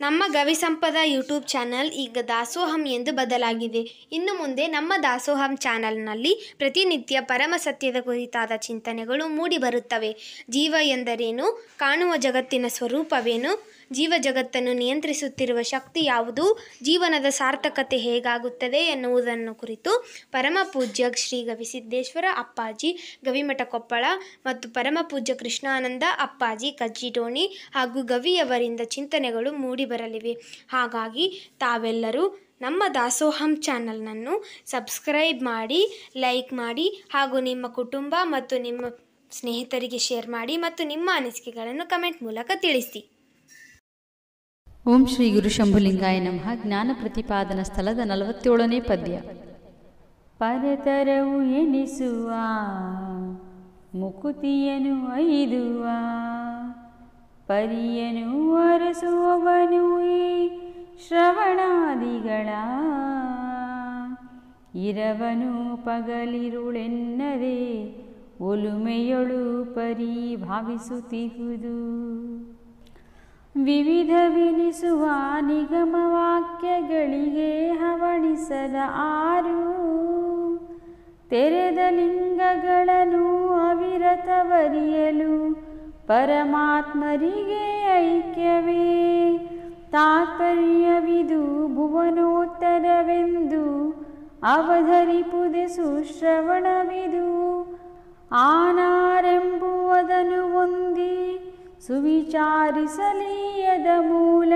ನಮ್ಮ ಗವಿಸಂಪದ YouTube channel ಈಗ ದಾಸೋಹಂ ಎಂದು ಬದಲಾಗಿದೆ. ಇನ್ನು ಮುಂದೆ ನಮ್ಮ ದಾಸೋಹಂ ಚಾನಲ್ನಲ್ಲಿ ಪ್ರತಿನಿತ್ಯ ಪರಮ ಸತ್ಯದ ಕುರಿತಾದ ಚಿಂತನೆಗಳು ಮೂಡಿ ಬರುತ್ತವೆ. ಜೀವ ಎಂದರೇನು, ಕಾಣುವ ಜಗತ್ತಿನ ಸ್ವರೂಪವೇನು, ಜೀವ ಜಗತ್ತನ್ನು ನಿಯಂತ್ರಿಸುತ್ತಿರುವ ಶಕ್ತಿ ಯಾವುದು, ಜೀವನದ ಸಾರ್ಥಕತೆ ಹೇಗಾಗುತ್ತದೆ ಎನ್ನುವುದನ್ನು ಕುರಿತು ಪರಮ ಪೂಜ್ಯ ಶ್ರೀ ಗವಿಸಿದ್ದೇಶ್ವರ ಅಪ್ಪಾಜಿ ಗವಿಮಠ ಕೊಪ್ಪಳ ಮತ್ತು ಪರಮ ಪೂಜ್ಯ ಕೃಷ್ಣಾನಂದ ಅಪ್ಪಾಜಿ ಕಜ್ಜಿಡೋಣಿ ಹಾಗೂ ಗವಿಯವರಿಂದ ಚಿಂತನೆಗಳು ಮೂಡಿ ಬರಲಿವೆ. ಹಾಗಾಗಿ ತಾವೆಲ್ಲರೂ ನಮ್ಮ ದಾಸೋಹಂ ಚಾನಲ್ನನ್ನು ಸಬ್ಸ್ಕ್ರೈಬ್ ಮಾಡಿ, ಲೈಕ್ ಮಾಡಿ ಹಾಗೂ ನಿಮ್ಮ ಕುಟುಂಬ ಮತ್ತು ನಿಮ್ಮ ಸ್ನೇಹಿತರಿಗೆ ಶೇರ್ ಮಾಡಿ ಮತ್ತು ನಿಮ್ಮ ಅನಿಸಿಕೆಗಳನ್ನು ಕಮೆಂಟ್ ಮೂಲಕ ತಿಳಿಸಿ. ಓಂ ಶ್ರೀ ಗುರು ಶಂಭುಲಿಂಗಾಯ ನಮಃ. ಜ್ಞಾನ ಪ್ರತಿಪಾದನಾ ಸ್ಥಳದ 47ನೇ ಪದ್ಯ. ಪರತರವು ಎನಿಸುವ ಮುಕುತಿಯನು ಐದುವ, ಪರಿಯನು ಅರಸುವವನು ಈ ಶ್ರವಣಾದಿಗಳ, ಇರವನು ಪಗಲಿರುಳೆನ್ನದೆ ಒಲುಮೆಯೊಳು ಪರಿಭಾವಿಸುತ್ತಿಹುದು. ವಿವಿಧವೆನಿಸುವ ನಿಗಮವಾಕ್ಯಗಳಿಗೆ ಹವಣಿಸದ ಆರು, ತೆರೆದ ಲಿಂಗಗಳನ್ನು ಅವಿರತವರಿಯಲು ಪರಮಾತ್ಮರಿಗೆ ಐಕ್ಯವೇ ತಾತ್ಪರ್ಯವಿದು ಭುವನೋತ್ತರವೆಂದು ಅವಧರಿಪುದೆ ಸುಶ್ರವಣವಿದು. ಆನಾರೆಂಬುವುದನ್ನು ಹೊಂದಿ ಸುವಿಚಾರಿಸಲೀಯದ ಮೂಲ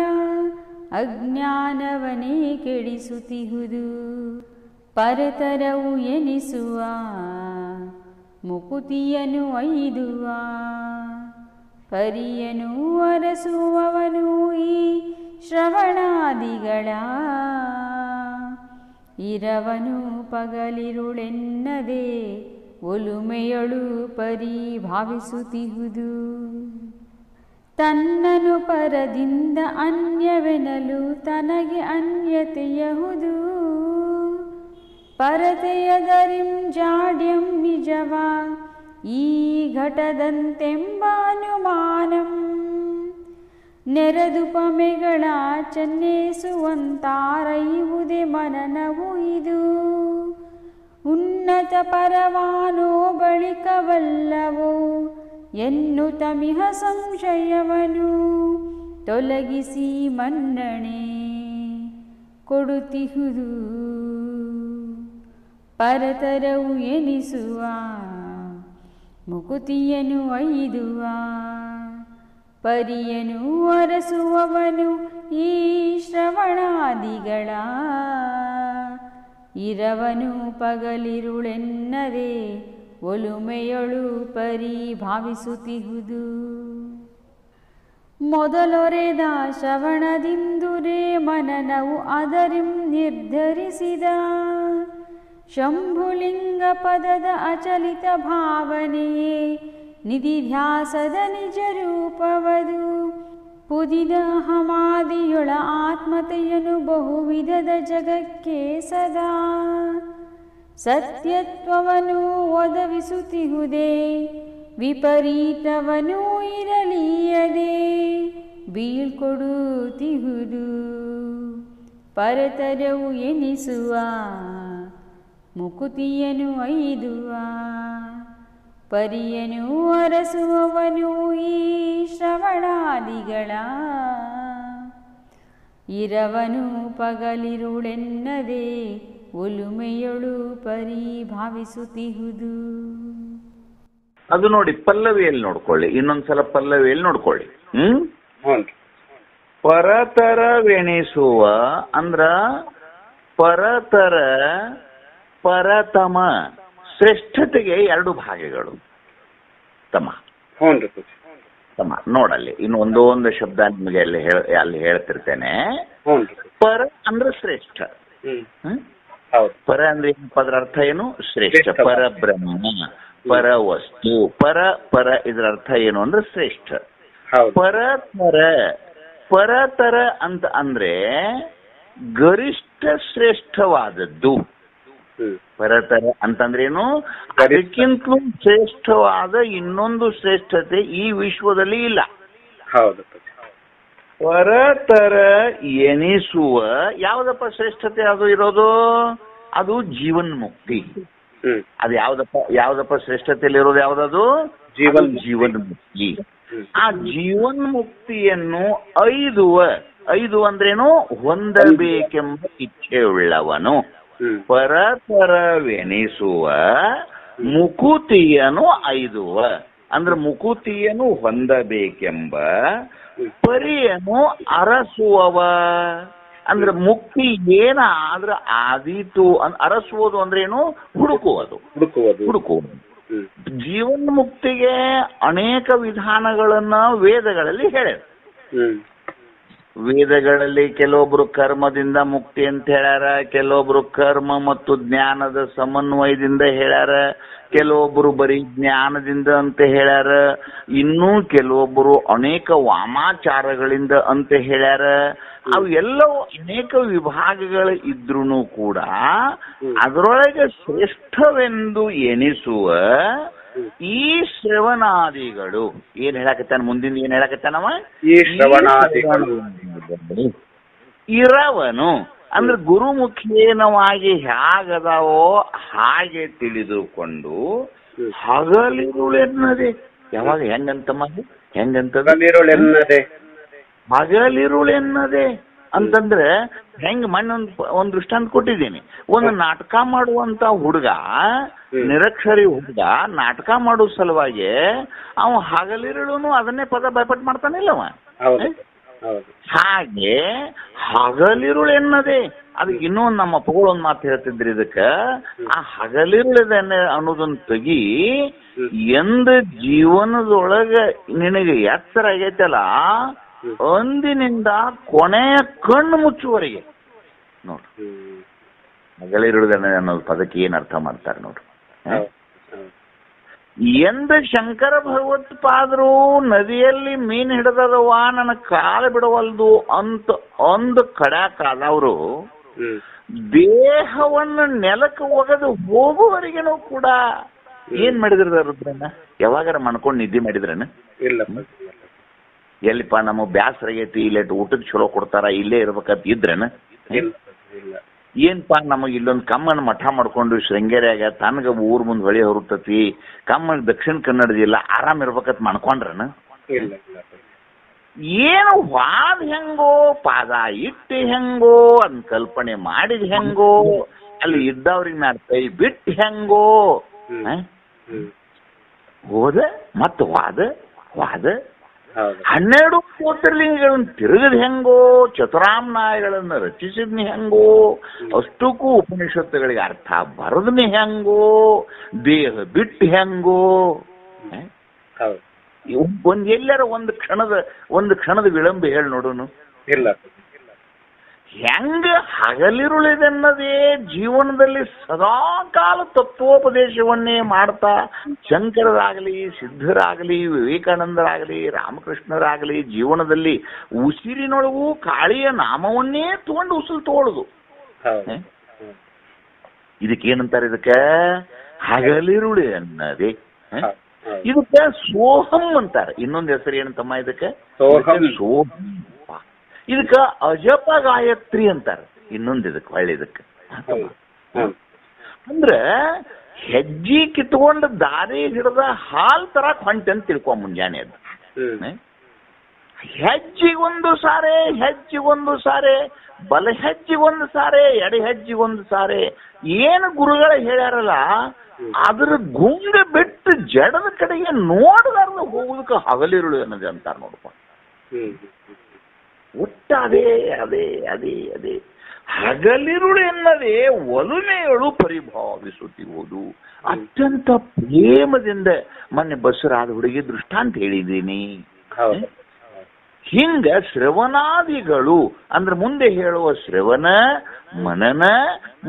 ಅಜ್ಞಾನವನೇ ಕೆಡಿಸುತ್ತಿಹುದು. ಪರತರವು ಎನಿಸುವ ಮುಕುತಿಯನು ಐದುವ, ಪರಿಯನು ಅರಸುವವನು ಈ ಶ್ರವಣಾದಿಗಳ, ಇರವನು ಪಗಲಿರುಳೆನ್ನದೆ ಒಲುಮೆಯೊಳು ಪರಿಭಾವಿಸುತ್ತಿಹುದು. ತನ್ನನು ಪರದಿಂದ ಅನ್ಯವೆನಲು ತನಗೆ ಅನ್ಯತೆಯಹುದು, ಪರತೆಯದರಿಂ ಜಾಡ್ಯಂ ನಿಜವ ಈ ಘಟದಂತೆಂಬ ಅನುಮಾನಂ. ನೆರೆದುಪಮೆಗಳ ಚೆನ್ನೇಸುವಂತಾರೈವುದೇ ಮನನವು ಇದು. ಉನ್ನತ ಪರವಾನೋ ಬಳಿಕವಲ್ಲವೋ ಎನ್ನುತ್ತಮಿಹ ಸಂಶಯವನು ತೊಲಗಿಸಿ ಮನ್ನಣೆ ಕೊಡುತ್ತಿಹುದು. ಪರತರವು ಎನಿಸುವ ಮುಕುತಿಯನು ಐದುವ, ಪರಿಯನು ಅರಸುವವನು ಈ ಶ್ರವಣಾದಿಗಳ, ಇರವನು ಪಗಲಿರುಳೆನ್ನದೆ ಒಲುಮೆಯೊಳು ಪರಿಭಾವಿಸುತ್ತಿಹುದು. ಮೊದಲೊರೆದ ಶ್ರವಣದಿಂದುರೇ ಮನನವು ಅದರಿಂ ನಿರ್ಧರಿಸಿದ, ಶಂಭುಲಿಂಗ ಪದದ ಅಚಲಿತ ಭಾವನೆಯೇ ನಿಧಿಧ್ಯಾಸದ ನಿಜ ರೂಪವದು. ಪುದಿದ ಅಹಮಾದಿಯೊಳ ಆತ್ಮತೆಯನು ಬಹುವಿಧದ ಜಗಕ್ಕೆ ಸದಾ ಸತ್ಯತ್ವವನ್ನು ಒದಗಿಸುತ್ತಿಹುದೇ, ವಿಪರೀತವನು ಇರಲಿಯದೆ ಬೀಳ್ಕೊಡುತ್ತಿಹುದು. ಪರತರವು ಎನಿಸುವ ಮುಕುತಿಯನು ಐದುವ, ಪರಿಯನು ಅರಸುವವನು ಈ ಶ್ರವಣಾದಿಗಳ, ಇರವನು ಪಗಲಿರುಳೆನ್ನದೆ ಒಲುಮೆಯೊಳು ಪರಿಭಾವಿಸುತ್ತಿಹುದು. ಅದು ನೋಡಿ ಪಲ್ಲವಿಯಲ್ಲಿ ನೋಡ್ಕೊಳ್ಳಿ, ಇನ್ನೊಂದ್ಸಲ ಪಲ್ಲವಿಯಲ್ಲಿ ನೋಡ್ಕೊಳ್ಳಿ. ಪರತರವೆಣಿಸುವ ಅಂದ್ರ ಪರತರ ಪರತಮ ಶ್ರೇಷ್ಠತೆಗೆ ಎರಡು ಭಾಗಗಳು ತಮ್ಮ. ನೋಡಲ್ಲಿ ಇನ್ನು ಒಂದೊಂದು ಶಬ್ದ ನಿಮಗೆ ಅಲ್ಲಿ ಹೇಳ್ತಿರ್ತೇನೆ. ಪರ ಅಂದ್ರೆ ಶ್ರೇಷ್ಠ. ಪರ ಅಂದ್ರೆ ಪದರ ಅರ್ಥ ಏನು? ಶ್ರೇಷ್ಠ. ಪರಬ್ರಹ್ಮ, ಪರ ವಸ್ತು, ಪರ ಇದರ ಅರ್ಥ ಏನು ಅಂದ್ರೆ ಶ್ರೇಷ್ಠ. ಪರತರ ಪರತರ ಅಂತ ಅಂದ್ರೆ ಗರಿಷ್ಠ ಶ್ರೇಷ್ಠವಾದದ್ದು. ಪರತರ ಅಂತಂದ್ರೇನು? ಅದಕ್ಕಿಂತಲೂ ಶ್ರೇಷ್ಠವಾದ ಇನ್ನೊಂದು ಶ್ರೇಷ್ಠತೆ ಈ ವಿಶ್ವದಲ್ಲಿ ಇಲ್ಲ. ಪರತರ ಎನಿಸುವ ಯಾವ್ದಪ್ಪ ಶ್ರೇಷ್ಠತೆ ಅದು ಇರೋದು? ಅದು ಜೀವನ್ಮುಕ್ತಿ. ಅದು ಯಾವ್ದಪ್ಪ ಶ್ರೇಷ್ಠತೆಯಲ್ಲಿ ಇರೋದು? ಯಾವ್ದದು? ಜೀವನ್ಮುಕ್ತಿ. ಆ ಜೀವನ್ಮುಕ್ತಿಯನ್ನು ಐದು ಅಂದ್ರೇನು? ಹೊಂದಬೇಕೆಂಬ ಇಚ್ಛೆಯುಳ್ಳವನು. ಪರತರವೆನಿಸುವ ಮುಕುತಿಯನ್ನು ಐದುವ ಅಂದ್ರೆ ಮುಕುತಿಯನ್ನು ಹೊಂದಬೇಕೆಂಬ ಪರಿಯನ್ನು ಅರಸುವವ ಅಂದ್ರೆ ಮುಕ್ತಿ ಏನಾದ್ರ ಆದೀತು ಅರಸುವುದು ಅಂದ್ರೇನು? ಹುಡುಕುವುದು. ಜೀವನ್ಮುಕ್ತಿಗೆ ಅನೇಕ ವಿಧಾನಗಳನ್ನ ವೇದಗಳಲ್ಲಿ ಹೇಳ್ಯಾರ. ವೇದಗಳಲ್ಲಿ ಕೆಲವೊಬ್ರು ಕರ್ಮದಿಂದ ಮುಕ್ತಿ ಅಂತ ಹೇಳ್ಯಾರ, ಕೆಲವೊಬ್ರು ಕರ್ಮ ಮತ್ತು ಜ್ಞಾನದ ಸಮನ್ವಯದಿಂದ ಹೇಳ್ಯಾರ, ಕೆಲವೊಬ್ರು ಬರೀ ಜ್ಞಾನದಿಂದ ಅಂತ ಹೇಳ್ಯಾರ, ಇನ್ನೂ ಕೆಲವೊಬ್ರು ಅನೇಕ ವಾಮಾಚಾರಗಳಿಂದ ಅಂತ ಹೇಳ್ಯಾರ. ಅವು ಎಲ್ಲವೂ ಅನೇಕ ವಿಭಾಗಗಳು ಇದ್ರೂ ಕೂಡ ಅದರೊಳಗೆ ಶ್ರೇಷ್ಠವೆಂದು ಎನಿಸುವ ಈ ಶ್ರವಣಾದಿಗಳು ಏನ್ ಹೇಳಕತ್ತಾನ? ಮುಂದಿನ ಏನ್ ಹೇಳಕತ್ತಾನವ? ಈ ಶ್ರವಣಾದಿಗಳು ಇರವನು ಅಂದ್ರೆ ಗುರುಮುಖೇನವಾಗಿ ಹೇಗದಾವೋ ಹಾಗೆ ತಿಳಿದುಕೊಂಡು ಹಗಲಿರುಳೆನ್ನದೆ. ಯಾವಾಗ ಹೆಂಗಂತಮ್ಮ? ಹೆಂಗಂತದೆ? ಹಗಲಿರುಳೆನ್ನದೆ ಅಂತಂದ್ರೆ ಹೆಂಗ್ ಒಂದ್ ದೃಷ್ಟಾಂತ ಕೊಟ್ಟಿದ್ದೀನಿ. ಒಂದು ನಾಟಕ ಮಾಡುವಂತ ಹುಡುಗ, ನಿರಕ್ಷರಿ ಹುಡುಗ ನಾಟಕ ಮಾಡೋ ಸಲುವಾಗಿ ಅವ ಹಗಲಿರುಳು ಅದನ್ನೇ ಪದ ಭಯಪಟ್ಟು ಮಾಡ್ತಾನಿಲ್ಲವ. ಹಾಗೆ ಹಗಲಿರುಳು ಎನ್ನದೆ. ಅದು ಇನ್ನೊಂದು ನಮ್ಮ ಅಪ್ಪಗಳು ಒಂದ್ ಮಾತು ಹೇಳ್ತಿದ್ರಿ ಇದಕ್ಕ, ಆ ಹಗಲಿರುಳದ ಅನ್ನೋದನ್ನ ತೆಗಿ. ಎಂದ ಜೀವನದೊಳಗ ನಿನಗೆ ಎತ್ತರ ಆಗೈತಲ್ಲ ಅಂದಿನಿಂದ ಕೊನೆಯ ಕಣ್ಣು ಮುಚ್ಚುವರೆಗೆ ನೋಡ್ರಿ. ಹಗಲಿರುಳದ ಅನ್ನೋದು ಪದಕ್ಕೆ ಏನ್ ಅರ್ಥ ಮಾಡ್ತಾರೆ ನೋಡ್ರಿ. ಎಂದ ಶಂಕರ ಭಗವತ್ಪಾದರು ನದಿಯಲ್ಲಿ ಮೀನ್ ಹಿಡಿದದವ ನನ್ನ ಕಾಲ ಬಿಡವಲ್ದು ಅಂತ ಒಂದು ಕಡಕಾದವರು ದೇಹವನ್ನು ನೆಲಕ್ಕೆ ಒಗೆದು ಹೋಗುವವರೆಗೇನೂ ಕೂಡ ಏನ್ ಮಾಡಿದ್ರ ರುದ್ರನ್ನ? ಯಾವಾಗಾರ ಮಾಡ್ಕೊಂಡು ನಿದ್ದೆ ಮಾಡಿದ್ರನ? ಇಲ್ಲ. ಎಲ್ಲಿಪ್ಪ ನಮಗ್ ಬ್ಯಾಸರ ಆಗೈತಿ, ಇಲ್ಲೇಟ್ ಊಟಕ್ಕೆ ಚಲೋ ಕೊಡ್ತಾರ, ಇಲ್ಲೇ ಇರ್ಬೇಕಂತ ಇದ್ರೇನ? ಏನ್ಪಾ ನಮಗ್ ಇಲ್ಲೊಂದು ಕಮ್ಮನ ಮಠ ಮಾಡ್ಕೊಂಡು ಶೃಂಗೇರಿಯಾಗ ತನಗ ಊರ್ ಮುಂದ್ ಹೊಳಿ ಹೊರತತಿ, ಕಮ್ಮನ ದಕ್ಷಿಣ ಕನ್ನಡದಿಲ್ಲ, ಆರಾಮ್ ಇರ್ಬೇಕಂತ ಮಾಡ್ಕೊಂಡ್ರನ? ಏನು ವಾದ ಹೆಂಗೋ, ಪಾದ ಇಟ್ಟು ಹೆಂಗೋ, ಅದನ್ನ ಕಲ್ಪನೆ ಮಾಡಿದ ಹೆಂಗೋ, ಅಲ್ಲಿ ಇದ್ದವ್ರಿಗೆ ನಾ ಕೈ ಬಿಟ್ಟು ಹೆಂಗೋ, ಹೋದ ಮತ್ತ ವಾದ 12 ಜ್ಯೋತಿರ್ಲಿಂಗಗಳನ್ನು ತಿರುಗದ ಹೆಂಗೋ, ಚತುರಾಮ್ನಾಯಗಳನ್ನು ರಚಿಸಿದ್ನಿ ಹೆಂಗೋ, ಅಷ್ಟಕ್ಕೂ ಉಪನಿಷತ್ತುಗಳಿಗೆ ಅರ್ಥ ಬರದ್ನಿ ಹೆಂಗೋ, ದೇಹ ಬಿಟ್ಟು ಹೆಂಗೋ. ಎಲ್ಲಾರ ಒಂದು ಕ್ಷಣದ ವಿಳಂಬ ಹೇಳಿ ನೋಡೋನು. ಇಲ್ಲ. ಹೆಂಗ ಹಗಲಿರುಳಿದೆನ್ನದೇ ಜೀವನದಲ್ಲಿ ಸದಾಕಾಲ ತತ್ವೋಪದೇಶವನ್ನೇ ಮಾಡ್ತಾ ಶಂಕರರಾಗಲಿ, ಸಿದ್ಧರಾಗಲಿ, ವಿವೇಕಾನಂದರಾಗಲಿ, ರಾಮಕೃಷ್ಣರಾಗಲಿ ಜೀವನದಲ್ಲಿ ಉಸಿರಿನೊಳಗೂ ಕಾಳಿಯ ನಾಮವನ್ನೇ ತಗೊಂಡು ಉಸಿರು ತಗೊಳ್ಳೋದು. ಇದಕ್ಕೇನಂತಾರೆ? ಇದಕ್ಕೆ ಹಗಲಿರುಳಿ ಅನ್ನದೇ. ಇದಕ್ಕೆ ಸೋಹಂ ಅಂತಾರೆ. ಇನ್ನೊಂದು ಹೆಸರು ಏನಂತಮ್ಮ ಇದಕ್ಕೆ? ಸೋಹಂ. ಇದಕ್ಕ ಅಜಪ ಗಾಯತ್ರಿ ಅಂತಾರ. ಇನ್ನೊಂದು ಇದಕ್ಕೆ ಹೊಳ್ಳಿ ಇದಕ್ಕೆ ಅಂದ್ರೆ ಹೆಜ್ಜಿ ಕಿತ್ಕೊಂಡ ದಾರಿ ಹಿಡ್ದ ಹಾಲ್ ತರ ಹೊಂಟೆ ಅಂತ ತಿಳ್ಕೊ. ಮುಂಜಾನೆ ಅದು ಹೆಜ್ಜಿಗೊಂದು ಸಾರೆ, ಬಲ ಹೆಜ್ಜಿಗೊಂದು ಸಾರೆ, ಎಡೆ ಹೆಜ್ಜಿಗೊಂದು ಸಾರೆ. ಏನು ಗುರುಗಳ ಹೇಳ್ಯಾರಲ್ಲ ಅದ್ರ ಗುಂಗ ಬಿಟ್ಟು ಜಡದ ಕಡೆಗೆ ನೋಡಲಾರ್ದು ಹೋಗುದಕ್ಕೆ ಹಗಲಿರುಳು ಅನ್ನೋದು ಅಂತಾರ ನೋಡ್ಕೊ. ಒಟ್ಟ ಅದೇ ಹಗಲಿರುಳು ಎನ್ನದೇ ಒಲುಮೆಯಳು ಪರಿಭಾವಿಸುತ್ತಿರುವುದು. ಅತ್ಯಂತ ಪ್ರೇಮದಿಂದ ಮೊನ್ನೆ ಬಸರಾದ ಹುಡುಗಿ ದೃಷ್ಟಾಂತ ಹೇಳಿದ್ದೀನಿ. ಹಿಂಗ ಶ್ರವಣಾದಿಗಳು ಅಂದ್ರೆ ಮುಂದೆ ಹೇಳುವ ಶ್ರವಣ, ಮನನ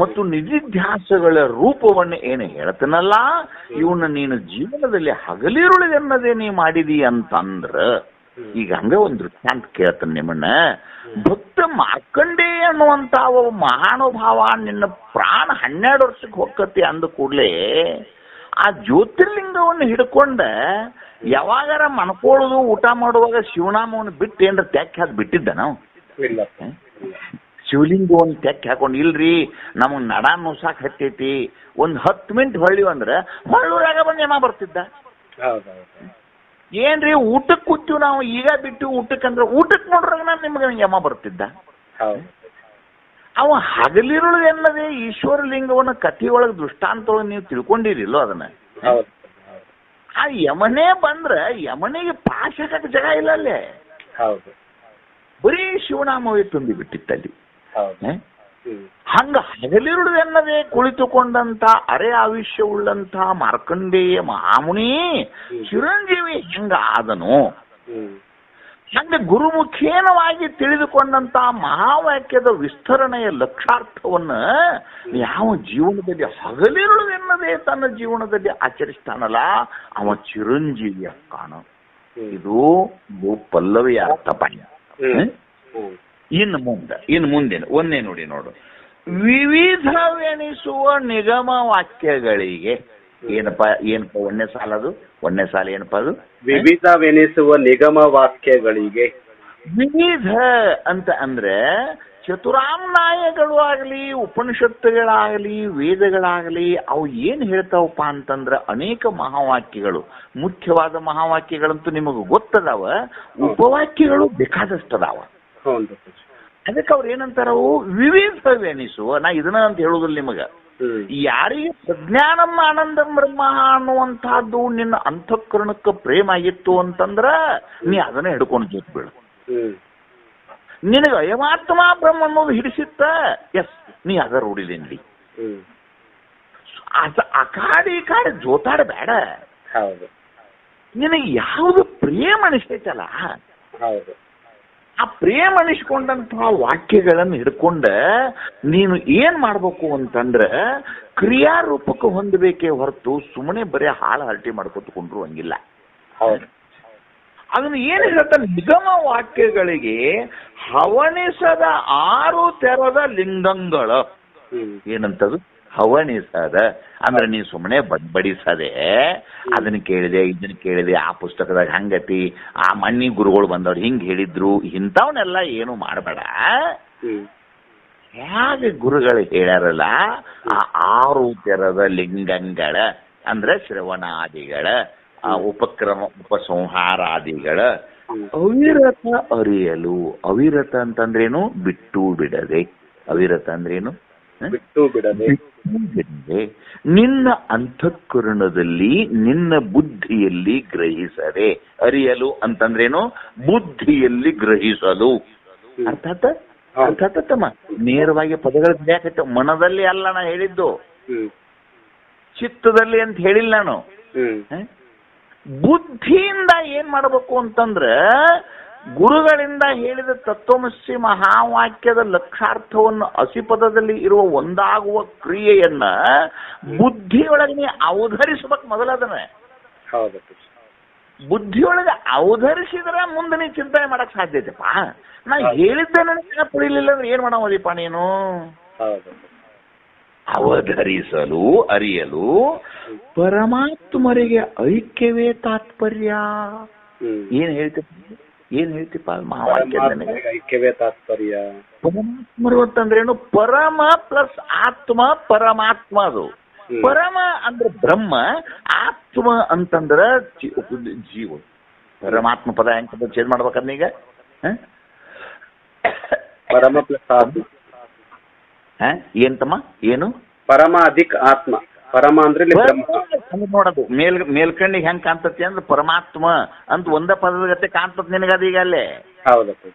ಮತ್ತು ನಿಧಿಧ್ಯಾಸಗಳ ರೂಪವನ್ನು ಏನು ಹೇಳ್ತಾನಲ್ಲ, ಇವನ್ನ ನೀನು ಜೀವನದಲ್ಲಿ ಹಗಲಿರುಳಿದೆನ್ನದೇ ನೀ ಮಾಡಿದಿ ಅಂತಂದ್ರ, ಈಗ ಹಂಗ ಒಂದು ದೃಷ್ಟಾಂತ ಕೇಳ್ತಾನೆ ನಿಮ್ಮನ್ನ. ಭಕ್ತ ಮಾರ್ಕಂಡೇ ಅನ್ನುವಂತ ಮಹಾನುಭಾವ ನಿನ್ನ ಪ್ರಾಣ 12 ವರ್ಷಕ್ಕೆ ಹೋಗತಿ ಅಂದ ಕೂಡ್ಲೆ ಆ ಜ್ಯೋತಿರ್ಲಿಂಗವನ್ನು ಹಿಡ್ಕೊಂಡ ಯಾವಾಗಾರ ಮನ್ಕೊಳ್ಳೋದು ಊಟ ಮಾಡುವಾಗ ಶಿವನಾಮವನ್ನು ಬಿಟ್ಟು ಏನ್ರ ತೆಕ್ ಹಾಕಿ ಬಿಟ್ಟಿದ್ದ ನಾವು? ಇಲ್ಲ. ಶಿವಲಿಂಗವನ್ನು ತೆಕ್ ಹಾಕೊಂಡು ಇಲ್ರಿ ನಮಗೆ ನಡ ನುಸಾಕ್ ಹತ್ತೈತಿ ಒಂದು 10 ಮಿನಿಟ್ ಹೊಳ್ಳಿವ ಅಂದ್ರೆ ಹೊಳ್ಳೂರಾಗ ಬಂದು ಯಮ ಬರ್ತಿದ್ದ. ಏನ್ರಿ ಊಟಕ್ಕೆ ಕೂತೀವಿ ನಾವು ಈಗ ಬಿಟ್ಟು ಊಟಕ್ಕಂದ್ರೆ ಊಟಕ್ಕೆ ನೋಡ್ರಾಗ ನಿಮ್ಗೆ ಯಮ ಬರ್ತಿದ್ದ. ಅವ ಹಗಲಿರುಳು ಎನ್ನದೇ ಈಶ್ವರ ಲಿಂಗವನ್ನು ಕಥೆಯೊಳಗೆ ದೃಷ್ಟಾಂತೊಳಗೆ ನೀವು ತಿಳ್ಕೊಂಡಿರಿಲ್ಲೋ ಅದನ್ನ. ಆ ಯಮನೇ ಬಂದ್ರೆ ಯಮನಿಗೆ ಪಾಶ ಹಾಕಕ್ಕೆ ಜಾಗ ಇಲ್ಲ ಅಲ್ಲೇ. ಬರೀ ಶಿವನಾಮವೇ ತುಂಬಿ ಬಿಟ್ಟಿತ್ತಲ್ಲಿ. ಹಂಗ ಹಗಲಿರುಳು ಎನ್ನದೇ ಕುಳಿತುಕೊಂಡಂತ ಅರೆ ಆಯುಷ್ಯವುಳ್ಳಂತ ಮಾರ್ಕಂಡೇಯ ಮಹಾಮುನಿ ಚಿರಂಜೀವಿ ಹೆಂಗ ಆದನು, ಹಂಗ ಗುರುಮುಖೇನವಾಗಿ ತಿಳಿದುಕೊಂಡಂತ ಮಹಾವಾಕ್ಯದ ವಿಸ್ತರಣೆಯ ಲಕ್ಷಾರ್ಥವನ್ನ ಯಾವ ಜೀವನದಲ್ಲಿ ಹಗಲಿರುಳು ಎನ್ನದೇ ತನ್ನ ಜೀವನದಲ್ಲಿ ಆಚರಿಸ್ತಾನಲ್ಲ ಅವ ಚಿರಂಜೀವಿಯ ಕಾಣ. ಇದು ಪಲ್ಲವಿಯ ಅರ್ಥಪ. ಇನ್ನು ಮುಂದೆ ಒಂದೇ ನೋಡು, ವಿವಿಧವೆನಿಸುವ ನಿಗಮ ವಾಕ್ಯಗಳಿಗೆ ಏನಪ್ಪ ಒಂದನೇ ಸಾಲ ಏನಪ್ಪ ಅದು? ವಿವಿಧವೆನಿಸುವ ನಿಗಮ ವಾಕ್ಯಗಳಿಗೆ. ವಿವಿಧ ಅಂತ ಅಂದ್ರೆ ಚತುರಾಮ್ನಾಯಗಳು ಆಗಲಿ, ಉಪನಿಷತ್ತುಗಳಾಗಲಿ, ವೇದಗಳಾಗಲಿ ಅವು ಏನ್ ಹೇಳ್ತಾವಪ್ಪ ಅಂತಂದ್ರೆ ಅನೇಕ ಮಹಾವಾಕ್ಯಗಳು, ಮುಖ್ಯವಾದ ಮಹಾವಾಕ್ಯಗಳಂತೂ ನಿಮಗೆ ಗೊತ್ತದಾವ, ಉಪವಾಕ್ಯಗಳು ಬೇಕಾದಷ್ಟದಾವ. ಅದಕ್ಕೆ ಅವ್ರು ಏನಂತಾರವು ವಿವಿಧವೆನಿಸುವ. ನಾ ಇದನ್ನ ಅಂತ ಹೇಳುದಿಲ್ಲ ನಿಮಗ. ಯಾರಿಗೆ ಪ್ರಜ್ಞಾನಂ ಆನಂದಂ ಬ್ರಹ್ಮ ಅನ್ನುವಂತಹದ್ದು ನಿನ್ನ ಅಂತಃಕರಣಕ್ಕೆ ಪ್ರೇಮ ಆಗಿತ್ತು ಅಂತಂದ್ರ ನೀ ಅದನ್ನ ಹಿಡ್ಕೊಂಡು ಜೊತೆ ಬೀಳು. ನಿನಗೆ ಅಯಮಾತ್ಮ ಬ್ರಹ್ಮ ಅನ್ನೋದು ಹಿಡಿಸಿತ್ತ, ಎಸ್ ನೀ ಅದ ರೂಢಿಲೇನ್ರಿ. ಆ ಕಾಡಿ ಜೋತಾಡ ಬೇಡ. ನಿನಗೆ ಯಾವುದು ಪ್ರೇಮ ಅನಿಸ್ತೈತಲ್ಲ ಆ ಪ್ರೇಮ ಅನಿಸ್ಕೊಂಡಂತಹ ವಾಕ್ಯಗಳನ್ನು ಹಿಡ್ಕೊಂಡ ನೀನು ಏನ್ ಮಾಡ್ಬೇಕು ಅಂತಂದ್ರೆ ಕ್ರಿಯಾರೂಪಕ್ಕೆ ಹೊಂದಬೇಕೇ ಹೊರತು ಸುಮ್ಮನೆ ಬರೀ ಹಾಳು ಹರಟಿ ಮಾಡ್ಕೊತ್ಕೊಂಡ್ರು ಹಂಗಿಲ್ಲ. ಅದನ್ನ ಏನ್ ಹೇಳ್ತಾನೆ, ನಿಗಮ ವಾಕ್ಯಗಳಿಗೆ ಹವಣಿಸದ 6 ತೆರದ ಲಿಂಗಗಳ. ಏನಂತದು ಹವಣಿಸದ ಅಂದ್ರೆ ನೀ ಸುಮ್ಮನೆ ಬಡಿಸದೆ ಅದನ್ನ ಕೇಳಿದೆ ಇದನ್ನ ಕೇಳಿದೆ, ಆ ಪುಸ್ತಕದಾಗ ಹಂಗತಿ, ಆ ಮಣ್ಣಿ ಗುರುಗಳು ಬಂದವ್ರು ಹಿಂಗ್ ಹೇಳಿದ್ರು, ಇಂಥವನ್ನೆಲ್ಲ ಏನು ಮಾಡಬೇಡ. ಹೇಗೆ ಗುರುಗಳು ಹೇಳ್ಯಾರಲ್ಲ ಆ 6 ತೆರದ ಲಿಂಗಗಳ ಅಂದ್ರೆ ಶ್ರವಣಾದಿಗಳ, ಉಪಸಂಹಾರಾದಿಗಳ ಅವಿರತ ಅರಿಯಲು. ಅವಿರತ ಅಂತಂದ್ರೇನು? ಬಿಟ್ಟು ಬಿಡದೆ. ಅವಿರತ ಅಂದ್ರೇನು? ಬಿಟ್ಟು ಬಿಡದೆ. ನಿನ್ನ ಅಂತಃಕರಣದಲ್ಲಿ ನಿನ್ನ ಬುದ್ಧಿಯಲ್ಲಿ ಗ್ರಹಿಸದೆ. ಅರಿಯಲು ಅಂತಂದ್ರೇನು? ಬುದ್ಧಿಯಲ್ಲಿ ಗ್ರಹಿಸಲು. ಅರ್ಥಾತ್ ನೇರವಾಗಿ ಪದಗಳ ಯಾಕೆ ಮನದಲ್ಲಿ ಅಲ್ಲ ನಾ ಹೇಳಿದ್ದು, ಚಿತ್ತದಲ್ಲಿ ಅಂತ ಹೇಳಿಲ್ಲ ನಾನು. ಬುದ್ಧಿಯಿಂದ ಏನ್ ಮಾಡಬೇಕು ಅಂತಂದ್ರೆ ಗುರುಗಳಿಂದ ಹೇಳಿದ ತತ್ವಮಸಿ ಮಹಾವಾಕ್ಯದ ಲಕ್ಷಾರ್ಥವನ್ನು ಅಸಿಪದದಲ್ಲಿ ಇರುವ ಒಂದಾಗುವ ಕ್ರಿಯೆಯನ್ನ ಬುದ್ಧಿಯೊಳಗೆ ನೀ ಅವಧರಿಸ್ಬೇಕು. ಮೊದಲದನ್ನ ಬುದ್ಧಿಯೊಳಗೆ ಅವಧರಿಸಿದ್ರೆ ಮುಂದೆ ನೀ ಚಿಂತನೆ ಮಾಡಕ್ ಸಾಧ್ಯತೆಪ್ಪ. ನಾ ಹೇಳಿದ್ದೆ ನನಗೆ ಪುಳಿಲಿಲ್ಲ ಅಂದ್ರೆ ಏನ್ ಮಾಡೋದಿಪ್ಪ ನೀನು? ಅವಧರಿಸಲು ಅರಿಯಲು ಪರಮಾತ್ಮರಿಗೆ ಐಕ್ಯವೇ ತಾತ್ಪರ್ಯ. ಏನ್ ಹೇಳ್ತಿಪ್ಪ ಮಹಾವಾಕ್ಯದ ಐಕ್ಯವೇ ತಾತ್ಪರ್ಯ. ಪರಮಾತ್ಮರು ಅಂತಂದ್ರೇನು? ಪರಮ ಪ್ಲಸ್ ಆತ್ಮ ಪರಮಾತ್ಮ. ಅದು ಪರಮ ಅಂದ್ರೆ ಬ್ರಹ್ಮ, ಆತ್ಮ ಅಂತಂದ್ರ ಜೀವ. ಪರಮಾತ್ಮ ಪದ ಹೆಂಗ್ ಚೇಂಜ್ ಮಾಡ್ಬೇಕಂದ ಈಗ? ಪರಮ ಪ್ಲಸ್ ಆತ್ಮ ಏನ್ತಮ್ಮ? ಏನು? ಪರಮ ಅಧಿಕ ಆತ್ಮ. ಪರಮ ಅಂದ್ರೆ ನೋಡೋದು ಮೇಲ್ಕಂಡಿಗೆ ಹೆಂಗ್ ಕಾಣ್ತತಿ ಅಂದ್ರೆ ಪರಮಾತ್ಮ ಅಂತ ಒಂದೇ ಪದದ ಗತೆ ಕಾಣ್ತತ್ ನಿನಗದ ಈಗ ಅಲ್ಲೇ.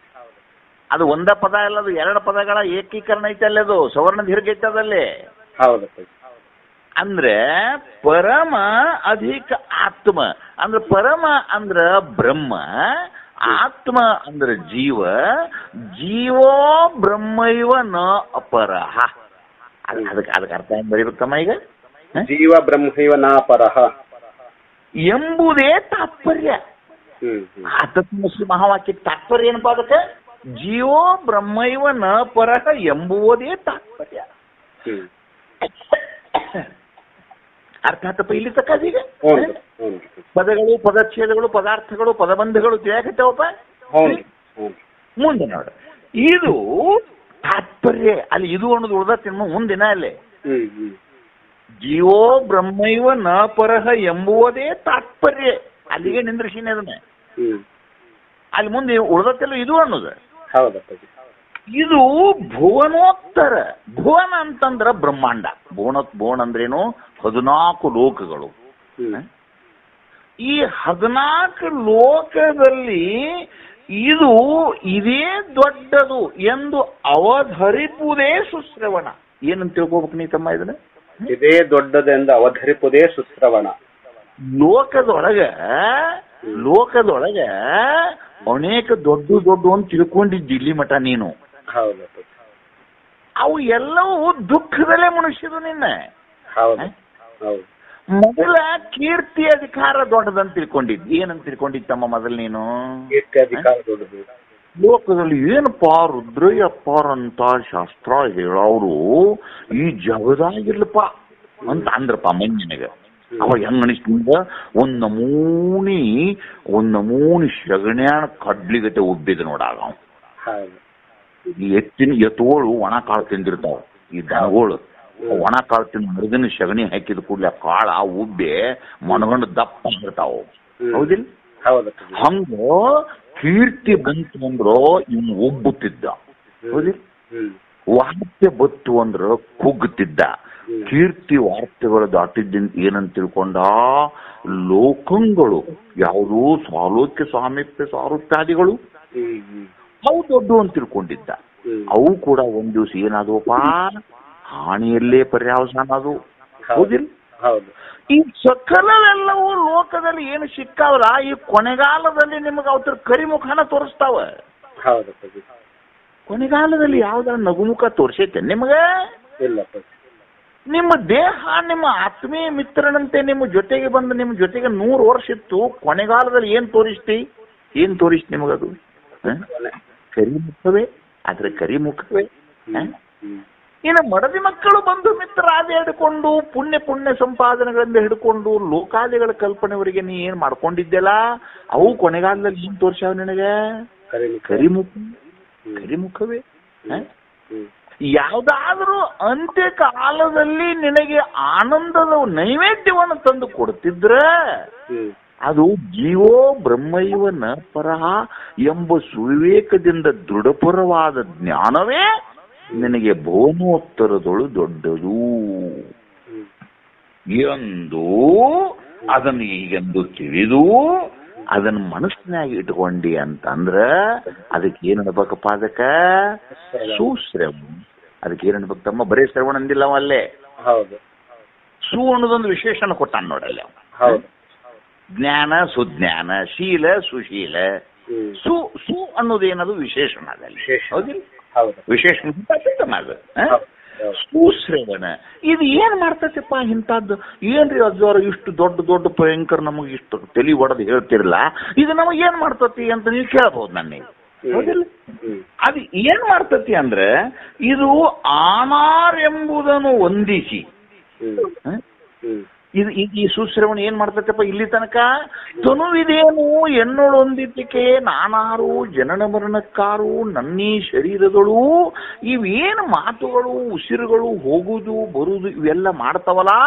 ಅದು ಒಂದೇ ಪದ ಅಲ್ಲ, ಅದು 2 ಪದಗಳ ಏಕೀಕರಣ ಐತೆ ಅಲ್ಲೇ, ಅದು ಸವರ್ಣ ದೀರ್ಘ ಐತೆ ಅದಲ್ಲಿ. ಅಂದ್ರೆ ಪರಮ ಅಧಿಕ ಆತ್ಮ ಅಂದ್ರೆ ಪರಮ ಅಂದ್ರ ಬ್ರಹ್ಮ, ಆತ್ಮ ಅಂದ್ರೆ ಜೀವ, ಜೀವೋ ಬ್ರಹ್ಮೈವ ನ ಅಪರಹ. ಅದಕ್ಕೆ ಅರ್ಥ ಹೆಂಗ್ ಬರೀಬೇಕಮ್ಮ ಈಗ? ಜೀವ ಬ್ರಹ್ಮೈವ ನ ಪರಹ ಎಂಬುದೇ ತಾತ್ಪರ್ಯ. ಆ ತತ್ವಮಸಿ ಮಹಾವಾಕ್ಯಕ್ಕೆ ತಾತ್ಪರ್ಯ ಏನಪ್ಪಾ? ಅದಕ್ಕೆ ಜೀವೋ ಬ್ರಹ್ಮೈವ ನ ಪರಹ ಎಂಬುವುದೇ ತಾತ್ಪರ್ಯ. ಅರ್ಥ ಆತಪ್ಪ ಇಲ್ಲಿ ತಕ್ಕ ಈಗ ಹ್ಞೂ ಹ್ಞೂ ಪದಗಳು, ಪದಚ್ಛೇದಗಳು, ಪದಾರ್ಥಗಳು, ಪದಬಂಧಗಳು ತಿಳಿಯಾಕತ್ತೇವಪ್ಪ. ಹ್ಞೂ ಹ್ಞೂ ಮುಂದೆ ನೋಡ, ಇದು ತಾತ್ಪರ್ಯ ಅಲ್ಲಿ ಇದು ಅನ್ನೋದು ಉಳ್ದತ್ತೆ ಮುಂದಿನ ಅಲ್ಲೇ ಹ್ಞೂ ಹ್ಞೂ ಜೀವೋ ಬ್ರಹ್ಮೈವ ನ ಪರಹ ಎಂಬುವುದೇ ತಾತ್ಪರ್ಯ. ಅಲ್ಲಿಗೆ ನಿಂದ್ರಿಸಿನಿ ಅದನ್ನ. ಹ್ಞೂ ಅಲ್ಲಿ ಮುಂದೆ ಉಳ್ದತ್ತೆಲ್ಲ ಇದು ಅನ್ನೋದು. ಹೌದಪ್ಪಾಜಿ. ಇದು ಭುವನೋತ್ತರ. ಭುವನ ಅಂತಂದ್ರ ಬ್ರಹ್ಮಾಂಡ. ಭುವನ ಅಂದ್ರೇನು? 14 ಲೋಕಗಳು. ಈ 14 ಲೋಕದಲ್ಲಿ ಇದು ಇದೇ ದೊಡ್ಡದು ಎಂದು ಅವಧರಿಪುವುದೇ ಸುಶ್ರವಣ. ಏನಂತ ತಿಳ್ಕೋಬೇಕು ನೀ ತಮ್ಮ ಇದನ್ನ? ಇದೇ ದೊಡ್ಡದೆಂದು ಅವಧರಿಪುದೇ ಸುಶ್ರವಣ. ಲೋಕದೊಳಗ ಅನೇಕ ದೊಡ್ಡ ಅಂತ ತಿಳ್ಕೊಂಡಿದ್ದಿ ಇಲ್ಲಿ ಮಠ ನೀನು. ಹೌದಪ್ಪ. ಅವು ಎಲ್ಲವೂ ದುಃಖದಲ್ಲೇ ಮನುಷ್ಯರು ನಿನ್ನ. ಹೌದು ಹೌದು. ಮೊದಲ ಕೀರ್ತಿ ಅಧಿಕಾರ ದೊಡ್ಡದಂತ ತಿಳ್ಕೊಂಡಿದ್ದಿ. ಏನಂತ ತಿಳ್ಕೊಂಡಿದ್ದಮ್ಮ ಮೊದಲು ನೀನು? ಕೀರ್ತಿ ಅಧಿಕಾರ ದೊಡ್ಡದು. ಲೋಕದಲ್ಲಿ ಏನಪ್ಪಾ ರುದ್ರಯ್ಯಪ್ಪಾರ ಅಂತ ಶಾಸ್ತ್ರ ಹೇಳೋರು ಈ ಜಗದಾಗಿರ್ಲಪ್ಪ ಅಂತ ಅಂದ್ರಪ್ಪ ಮಂಜಿನಿಗೆ. ಅವ ಹೆಂಗ ಅನಿಸ್ತಿಂದ ಒಂದ್ ನಮೂನಿ ಶಗಣ್ಯಾನ ಕಡ್ಲಿಗತೆ ಉಬ್ಬಿದ ನೋಡಾಗ. ಈ ಎತ್ತುಗಳು ಒಣ ಕಾಳು ತಿಂದಿರ್ತಾವ. ಈ ದನಗಳು ಒಣ ಕಾಳು ತಿಂದು ಮೃದಿನ ಶಗಣಿ ಹಾಕಿದ ಕೂಡಲೇ ಕಾಳ ಉಬ್ಬೆ ಮನಗಂಡು ದಪ್ಪ ಆಗಿರ್ತಾವ. ಹೌದಿಲ್ಲ? ಹಂಗ ಕೀರ್ತಿ ಬಂತು ಅಂದ್ರ ಇವ್ನು ಒಬ್ಬುತ್ತಿದ್ದ. ಹೌದಿಲ್ಲ? ವಾರ್ತೆ ಬತ್ತು ಅಂದ್ರ ಕುಗ್ಗುತ್ತಿದ್ದ. ಕೀರ್ತಿ ವಾರ್ತೆಗಳು ದಾಟಿದ್ದಿಂದ ಏನಂತ ತಿಳ್ಕೊಂಡ? ಲೋಕಂಗಳು ಯಾವುದು ಸಾಲೋಕ್ಯ ಸಾಮೀಪ್ಯ ಸಾರೂಪ್ಯಾದಿಗಳು ಅವು ದೊಡ್ಡ ಅಂತ ತಿಳ್ಕೊಂಡಿದ್ದ. ಅವು ಕೂಡ ಒಂದ್ ದಿವ್ಸ ಏನಾದವಪ್ಪ? ಹಾನಿಯಲ್ಲೇ ಪರ್ಯಾವಸಾನ ಅದು. ಹೌದಿಲ್ಲ? ಈ ಸಕಲವೆಲ್ಲವೂ ಲೋಕದಲ್ಲಿ ಏನು ಸಿಕ್ಕಾವಲ್ಲ, ಈ ಕೊನೆಗಾಲದಲ್ಲಿ ನಿಮಗೆ ಅವ್ರ ಕರಿಮುಖನ ತೋರಿಸ್ತಾವ. ಕೊನೆಗಾಲದಲ್ಲಿ ಯಾವ್ದಾರ ನಗುಮುಖ ತೋರಿಸೈತೆ ನಿಮಗ? ನಿಮ್ಮ ದೇಹ ನಿಮ್ಮ ಆತ್ಮೀಯ ಮಿತ್ರನಂತೆ ನಿಮ್ಮ ಜೊತೆಗೆ ಬಂದು ನಿಮ್ಮ ಜೊತೆಗೆ 100 ವರ್ಷ ಇತ್ತು. ಕೊನೆಗಾಲದಲ್ಲಿ ಏನ್ ತೋರಿಸ್ತಿ ನಿಮಗದು? ಕರಿಮುಖವೇ. ಆದ್ರೆ ಕರಿಮುಖವೇ. ಇನ್ನು ಮಡದಿ ಮಕ್ಕಳು ಬಂದು ಮಿತ್ರ ಆದಿ ಹಿಡ್ಕೊಂಡು ಪುಣ್ಯ ಸಂಪಾದನೆಗಳಿಂದ ಹಿಡ್ಕೊಂಡು ಲೋಕಾದಿಗಳ ಕಲ್ಪನೆವರೆಗೆ ನೀ ಏನ್ ಮಾಡ್ಕೊಂಡಿದ್ದೆಲ್ಲ ಅವು ಕೊನೆಗಾಲದಲ್ಲಿ ಏನ್ ತೋರ್ಸಾವ ನಿನಗೆ? ಕರಿಮುಖವೇ. ಯಾವ್ದಾದ್ರೂ ಅಂತ್ಯ ಕಾಲದಲ್ಲಿ ನಿನಗೆ ಆನಂದದ ನೈವೇದ್ಯವನ್ನು ತಂದು ಕೊಡ್ತಿದ್ರ ಅದು ಜೀವೋ ಬ್ರಹ್ಮೈವ ನ ಪರಹ ಎಂಬ ಸುವಿವೇಕದಿಂದ ದೃಢಪರವಾದ ಜ್ಞಾನವೇ ನಿನಗೆ ಭುವನೋತ್ತರದೊಳು ದೊಡ್ಡದು ಎಂದು ಅದನ್ನು ಈಗೆಂದು ತಿಳಿದು ಅದನ್ನ ಮನಸ್ಸಿನಾಗ ಇಟ್ಕೊಂಡಿ ಅಂತಂದ್ರ ಅದಕ್ಕೆ ಏನ್ ಅನ್ಬೇಕಪ್ಪ? ಅದಕ್ಕ ಸುಶ್ರವಣ. ಅದಕ್ಕೆ ಏನ್ ಅನ್ಬೇಕು ತಮ್ಮ? ಬರೇ ಶ್ರವಣ ಅಂದಿಲ್ಲ ಅಲ್ಲೇ. ಸು ಅನ್ನೋದೊಂದು ವಿಶೇಷಣ ಕೊಟ್ಟಾನ ನೋಡಲ್ಲ. ಜ್ಞಾನ ಸುಜ್ಞಾನ, ಶೀಲ ಸುಶೀಲ. ಸು ಅನ್ನೋದೇನದು ವಿಶೇಷಣ ಅದಲ್ಲಿ. ಹೌದಿಲ್ಲ? ವಿಶೇಷಣ ಅದು ಸುಶ್ರವಣ. ಇದು ಏನ್ ಮಾಡ್ತೈತಿಪ್ಪ ಇಂಥದ್ದು? ಏನ್ರಿ ಅಜ್ಜಾರ ಇಷ್ಟು ದೊಡ್ಡ ಭಯಂಕರ ನಮಗೆ ಇಷ್ಟು ತಲೆ ಒಡೆದು ಹೇಳ್ತಿರಲ್ಲ, ಇದು ನಮಗ್ ಏನ್ ಮಾಡ್ತತಿ ಅಂತ ನೀವು ಕೇಳಬಹುದು ನನಗೆ. ಹೌದಿಲ್ಲ? ಅದು ಏನ್ ಮಾಡ್ತತಿ ಅಂದ್ರೆ ಇದು ಆನಾರ್ ಎಂಬುದನ್ನು ಹೊಂದಿಸಿ ಇದು ಈ ಸುಶ್ರವಣ ಏನ್ ಮಾಡ್ತೈತಪ್ಪ ಇಲ್ಲಿ ತನಕ? ತನುವಿದೇನು ಎನ್ನೊಳೊಂದಿದ್ದಕ್ಕೆ ನಾನಾರು ಜನನ ಮರಣಕ್ಕಾರು ನನ್ನೀ ಶರೀರಗಳು ಇವೇನು ಮಾತುಗಳು ಉಸಿರುಗಳು ಹೋಗುದು ಬರುವುದು ಇವೆಲ್ಲ ಮಾಡ್ತಾವಲ್ಲ,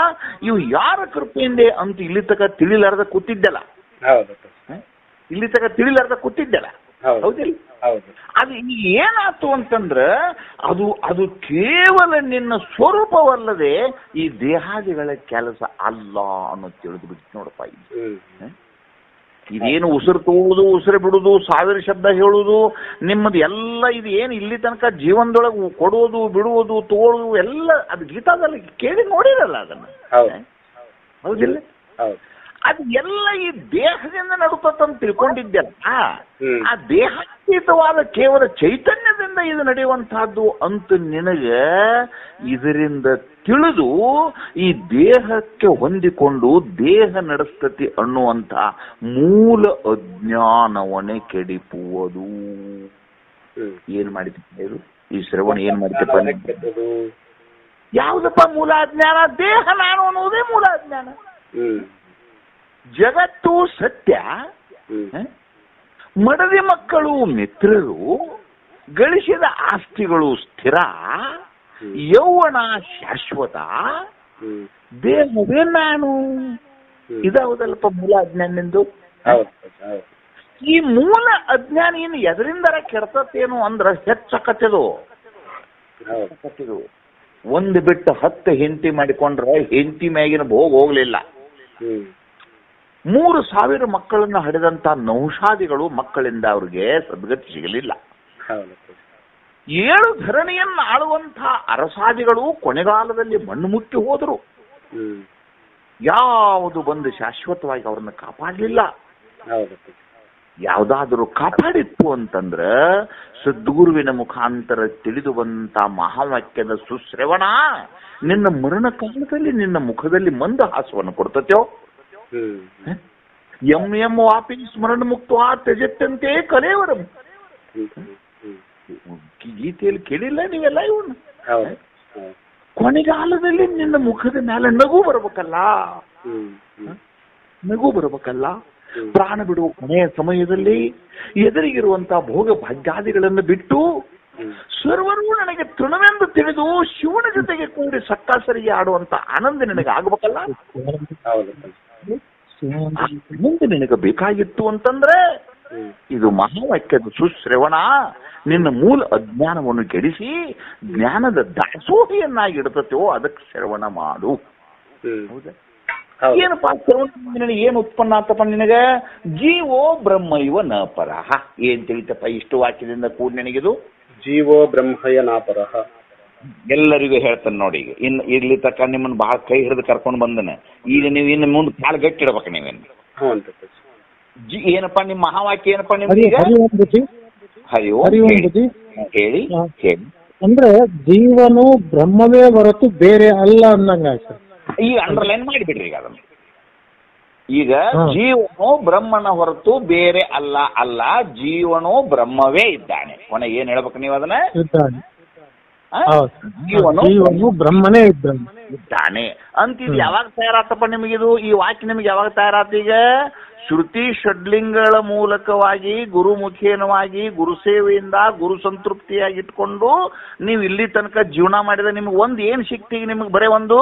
ಇವು ಯಾರ ಕೃಪೆಯಿಂದೆ ಅಂತ ಇಲ್ಲಿ ತನಕ ತಿಳಿಲಾರ್ದ ಕೂತಿದ್ದಲ್ಲ. ಇಲ್ಲಿ ತನಕ ತಿಳಿಲಾರ್ದ ಕೂತಿದ್ದಲ್ಲ. ಹೌದಿಲ್ಲ? ಅದು ಏನಾಯ್ತು ಅಂತಂದ್ರ ಅದು ಕೇವಲ ನಿನ್ನ ಸ್ವರೂಪವಲ್ಲದೆ ಈ ದೇಹಾದಿಗಳ ಕೆಲಸ ಅಲ್ಲ ಅನ್ನೋದು ತಿಳಿದು ಬಿಟ್ಟು ನೋಡಪ್ಪ. ಇದೇನು ಉಸಿರು ತೋಳುದು ಉಸಿರು ಬಿಡುದು 1000 ಶಬ್ದ ಹೇಳುದು ನಿಮ್ಮದು ಎಲ್ಲ ಇದು ಏನು ಇಲ್ಲಿ ತನಕ ಜೀವನದೊಳಗೆ ಕೊಡುವುದು ಬಿಡುವುದು ತೋಳುದು ಎಲ್ಲ ಅದು ಗೀತಾದಲ್ಲಿ ಕೇಳಿ ನೋಡಿರಲ್ಲ ಅದನ್ನ. ಹೌದಿಲ್ಲ? ಅದು ಎಲ್ಲ ಈ ದೇಹದಿಂದ ನಡುತ್ತಂತ ತಿಳ್ಕೊಂಡಿದ್ದೆಲ್ಲ. ಆ ದೇಹಾತೀತವಾದ ಕೇವಲ ಚೈತನ್ಯದಿಂದ ಇದು ನಡೆಯುವಂತಹದ್ದು ಅಂತ ನಿನಗೆ ಇದರಿಂದ ತಿಳಿದು ಈ ದೇಹಕ್ಕೆ ಹೊಂದಿಕೊಂಡು ದೇಹ ನಡೆಸ್ತತಿ ಅನ್ನುವಂಥ ಮೂಲ ಅಜ್ಞಾನವನ್ನೇ ಕೆಡಿಪುವುದು. ಏನ್ ಮಾಡಿದ ಈ ಶ್ರವಣ ಏನ್ ಮಾಡಿದಪ್ಪ? ಯಾವುದಪ್ಪ ಮೂಲ ಅಜ್ಞಾನ? ದೇಹ ನಾನು ಅನ್ನುವುದೇ ಮೂಲ ಅಜ್ಞಾನ. ಜಗತ್ತು ಸತ್ಯ, ಮಡದಿ ಮಕ್ಕಳು ಮಿತ್ರರು, ಗಳಿಸಿದ ಆಸ್ತಿಗಳು ಸ್ಥಿರ, ಯೌವನ ಶಾಶ್ವತ, ದೇಹವೇ ನಾನು. ಇದಾವುದಲ್ಪ ಮೂಲ ಅಜ್ಞಾನದಿಂದ. ಈ ಮೂಲ ಅಜ್ಞಾನ ಏನು ಎದರಿಂದರ ಕೆಡ್ತತ್ತೇನು ಅಂದ್ರ ಹೆಚ್ಚಕತ್ತದು. ಒಂದು ಬಿಟ್ಟು 10 ಹೆಂಡತಿ ಮಾಡಿಕೊಂಡ್ರೆ ಹೆಂಡತಿ ಮ್ಯಾಗಿನ ಭೋಗ ಹೋಗ್ಲಿಲ್ಲ. 3,000 ಮಕ್ಕಳನ್ನ ಹಡೆದಂತ ನೌಷಾದಿಗಳು ಮಕ್ಕಳಿಂದ ಅವ್ರಿಗೆ ಸದ್ಗತಿ ಸಿಗಲಿಲ್ಲ. 7 ಧರಣಿಯನ್ನ ಆಳುವಂತ ಅರಸಾದಿಗಳು ಕೊನೆಗಾಲದಲ್ಲಿ ಮಣ್ಣು ಮುಚ್ಚಿ ಹೋದರು. ಯಾವುದು ಬಂದು ಶಾಶ್ವತವಾಗಿ ಅವ್ರನ್ನ ಕಾಪಾಡಲಿಲ್ಲ. ಯಾವುದಾದರೂ ಕಾಪಾಡಿತ್ತು ಅಂತಂದ್ರ ಸದ್ಗುರುವಿನ ಮುಖಾಂತರ ತಿಳಿದು ಬಂತ ಮಹಾವಾಕ್ಯದ ಸುಶ್ರವಣ ನಿನ್ನ ಮರಣ ಕಾಲದಲ್ಲಿ ನಿನ್ನ ಮುಖದಲ್ಲಿ ಮಂದಹಾಸವನ್ನು ಕೊಡ್ತತ್ಯೋ. ಎಂ ವಾಪಿ ಸ್ಮರಣ ಮುಕ್ತ ತ್ಯಜತ್ತಂತೆ ಕಲೇವರಂ. ಗೀತೆಯಲ್ಲಿ ಕೇಳಿಲ್ಲ ನೀವೆಲ್ಲ ಇವನು? ಕೊನೆಗಾಲದಲ್ಲಿ ನಿನ್ನ ಮುಖದ ಮೇಲೆ ನಗು ಬರ್ಬೇಕಲ್ಲ, ನಗು ಬರ್ಬೇಕಲ್ಲ. ಪ್ರಾಣ ಬಿಡುವ ಕೊನೆಯ ಸಮಯದಲ್ಲಿ ಎದುರಿಗಿರುವಂತಹ ಭೋಗ ಭಾಗ್ಯಾದಿಗಳನ್ನು ಬಿಟ್ಟು ಸರ್ವರೂ ನನಗೆ ತೃಣವೆಂದು ತಿಳಿದು ಶಿವನ ಜೊತೆಗೆ ಕೂಡಿ ಸಕ್ಕಾಸರಿಗೆ ಆಡುವಂತ ಆನಂದ ನಿನಗೆ ಆಗ್ಬೇಕಲ್ಲ. ಮುಂದೆ ನಿನಗೆ ಬೇಕಾಗಿತ್ತು ಅಂತಂದ್ರೆ ಇದು ಮಹಾವಾಕ್ಯದ ಸುಶ್ರವಣ ನಿನ್ನ ಮೂಲ ಅಜ್ಞಾನವನ್ನು ಕೆಡಿಸಿ ಜ್ಞಾನದ ದಾಸೋಹಿಯನ್ನಾಗಿ ಇಡ್ತತೋ, ಅದಕ್ಕೆ ಶ್ರವಣ ಮಾಡು. ಹೌದಾ? ಏನಪ್ಪ ಶ್ರವಣ ಏನು ಉತ್ಪನ್ನ ಆತಪ್ಪ ನಿನಗೆ? ಜೀವೋ ಬ್ರಹ್ಮ ಇವ ನ ಪರಹ. ಏನ್ ತಿಳಿತಪ್ಪ ಇಷ್ಟು ವಾಕ್ಯದಿಂದ ಕೂಡ ನಿನಗಿದು? ಜೀವೋ ಬ್ರಹ್ಮಯ ನ ಪರಹ. ಎಲ್ಲರಿಗೂ ಹೇಳ್ತಾನೆ ನೋಡಿ. ಈಗ ಇಲ್ಲಿ ತಕ್ಕ ನಿಮ್ಮನ್ನ ಬಹಳ ಕೈ ಹಿಡಿದು ಕರ್ಕೊಂಡು ಬಂದನೆ. ಈಗ ನೀವು ಇನ್ನು ಮುಂದೆ ಕಾಲು ಗಟ್ಟಿಡ್ಬೇಕು ನೀವೇನು. ಏನಪ್ಪಾ ನಿಮ್ಮ ಮಹಾವಾಕ್ಯ? ಏನಪ್ಪಾ ನಿಮ್ಗೆ ಹರಿ ಓಂ ಹೇಳಿ ಹೇಳಿ. ಅಂದ್ರೆ ಜೀವನು ಬ್ರಹ್ಮವೇ ಹೊರತು ಬೇರೆ ಅಲ್ಲ ಅನ್ನಂಗ. ಈಗ ಅಂಡರ್ಲೈನ್ ಮಾಡಿಬಿಡ್ರಿ ಈಗ ಅದನ್ನು. ಈಗ ಜೀವನು ಬ್ರಹ್ಮನ ಹೊರತು ಬೇರೆ ಅಲ್ಲ, ಅಲ್ಲ ಜೀವನು ಬ್ರಹ್ಮವೇ ಇದ್ದಾನೆ. ಕೊನೆ ಏನ್ ಹೇಳ್ಬೇಕು ನೀವು ಅದನ್ನ? ಜೀವನು ಬ್ರಹ್ಮನೇ ಇದ್ದಾನೆ ಅಂತಿದ್ ಯಾವಾಗ ತಯಾರಾತಪ್ಪ ನಿಮಗಿದು? ಈ ವಾಕ್ಯ ನಿಮ್ಗೆ ಯಾವಾಗ ತಯಾರಾತ? ಈಗ ಶ್ರುತಿ ಷಡ್ಲಿಂಗಗಳ ಮೂಲಕವಾಗಿ ಗುರುಮುಖೇನವಾಗಿ ಗುರು ಸೇವೆಯಿಂದ ಗುರು ಸಂತೃಪ್ತಿಯಾಗಿ ಇಟ್ಕೊಂಡು ನೀವು ಇಲ್ಲಿ ತನಕ ಜೀವನ ಮಾಡಿದ ನಿಮ್ಗೆ ಒಂದು ಏನ್ ಸಿಕ್ತಿ? ನಿಮ್ಗೆ ಬರೇ ಒಂದು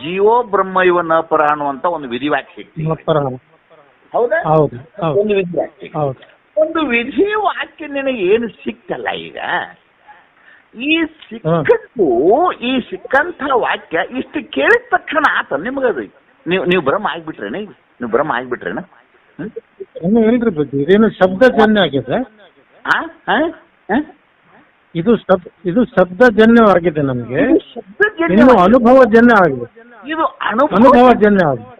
ಜೀವೋ ಬ್ರಹ್ಮ ಇವ ನ ಪರ ಅನ್ನುವಂತ ಒಂದು ವಿಧಿವಾಕ್ಯ ಸಿಕ್ತಿ. ಹೌದಾ? ಒಂದು ವಿಧಿವಾಕ್ಯ, ಒಂದು ವಿಧಿ ವಾಕ್ಯ ನಿನಗೆ ಏನು ಸಿಕ್ತಲ್ಲ ಈಗ. ಈ ಸಿಕ್ಕಂಥ ವಾಕ್ಯ ಇಷ್ಟು ಕೇಳಿದ ತಕ್ಷಣ ಆತ ನಿಮ್ಗದು. ನೀವು ಬ್ರಹ್ಮ ಆಗ್ಬಿಟ್ರೇನ? ನೀವು ಬ್ರಹ್ಮ ಆಗ್ಬಿಟ್ರೇನ? ಹೇಳ್ರಿ ಬಗ್ಗೆ ಇದೇನು ಶಬ್ದಜನ್ಯ ಆಗಿದೆ. ಇದು ಶಬ್ದಜನ್ಯವಾಗಿದೆ ನಮ್ಗೆ. ಇನ್ನು ಅನುಭವಜನ್ಯ ಆಗಿದೆ. ಇದು ಅನುಭವಜನ್ಯ ಆಗಿದೆ.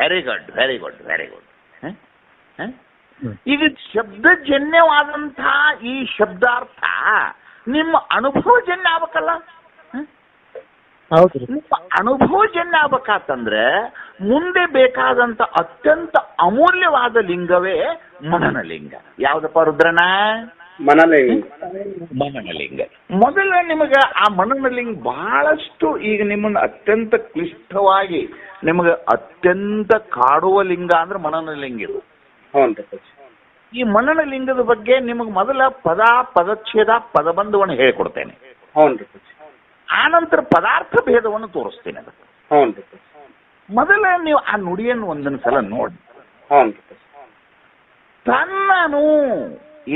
Very good very good very good. ಈಗ ಶಬ್ದಜನ್ಯವಾದಂತಹ ಈ ಶಬ್ದಾರ್ಥ ನಿಮ್ಮ ಅನುಭವಜನ್ಯ ಆಗ್ಬೇಕಲ್ಲ. ನಿಮ್ಮ ಅನುಭವಜನ್ಯ ಆಗ್ಬೇಕಾತಂದ್ರೆ ಮುಂದೆ ಬೇಕಾದಂತ ಅತ್ಯಂತ ಅಮೂಲ್ಯವಾದ ಲಿಂಗವೇ ಮನನಲಿಂಗ. ಯಾವ್ದಪ್ಪ ರುದ್ರನ? ಮನನಲಿಂಗ. ಮೊದಲ ನಿಮಗ ಆ ಮನನಲಿಂಗ ಬಹಳಷ್ಟು ಈಗ ನಿಮ್ಮನ್ನ ಅತ್ಯಂತ ಕ್ಲಿಷ್ಟವಾಗಿ ನಿಮಗೆ ಅತ್ಯಂತ ಕಾಡುವ ಲಿಂಗ ಅಂದ್ರೆ ಮನನಲಿಂಗ. ಇದು ಈ ಮನನಲಿಂಗದ ಬಗ್ಗೆ ನಿಮಗೆ ಮೊದಲ ಪದಚ್ಛೇದ ಪದಬಂಧವನ್ನು ಹೇಳಿಕೊಡ್ತೇನೆ. ಆನಂತರ ಪದಾರ್ಥ ಭೇದವನ್ನು ತೋರಿಸ್ತೇನೆ. ಅದಕ್ಕೆ ಮೊದಲ ನೀವು ಆ ನುಡಿಯನ್ನು ಒಂದೊಂದು ಸಲ ನೋಡಿ. ತನ್ನನು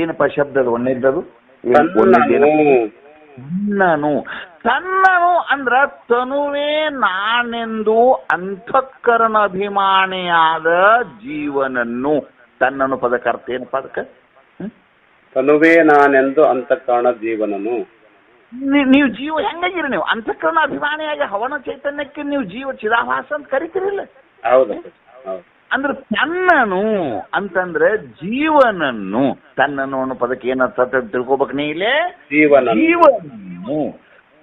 ಏನಪ್ಪ ಶಬ್ದದ ಒಂದೇದ್ದದು? ತನ್ನನು ಅಂದ್ರ ತನುವೇ ನಾನೆಂದು ಅಂತಃಕರಣ ಅಭಿಮಾನಿಯಾದ ಜೀವನನ್ನು. ತನ್ನನು ಪದಕ್ಕೆ ಅರ್ಥ ಏನಪ್ಪ? ಅದಕ್ಕೆ ತನುವೇ ನಾನೆಂದು ಅಂತಃಕರಣ ಜೀವನನು. ನೀವು ಜೀವ ಹೆಂಗಾಗಿರಿ? ನೀವು ಅಂತಃಕರಣ ಅಭಿಮಾನಿಯಾಗಿ ಹವನ ಚೈತನ್ಯಕ್ಕೆ ನೀವು ಜೀವ ಚಿದಾಭಾಸ ಅಂತ ಕರಿತೀರಿಲ್ಲ? ಅಂದ್ರೆ ತನ್ನನು ಅಂತಂದ್ರೆ ಜೀವನನ್ನು. ತನ್ನನು ಅನ್ನೋ ಪದಕ್ಕೆ ಏನರ್ಥ ತಿಳ್ಕೊಬೇಕು ನೀ ಇಲ್ಲೇ? ಜೀವನನ್ನು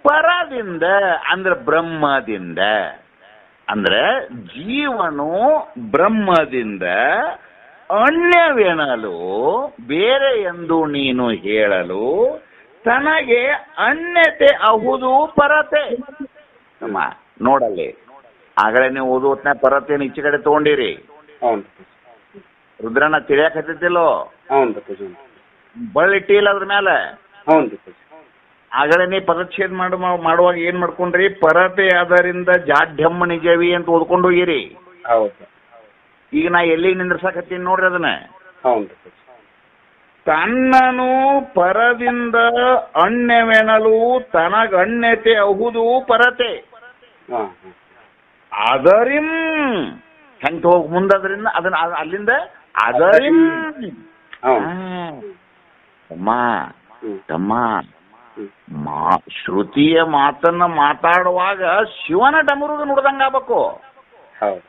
ಪರದಿಂದ ಅಂದ್ರೆ ಬ್ರಹ್ಮದಿಂದ. ಅಂದ್ರೆ ಜೀವನು ಬ್ರಹ್ಮದಿಂದ ಅನ್ಯವೆನಲು ಬೇರೆ ಎಂದು ನೀನು ಹೇಳಲು ತನಗೆ ಅನ್ಯತೆ ಅಹುದು ಪರತೆ. ಅಮ್ಮ ನೋಡಲ್ಲಿ ಆಗಲೇ ನೀವು ಓದು ಹೊತ್ನ್ಯಾಗ ಪರತ್ತೇನು ಈಚೆ ಕಡೆ ತಗೊಂಡಿರಿ. ಹ್ಞೂ ರುದ್ರನ ತಿಳಿಯಾಕತ್ತಿಲ್ಲೋ? ಹ್ಞೂ ಪೂಜೆ. ಬಳ್ಳಿಟ್ಟಿಲ್ಲ ಅದ್ರ ಮೇಲೆ. ಹ್ಞೂ ಪೂಜೆ. ಆಗಲೇ ನೀ ಪದಚ್ಛೇದ ಮಾಡುವಾಗ ಏನ್ ಮಾಡ್ಕೊಂಡ್ರಿ? ಪರತೆ ಅದರಿಂದ ಜಾಢ್ಯಮ್ಮ ನಿಜವಿ ಅಂತ ಓದ್ಕೊಂಡು ಹೋಗಿರಿ. ಹೌದು. ಈಗ ನಾ ಎಲ್ಲಿಗೆ ನಿಂದ್ರಸಾಕತ್ತೀನಿ ನೋಡ್ರಿ ಅದನ್ನ. ಹೌದು. ತನ್ನನು ಪರದಿಂದ ಅಣ್ಯವೆನಲು ತನಗಣ್ಯತೆ ಅಹುದು ಪರತೆ. ಹಾಂ ಅದರಿಂ ಹೆಂಗ್ ಹೋಗಿ ಮುಂದದ್ರಿಂದ ಅದನ್ನ ಅಲ್ಲಿಂದ ಅದರಿಂ. ತಮ್ಮ ತಮ್ಮ ಶ್ರುತಿಯ ಮಾತನ್ನ ಮಾತಾಡುವಾಗ ಶಿವನ ಡಮರುಗ ನುಡ್ದಂಗ ಆಗ್ಬೇಕು. ಹೌದು.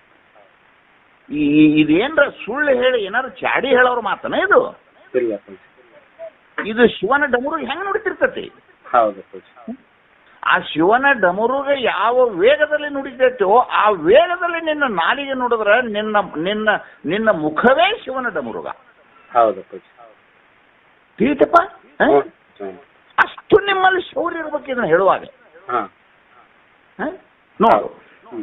ಇದೇನ್ರ ಸುಳ್ಳು ಹೇಳಿ ಏನಾರು ಚಾಡಿ ಹೇಳೋರು ಮಾತನ ಇದು? ಇಲ್ಲ. ಇದು ಶಿವನ ಡಮರುಗ ಹೆಂಗ್ ನುಡಿತಿರ್ತತಿ? ಹೌದು. ಆ ಶಿವನ ಡಮರುಗ ಯಾವ ವೇಗದಲ್ಲಿ ನುಡಿತೈತೋ ಆ ವೇಗದಲ್ಲಿ ನಿನ್ನ ನಾಲಿಗೆ ನುಡಿದ್ರ ನಿನ್ನ ನಿನ್ನ ನಿನ್ನ ಮುಖವೇ ಶಿವನ ಡಮರುಗ. ಹೌದು. ತಿಳಿತಪ್ಪ? ಅಷ್ಟು ನಿಮ್ಮಲ್ಲಿ ಶೌರ್ಯ ಇರ್ಬೇಕು ಇದನ್ನ ಹೇಳುವಾಗ. ನೋಡು,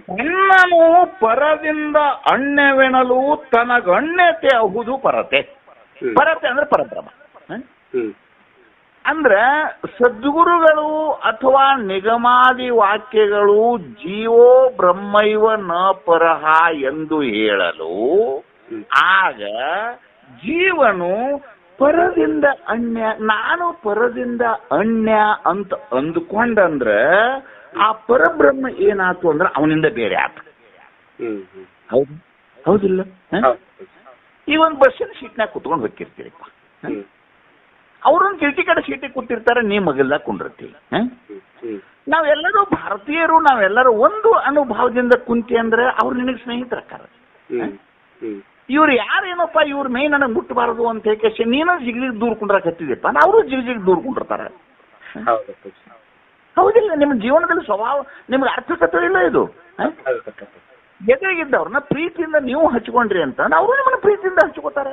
ತನ್ನನು ಪರದಿಂದ ಅಣ್ಯವೆನಲು ತನಗಣ್ಯತೆ ಅಹುದು ಪರತೆ. ಪರತೆ ಅಂದ್ರೆ ಪರಬ್ರಹ್ಮ. ಅಂದ್ರ ಸದ್ಗುರುಗಳು ಅಥವಾ ನಿಗಮಾದಿ ವಾಕ್ಯಗಳು ಜೀವೋ ಬ್ರಹ್ಮೈವ ನ ಪರಹ ಎಂದು ಹೇಳಲು ಆಗ ಜೀವನು ಪರದಿಂದ ಅನ್ಯ, ನಾನು ಪರದಿಂದ ಅನ್ಯ ಅಂತ ಅಂದ್ಕೊಂಡಂದ್ರ ಆ ಪರಬ್ರಹ್ಮ ಏನಾಯ್ತು ಅಂದ್ರೆ ಅವನಿಂದ ಬೇರೆ ಆತ. ಹೌದು ಹೌದಿಲ್ಲ? ಈ ಒಂದು ಬಸ್ಸಿನ ಸೀಟ್ನಾಗ ಕುತ್ಕೊಂಡು ಹೋಗಿರ್ತೀರಿಪ್ಪ. ಅವ್ರೊಂದು ಕಿಟಕಿ ಕಡೆ ಸೀಟಿಗೆ ಕೂತಿರ್ತಾರೆ, ನೀ ಮಗಲ್ದಾಗ ಕುಂಡಿರ್ತೀವಿ. ನಾವೆಲ್ಲರೂ ಭಾರತೀಯರು, ನಾವೆಲ್ಲರೂ ಒಂದು ಅನುಭವದಿಂದ ಕುಂತಿ ಅಂದ್ರೆ ಅವ್ರು ನಿನಗೆ ಸ್ನೇಹಿತರಕ್ಕಾರ. ಇವ್ರು ಯಾರೇನಪ್ಪ ಇವ್ರ ಮೈ ನನಗೆ ಮುಟ್ಟಬಾರದು ಅಂತ ಹೇಳಿ ನೀನು ಜಿಗಿಲಿಗೆ ದೂರ ಕುಂಡ್ರಾಕ್ ಹತ್ತಿದೆಪ್ಪ, ಅವರು ಜಿಗಿಲಿಗೆ ದೂರ ಕುಂಡಿರ್ತಾರೆ. ಹೌದಿಲ್ಲ? ನಿಮ್ಮ ಜೀವನದಲ್ಲಿ ಸ್ವಭಾವ ನಿಮ್ಗೆ ಅರ್ಥಕತೆ ಇಲ್ಲ ಇದು. ಎದುರಿಗಿದ್ದವ್ರನ್ನ ಪ್ರೀತಿಯಿಂದ ನೀವು ಹಚ್ಕೊಂಡ್ರಿ ಅಂತ ಅವರು ನಿಮ್ಮನ್ನ ಪ್ರೀತಿಯಿಂದ ಹಚ್ಕೋತಾರೆ.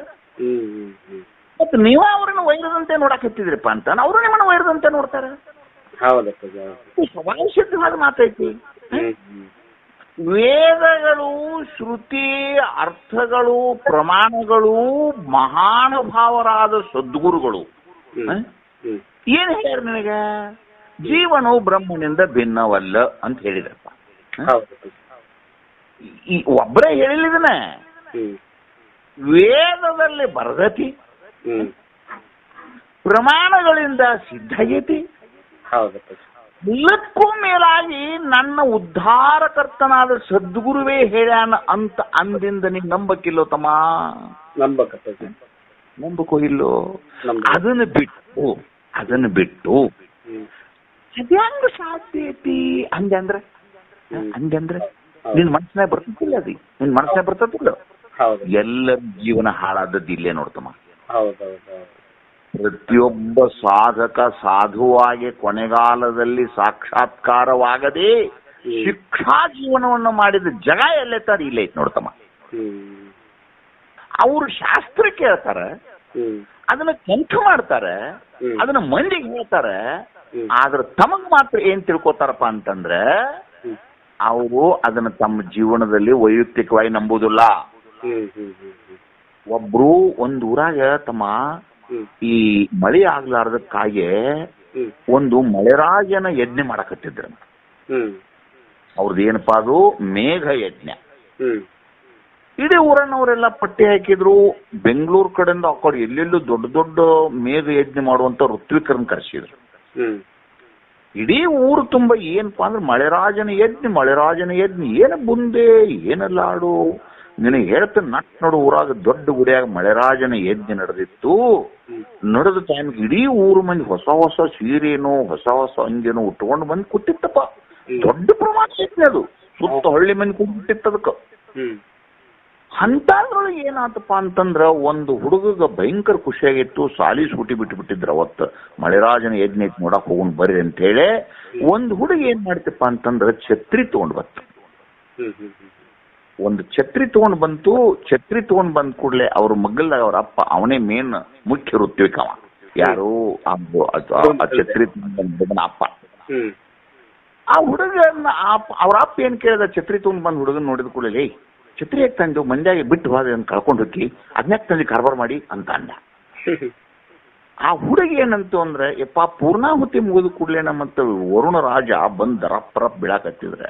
ಮತ್ತೆ ನೀವ ಅವ್ರನ್ನ ವೈರದಂತೆ ನೋಡಕ್ ಹತ್ತಿದ್ರಿಪ್ಪ ಅಂತ ಅವರು ನಿಮ್ಮನ್ನ ವೈರದಂತೆ ನೋಡ್ತಾರೆ. ಸ್ವಭಾವ ಸಿದ್ಧವಾದ ಮಾತೈತಿ. ವೇದಗಳು, ಶ್ರುತಿ, ಅರ್ಥಗಳು, ಪ್ರಮಾಣಗಳು, ಮಹಾನುಭಾವರಾದ ಸದ್ಗುರುಗಳು ಏನ್ ಹೇಳ್ಯಾರ ನಿನಗ? ಜೀವನು ಬ್ರಹ್ಮನಿಂದ ಭಿನ್ನವಲ್ಲ ಅಂತ ಹೇಳಿದ್ರಪ್ಪ. ಈ ಒಬ್ಬರೇ ಹೇಳಿದನ ವೇದದಲ್ಲಿ ಬರದತಿ, ಪ್ರಮಾಣಗಳಿಂದ ಸಿದ್ಧಗತಿ, ಎಲ್ಲಕ್ಕೂ ಮೇಲಾಗಿ ನನ್ನ ಉದ್ಧಾರಕರ್ತನಾದ ಸದ್ಗುರುವೇ ಹೇಳ್ಯಾನ ಅಂತ ಅಂದಿಂದ ನೀ ನಂಬಕ್ಕಿಲ್ಲೋ ತಮ್ಮ? ನಂಬಕೋ ಇಲ್ಲೋ? ಅದನ್ನು ಬಿಟ್ಟು ಅದ್ಯಾಂಗ ಸಾಧ್ಯ ಐತಿ ಹಂಗಂದ್ರೆ ನಿನ್ ಮನಸ್ಸಿನಾಗ ಬರ್ತತಿಲ್ಲ? ಅದು ನಿನ್ ಮನಸ್ಸಿನಾಗ ಬರ್ತತಿಲ್ಲ? ಎಲ್ಲರ ಜೀವನ ಹಾಳಾದದ್ದು ಇಲ್ಲೇ ನೋಡ್ತಮ್ಮ. ಪ್ರತಿಯೊಬ್ಬ ಸಾಧಕ ಸಾಧುವಾಗಿ ಕೊನೆಗಾಲದಲ್ಲಿ ಸಾಕ್ಷಾತ್ಕಾರವಾಗದೆ ಶಿಕ್ಷಾ ಜೀವನವನ್ನು ಮಾಡಿದ ಜಗ ಎಲ್ಲೈತಾರ ಇಲ್ಲೇ ಐತಿ ನೋಡ್ತಮ್ಮ. ಅವರು ಶಾಸ್ತ್ರ ಕೇಳ್ತಾರ, ಅದನ್ನ ಕಂಠ ಮಾಡ್ತಾರೆ, ಅದನ್ನ ಮಂದಿಗೆ ಹೇಳ್ತಾರೆ. ಆದ್ರೆ ತಮಗ್ ಮಾತ್ರ ಏನ್ ತಿಳ್ಕೊತಾರಪ್ಪ ಅಂತಂದ್ರೆ ಅವರು ಅದನ್ನ ತಮ್ಮ ಜೀವನದಲ್ಲಿ ವೈಯಕ್ತಿಕವಾಗಿ ನಂಬುದಿಲ್ಲ. ಒಬ್ರು ಒಂದ್ ಊರಾಗ ತಮ್ಮ ಈ ಮಳೆ ಆಗ್ಲಾರ್ದಕ್ಕಾಗಿ ಒಂದು ಮಳೆರಾಜನ ಯಜ್ಞ ಮಾಡಕತ್ತಿದ್ರ. ಅವ್ರದ್ದು ಏನಪ್ಪಾ ಅದು ಮೇಘ ಯಜ್ಞ. ಇಡೀ ಊರನ್ನವರೆಲ್ಲ ಪಟ್ಟಿ ಹಾಕಿದ್ರು. ಬೆಂಗಳೂರು ಕಡೆಯಿಂದ ಆ ಕಡೆ ಎಲ್ಲೆಲ್ಲೂ ದೊಡ್ಡ ದೊಡ್ಡ ಮೇಘ ಯಜ್ಞ ಮಾಡುವಂತ ಋತ್ವಿಕರನ್ನ ಕರೆಸಿದ್ರು. ಇಡೀ ಊರು ತುಂಬಾ ಏನಪ್ಪಾ ಅಂದ್ರೆ ಮಳೆರಾಜನ ಯಜ್ಞ ಏನ ಬುಂದೆ ಏನ ಲಾಡು. ನಿನಗೆ ಹೇಳ್ತ ನಟ್ ನೋಡು, ಊರಾಗ ದೊಡ್ಡ ಗುಡಿಯಾಗ ಮಳೆರಾಜನ ಯಜ್ಞ ನಡೆದಿತ್ತು. ನಡೆದ ಟೈಮ್ಗೆ ಇಡೀ ಊರು ಮಂದಿ ಹೊಸ ಹೊಸ ಸೀರೆನೋ ಹೊಸ ಹೊಸ ಅಂಗಿನೋ ಉಟ್ಕೊಂಡು ಬಂದು ಕೂತಿತ್ತಪ್ಪ. ದೊಡ್ಡ ಪ್ರಮಾಣ ಯಜ್ಞ ಅದು, ಸುತ್ತ ಹಳ್ಳಿ ಮಂದಿ ಕೂತಿತ್ತು ಅದಕ್ಕೆ. ಅಂತದ್ರೊಳಗೆ ಏನಾತಪ್ಪ ಅಂತಂದ್ರ ಒಂದು ಹುಡುಗಗ ಭಯಂಕರ ಖುಷಿಯಾಗಿತ್ತು. ಸಾಲಿ ಸೂಟಿ ಬಿಟ್ಟಿದ್ರ ಅವತ್ತು ಮಳೆರಾಜನ ಯಜ್ಞ ನೋಡಕ್ ಹೋಗೊಂಡ್ ಬರ್ರಿ ಅಂತ ಹೇಳಿ. ಒಂದು ಹುಡುಗ ಏನ್ ಮಾಡ್ತಪ್ಪ ಅಂತಂದ್ರ ಛತ್ರಿ ತಗೊಂಡ್ ಬಂತು. ಒಂದು ಛತ್ರಿ ತಗೊಂಡ್ ಬಂತು. ಛತ್ರಿ ತಗೊಂಡ್ ಬಂದ್ ಕೂಡ್ಲೆ ಅವ್ರ ಮಗ್ಗಲ್ದಾಗ ಅವ್ರ ಅಪ್ಪ, ಅವನೇ ಮೇನ್ ಮುಖ್ಯ ಋತ್ವಿಕವ. ಯಾರು? ಆ ಛತ್ರಿ ತಗೊಂಡ್ ಬಂದ ಅಪ್ಪ. ಆ ಹುಡುಗನ ಅವ್ರ ಅಪ್ಪ ಏನ್ ಕೇಳಿದ, ಛತ್ರಿ ತುಂಬ ಬಂದು ಹುಡುಗನ್ ನೋಡಿದ ಕೂಡಲೇ ಛತ್ರಿ ಯಾಕೆ ತಂದು ಮಂದ್ಯಾಗಿ ಬಿಟ್ಟು ಹೋದ ಅಂತ ಕಳ್ಕೊಂಡು ಹೋಗಿ ಅದನ್ಯಾಕೆ ತಂದು ಕಾರ್ಬಾರ್ ಮಾಡಿ ಅಂತ ಅಂದ. ಆ ಹುಡುಗಿ ಏನಂತು ಅಂದ್ರೆ, ಯಪ್ಪ ಪೂರ್ಣಾಹುತಿ ಮುಗಿದ ಕೂಡಲೇ ಮತ್ತೆ ವರುಣ ರಾಜ ಬಂದ್ ದರಪ್ಪರಪ್ ಬೀಳಾಕತ್ತಿದ್ರೆ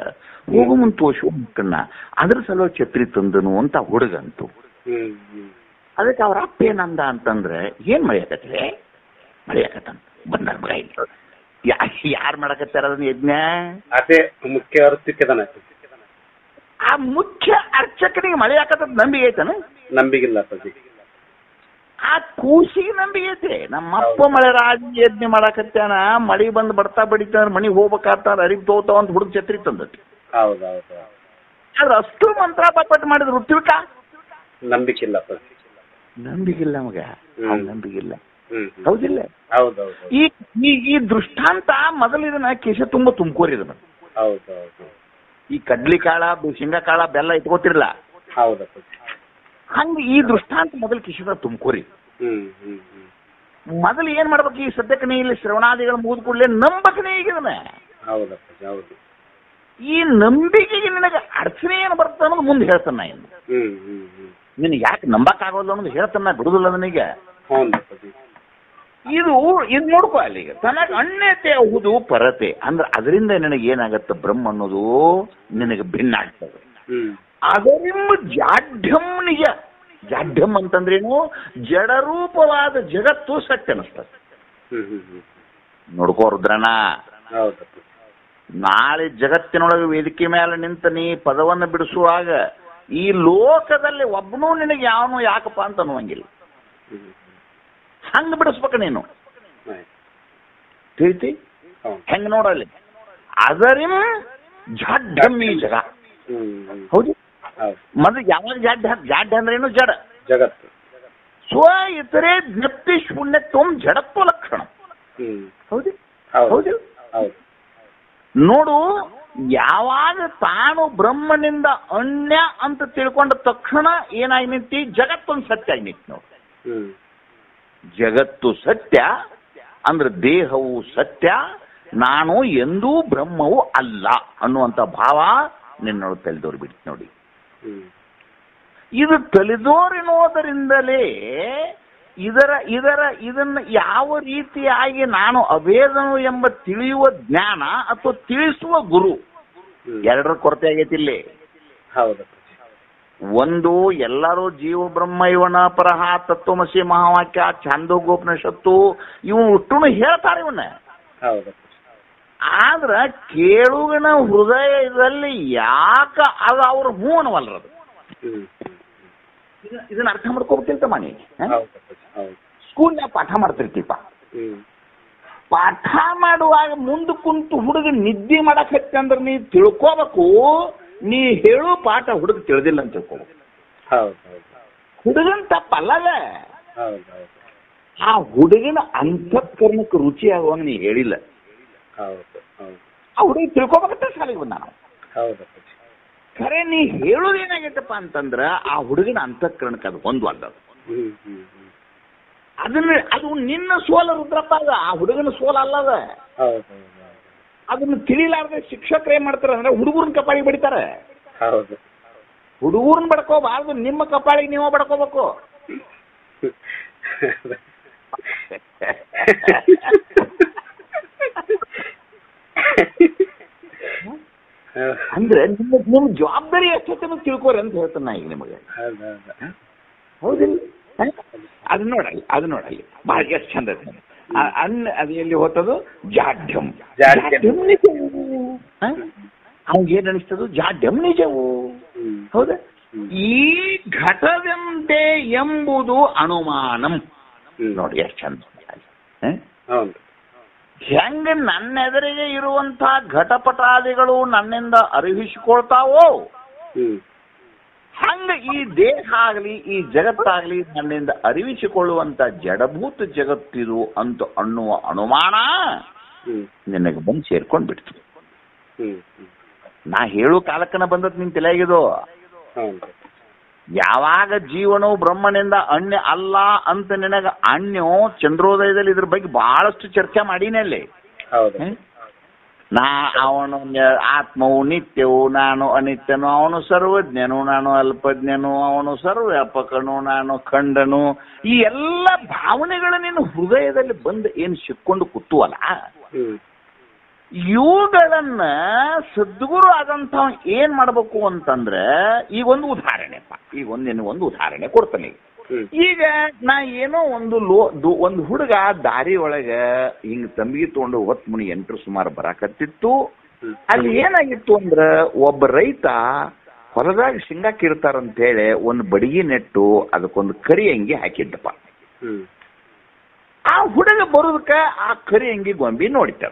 ಹೋಗು ಮುಂದೆ ತೋರ್ಸು ಮಕ್ಕಳನ್ನ, ಅದ್ರ ಸಲುವಾಗಿ ಛತ್ರಿ ತಂದನು ಅಂತ ಹುಡುಗಂತು. ಅದಕ್ಕೆ ಅವ್ರ ಅಪ್ಪ ಏನಂದ ಅಂತಂದ್ರೆ, ಏನ್ ಮಳೆಯಾಕತ್ರೆ ಮಳೆಯಾಕತ್ತ ಬಂದ ಮಗ ಯಾರು ಮಾಡಕತ್ತಾರ ಅದನ್ನ ಯಜ್ಞ? ಅದೇ ಮುಖ್ಯ ಅರ್ಚಕನ. ಆ ಮುಖ್ಯ ಅರ್ಚಕನಿಗೆ ಮಳೆ ಹಾಕತ್ತದ ನಂಬಿಕೆ ಐತನ? ನಂಬಿಗಿಲ್ಲ ಅಪ್ಪಾಜಿ. ಆ ಕೂಸಿಗೆ ನಂಬಿಕೆ ಐತೆ. ನಮ್ಮಪ್ಪ ಮಳೆ ರಾಜ ಯಜ್ಞ ಮಾಡಾಕತ್ತಾನ, ಮಳಿ ಬಂದ್ ಬರ್ತಾ ಬಡಿತಾರ, ಮನಿಗೆ ಹೋಗ್ಬೇಕಾಗ್ತಾರ, ಅರಿವು ತಗೋತಾವ ಅಂತ ಹುಡುಗ ಛತ್ರಿ ತಂದತಿ. ಹೌದೌದು. ಆದ್ರೆ ಅಷ್ಟು ಮಂತ್ರ ಪಟ್ ಮಾಡಿದ್ರು ಋತ್ವಿಕ ನಂಬಿಕಿಲ್ಲ ಅಪ್ಪಾಜಿ. ನಂಬಿಗಿಲ್ಲ ಮಗ, ನಂಬಿಗಿಲ್ಲ. ಹೌದಿಲ್ಲ? ಹೌದೌದು. ಈ ದೃಷ್ಟಾಂತ ಮೊದಲು ಇದನ್ನ ಕಿಶ ತುಂಬ ತುಂಬ್ಕೋರಿ ಇದನ್ನ. ಹೌದೌದು. ಈ ಕಡ್ಲಿ ಕಾಳ, ಶೇಂಗಾ ಕಾಳ, ಬೆಲ್ಲ ಇಟ್ಕೋತಿರ್ಲ, ಹೌದಪ್ಪ. ಹಂಗ ಈ ದೃಷ್ಟಾಂತ ಮೊದಲು ಕಿಶದ ತುಂಬ್ಕೋರಿ. ಮೊದಲು ಏನ್ ಮಾಡ್ಬೇಕು, ಈ ಸದ್ಯಕ್ಕೆ ಇಲ್ಲಿ ಶ್ರವಣಾದಿಗಳು ಮುಗಿದ ಕೂಡಲೇ ನಂಬಕನೇ ಈಗ ಇದನ್ನ. ಹೌದಪ್ಪ, ಹೌದು. ಈ ನಂಬಿಕೆಗೆ ನಿನಗೆ ಅಡಚಣೆ ಏನು ಬರುತ್ತೆ ಅನ್ನೋದು ಮುಂದೆ ಹೇಳ್ತಾನ. ಇನ್ನು ನಿನಗೆ ಯಾಕೆ ನಂಬಕ್ಕಾಗೋಲ್ಲ ಅನ್ನೋದು ಹೇಳ್ತಾನ, ಬಿಡುದಿಲ್ಲ ನನಗೆ. ಇದು ನೋಡ್ಕೋ ಅಲ್ಲಿಗೆ ತನಗ ಅಣ್ಯತೆ ಹೌದು ಪರತೆ ಅಂದ್ರೆ ಅದರಿಂದ ನಿನಗೆ ಏನಾಗತ್ತೆ, ಬ್ರಹ್ಮ ಅನ್ನೋದು ನಿನಗೆ ಭಿನ್ನ ಆಗ್ತದೆ. ಅದರಿಂದ ಜಾಢ್ಯಂ ನಿಜ. ಜಾಢ್ಯಂ ಅಂತಂದ್ರೇನು? ಜಡರೂಪವಾದ ಜಗತ್ತು ಸತ್ಯ ಅನಿಸ್ತದೆ. ನೋಡ್ಕೋ ರುದ್ರಣ್ಣ, ನಾಳೆ ಜಗತ್ತಿನೊಳಗೆ ವೇದಿಕೆ ಮೇಲೆ ನಿಂತ ನೀ ಪದವನ್ನು ಬಿಡಿಸುವಾಗ ಈ ಲೋಕದಲ್ಲಿ ಒಬ್ಬನೂ ನಿನಗೆ ಯಾವನು ಯಾಕಪ್ಪ ಅಂತ ಅನ್ನುವಂಗಿಲ್ಲ. ಹಂಗ ಬಿಡಿಸ್ಬೇಕ ನೀನು, ತಿಳಿತಿ? ಹೆಂಗ ನೋಡಲ್ಲಿ ಅದರಿಂ ಜಾಢ್ಯಂ ಈ ಜಗ. ಹೌದು, ಮೊದಲು ಯಾವಾಗ ಜಾಢ್ಯ ಅಂದ್ರೆ ಏನು? ಜಡ ಜಗತ್ತು. ಸ್ವ ಇತರೆ ಜ್ಞಪ್ತಿ ಶೂನ್ಯತ್ವಂ ಜಡತ್ವ ಲಕ್ಷಣ. ಹೌದು ಹೌದು. ನೋಡು, ಯಾವಾಗ ತಾನು ಬ್ರಹ್ಮನಿಂದ ಅನ್ಯ ಅಂತ ತಿಳ್ಕೊಂಡ ತಕ್ಷಣ ಏನಾಗಿ ನಿಂತಿ, ಜಗತ್ತೊಂದು ಸತ್ಯ ಆಗಿ ನಿಂತು. ನೋಡು, ಜಗತ್ತು ಸತ್ಯ ಅಂದ್ರೆ ದೇಹವು ಸತ್ಯ, ನಾನು ಎಂದೂ ಬ್ರಹ್ಮವು ಅಲ್ಲ ಅನ್ನುವಂಥ ಭಾವ ನಿನ್ನೊಳಗೆ ತಲೆದೋರು ಬಿಡ್ತು ನೋಡಿ. ಇದು ತಲೆದೋರಿನೋದರಿಂದಲೇ ಇದನ್ನ ಯಾವ ರೀತಿಯಾಗಿ ನಾನು ಅಭೇದನು ಎಂಬ ತಿಳಿಯುವ ಜ್ಞಾನ ಅಥವಾ ತಿಳಿಸುವ ಗುರು, ಎರಡರ ಕೊರತೆ ಆಗೈತಿ ಇಲ್ಲಿ. ಹೌದು. ಒಂದು, ಎಲ್ಲರೂ ಜೀವ ಬ್ರಹ್ಮ ಇವನ ಪರಹ ತತ್ವಮಸಿ ಮಹಾವಾಕ್ಯ ಛಾಂದೋಗ್ಯೋಪನಿಷತ್ತು ಇವು ಒಟ್ಟು ಹೇಳ್ತಾರೆ ಇವನ್ನ. ಆದ್ರ ಕೇಳುಗನ ಹೃದಯದಲ್ಲಿ ಯಾಕ ಅದು ಅವ್ರ ಹೂ ಅನ್ನವಲ್ರದು. ಇದನ್ನ ಅರ್ಥ ಮಾಡ್ಕೋಬೇಕಿಲ್ತಮ್ಮ ನೀ. ಸ್ಕೂಲ್ನಾಗ ಪಾಠ ಮಾಡ್ತಿರ್ತೀಪ, ಪಾಠ ಮಾಡುವಾಗ ಮುಂದೆ ಕುಂತು ಹುಡುಗ ನಿದ್ದೆ ಮಾಡಕ್ ಹತ್ತಂದ್ರೆ ನೀ ತಿಳ್ಕೋಬೇಕು, ನೀ ಹೇಳೋ ಪಾಠ ಹುಡುಗ ತಿಳಿದಿಲ್ಲ ಅಂತ ತಿಳ್ಕೋಬೇಕು. ಹುಡುಗನ್ ತಪ್ಪಲ್ಲದ, ಆ ಹುಡುಗನ ಅಂತಃಕರಣಕ್ಕೆ ರುಚಿ ಆಗುವಂಗ ನೀ ಹೇಳಿಲ್ಲ. ಆ ಹುಡುಗ ತಿಳ್ಕೊಬೇಕಂತ ಶಾಲೆಗೆ ಬಂದ ನಾವು. ಖರೆ ನೀ ಹೇಳೋದೇನಾಗೈತಪ್ಪ ಅಂತಂದ್ರ ಆ ಹುಡುಗನ ಅಂತಃಕರಣಕ್ಕೆ ಅದು ಹೊಂದುವಲ್ಲ. ಅದು ನಿನ್ನ ಸೋಲ ರುದ್ರಪ್ಪ, ಅದ ಆ ಹುಡುಗನ ಸೋಲ ಅಲ್ಲದ. ಅದನ್ನ ತಿಳಿಲಾರ್ದೆ ಶಿಕ್ಷಕರು ಏನ್ ಮಾಡ್ತಾರ ಅಂದ್ರೆ ಹುಡುಗರನ್ನ ಕಪಾಳಿಗೆ ಬಡಿತಾರೆ. ಹುಡುಗರನ್ನ ಬಡ್ಕೋಬಾರ್ದು, ನಿಮ್ಮ ಕಪಾಳಿಗೆ ನೀವು ಬಡ್ಕೋಬೇಕು. ಅಂದ್ರೆ ನಿಮ್ ಜವಾಬ್ದಾರಿ ಎಷ್ಟೊತ್ತೆ ತಿಳ್ಕೋರಿ ಅಂತ ಹೇಳ್ತಾನೆ ನಾ ಈಗ ನಿಮಗೆ. ಹೌದಿಲ್ಲ? ಅದು ನೋಡಲ್ಲಿ ಬಹಳ ಎಷ್ಟು ಚಂದ ಅದು ಎಲ್ಲಿ ಹೋಗ್ತದು? ಜಾಢ್ಯಂ. ಅವ್ಗೆ ಏನ್ ಅನಿಸ್ತದು? ಜಾಢ್ಯಂ ನಿಜವು. ಹೌದಾ? ಈ ಘಟದಂತೆ ಎಂಬುದು ಅನುಮಾನಂ. ನೋಡಿ ಎಷ್ಟು ಚಂದ. ಹೆಂಗ ನನ್ನೆದುರಿಗೆ ಇರುವಂತಹ ಘಟಪಟಾದಿಗಳು ನನ್ನಿಂದ ಅರಿವಿಸಿಕೊಳ್ತಾವೋ, ಹಂಗ ಈ ದೇಹ ಆಗಲಿ ಈ ಜಗತ್ತಾಗಲಿ ನನ್ನಿಂದ ಅರಿವಿಸಿಕೊಳ್ಳುವಂತ ಜಡಭೂತ ಜಗತ್ತಿದು ಅಂತ ಅನ್ನುವ ಅನುಮಾನ ನಿನಗೆ ಬಂದು ಸೇರ್ಕೊಂಡ್ ಬಿಡ್ತು. ನಾ ಹೇಳು ಕಾಲಕ್ಕನ ಬಂದದ್ ನಿನ್ ತಲೆಯಾಗಿದು. ಯಾವಾಗ ಜೀವನವು ಬ್ರಹ್ಮನಿಂದ ಅನ್ಯ ಅಲ್ಲ ಅಂತ ನಿನಗ ಅನ್ಯೋ ಚಂದ್ರೋದಯದಲ್ಲಿ ಇದ್ರ ಬಗ್ಗೆ ಬಹಳಷ್ಟು ಚರ್ಚೆ ಮಾಡೀನಿ ಅಲ್ಲಿ. ಅವನು ಆತ್ಮವು ನಿತ್ಯವು, ನಾನು ಅನಿತ್ಯನು, ಅವನು ಸರ್ವಜ್ಞನು, ನಾನು ಅಲ್ಪಜ್ಞನು, ಅವನು ಸರ್ವವ್ಯಾಪಕನು, ನಾನು ಖಂಡನು. ಈ ಎಲ್ಲ ಭಾವನೆಗಳು ನಿನ್ನ ಹೃದಯದಲ್ಲಿ ಬಂದು ಏನು ಸಿಕ್ಕೊಂಡು ಕೂತುವಲ್ಲ, ಇವುಗಳನ್ನ ಸದ್ಗುರು ಆದಂತ ಏನ್ ಮಾಡ್ಬೇಕು ಅಂತಂದ್ರೆ, ಈಗ ಒಂದು ಉದಾಹರಣೆಪ್ಪ, ಈಗ ಒಂದು ಉದಾಹರಣೆ ಕೊಡ್ತಾನೆ. ಈಗ ನಾ ಏನೋ ಒಂದು ಹುಡುಗ ದಾರಿ ಒಳಗ ಹಿಂಗ್ ತಂಬಿಗೆ ತಗೊಂಡು ಹೊತ್ತು ಮುನಿ 8 ಸುಮಾರು ಬರಾಕತ್ತಿತ್ತು. ಅಲ್ಲಿ ಏನಾಗಿತ್ತು ಅಂದ್ರ, ಒಬ್ಬ ರೈತ ಹೊಲದಾಗ ಶೇಂಗಾ ಕಿರ್ತಾರಂತೇಳಿ ಒಂದು ಬಡಗಿ ನೆಟ್ಟು ಅದಕ್ಕೊಂದು ಕರಿ ಅಂಗಿ ಹಾಕಿದ್ದಪ್ಪ. ಆ ಹುಡುಗ ಬರೋದಕ್ಕ ಆ ಕರಿ ಅಂಗಿ ಗೊಂಬಿ ನೋಡಿತ.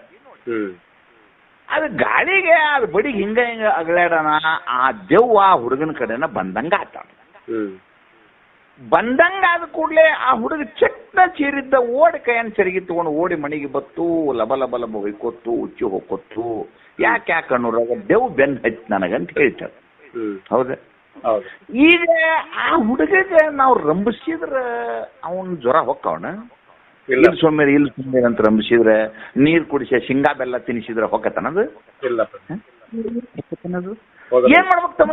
ಅದು ಗಾಳಿಗೆ ಅದು ಬಡಿಗೆ ಹಿಂಗ ಅಗಲಾಡೋಣ, ಆ ದೆವ್ವ ಆ ಹುಡುಗನ ಕಡೆನ ಬಂದಂಗ ಆತ. ಬಂದಂಗ ಆದ ಕೂಡಲೇ ಆ ಹುಡುಗ ಚಟ್ನ ಚೀರಿದ್ದ ಓಡಿ ಕೈಯನ್ನು ಸರಿಗೆ ತಗೊಂಡು ಓಡಿ ಮನೆಗೆ ಬತ್ತು, ಲಬ ಲಬ ಲಬ ಹೊಯ್ಕೊತ್ತು, ಉಚ್ಚಿ ಹೊಕ್ಕೊತ್ತು. ಯಾಕೆ ಅನ್ನೋರಾಗ ದೆವ್ ಬೆನ್ ಹಚ್ಚಿ ನನಗಂತ ಹೇಳ್ತಾರೆ. ಹೌದಾ? ಈಗ ಆ ಹುಡುಗಗೆ ನಾವು ರಂಭಿಸಿದ್ರ ಅವನ್ ಜ್ವರ ಹೊಕ್ಕವನ, ಇಲ್ಲಿ ಸೊಮ್ಮೇರಿ ಅಂತ ರಂಭಿಸಿದ್ರೆ, ನೀರ್ ಕುಡಿಸಿ ಶೇಂಗಾ ಬೆಲ್ಲ ತಿನ್ನಿಸಿದ್ರೆ ಹೊಕ್ಕತನದು? ಏನ್ ಮಾಡ್ಬೇಕು ತಮ್ಮ,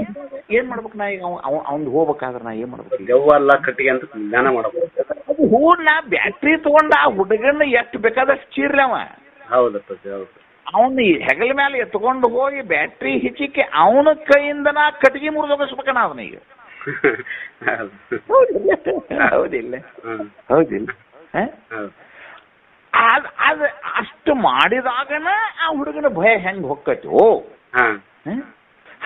ಏನ್ ಮಾಡ್ಬೇಕು? ನಾ ಈಗ ಅವ್ನ್ ಹೋಗ್ಬೇಕಾದ್ರೆ ನಾ ಏನ್ ಮಾಡ್ಬೇಕು? ದೆವ್ವ ಕಟ್ಟಿಗೆ ಅಂತ ಜ್ಞಾನ ಮಾಡ್ಬೇಕು. ಅದು ಹೂಡ್ನ ಬ್ಯಾಟ್ರಿ ತಗೊಂಡ ಆ ಹುಡುಗನ್ನ ಎಷ್ಟು ಬೇಕಾದಷ್ಟು ಚೀರ್ಲವ. ಹೌದಪ್ಪ, ಹೌದು. ಅವನ್ ಹೆಗಲ ಮೇಲೆ ಎತ್ಕೊಂಡು ಹೋಗಿ ಬ್ಯಾಟ್ರಿ ಹಿಚಿಕೆ ಅವನ ಕೈಯಿಂದ ಕಟ್ಟಿಗೆ ಮುರಿದೋಗಿಸ್ಬೇಕಣ್ಣ ಅವನಿಗೆ. ಹೌದಿಲ್ಲ? ಹೌದಿಲ್ಲ? ಅದ ಅಷ್ಟು ಮಾಡಿದಾಗನ ಆ ಹುಡುಗನ ಭಯ ಹೆಂಗ್ ಹೊಕ್ಕೈತು.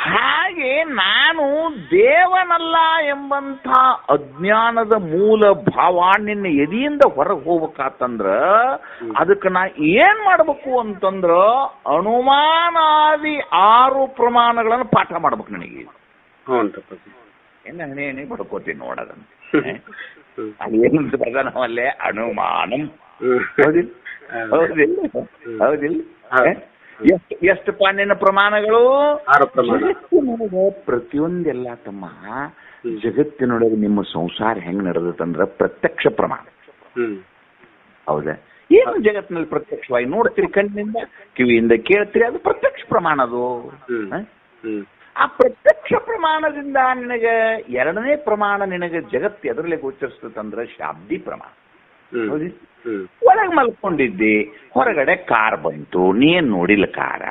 ಹಾಗೆ ನಾನು ದೇವನಲ್ಲ ಎಂಬಂಥ ಅಜ್ಞಾನದ ಮೂಲ ಭಾವ ನಿನ್ನ ಎದೆಯಿಂದ ಹೊರಗೆ ಹೋಗ್ಬೇಕಾತಂದ್ರ ಅದಕ್ಕೆ ನಾ ಏನ್ ಮಾಡ್ಬೇಕು ಅಂತಂದ್ರ, ಅನುಮಾನಾದಿ 6 ಪ್ರಮಾಣಗಳನ್ನು ಪಾಠ ಮಾಡ್ಬೇಕು ನನಗೆ. ಏನೇ ಬಡ್ಕೋತೀನಿ ನೋಡೋದನ್ನ. ಅದೇನು ಪ್ರಧಾನವಲ್ಲೇ ಅನುಮಾನಂ. ಹೌದಿಲ್ಲ? ಹೌದಿಲ್ಲ? ಹೌದಿಲ್ಲ? ಎಷ್ಟು ಪಾನಿನ ಪ್ರಮಾಣಗಳು? 6 ಪ್ರಮಾಣ. ಪ್ರತಿಯೊಂದೆಲ್ಲ ತಮ್ಮ ಜಗತ್ತಿನೊಳಗೆ ನಿಮ್ಮ ಸಂಸಾರ ಹೆಂಗ್ ನಡೆದತ್ತಂದ್ರ ಪ್ರತ್ಯಕ್ಷ ಪ್ರಮಾಣ. ಹೌದಾ? ಏನು ಜಗತ್ತಿನಲ್ಲಿ ಪ್ರತ್ಯಕ್ಷವಾಗಿ ನೋಡ್ತೀರಿ, ಕಣ್ಣಿನಿಂದ ಕಿವಿಯಿಂದ ಕೇಳ್ತೀರಿ, ಅದು ಪ್ರತ್ಯಕ್ಷ ಪ್ರಮಾಣ. ಅದು ಆ ಪ್ರತ್ಯಕ್ಷ ಪ್ರಮಾಣದಿಂದ ನಿನಗೆ ಎರಡನೇ ಪ್ರಮಾಣ ನಿನಗೆ ಜಗತ್ತು ಎದರಲ್ಲೇ ಗೋಚರಿಸ್ತಂದ್ರ ಶಾಬ್ದಿ ಪ್ರಮಾಣ. ಒಳಗೆ ಮಲ್ಕೊಂಡಿದ್ದಿ, ಹೊರಗಡೆ ಕಾರ್ ಬಂತು, ನೀನ್ ನೋಡಿಲ್ಲ ಕಾರ.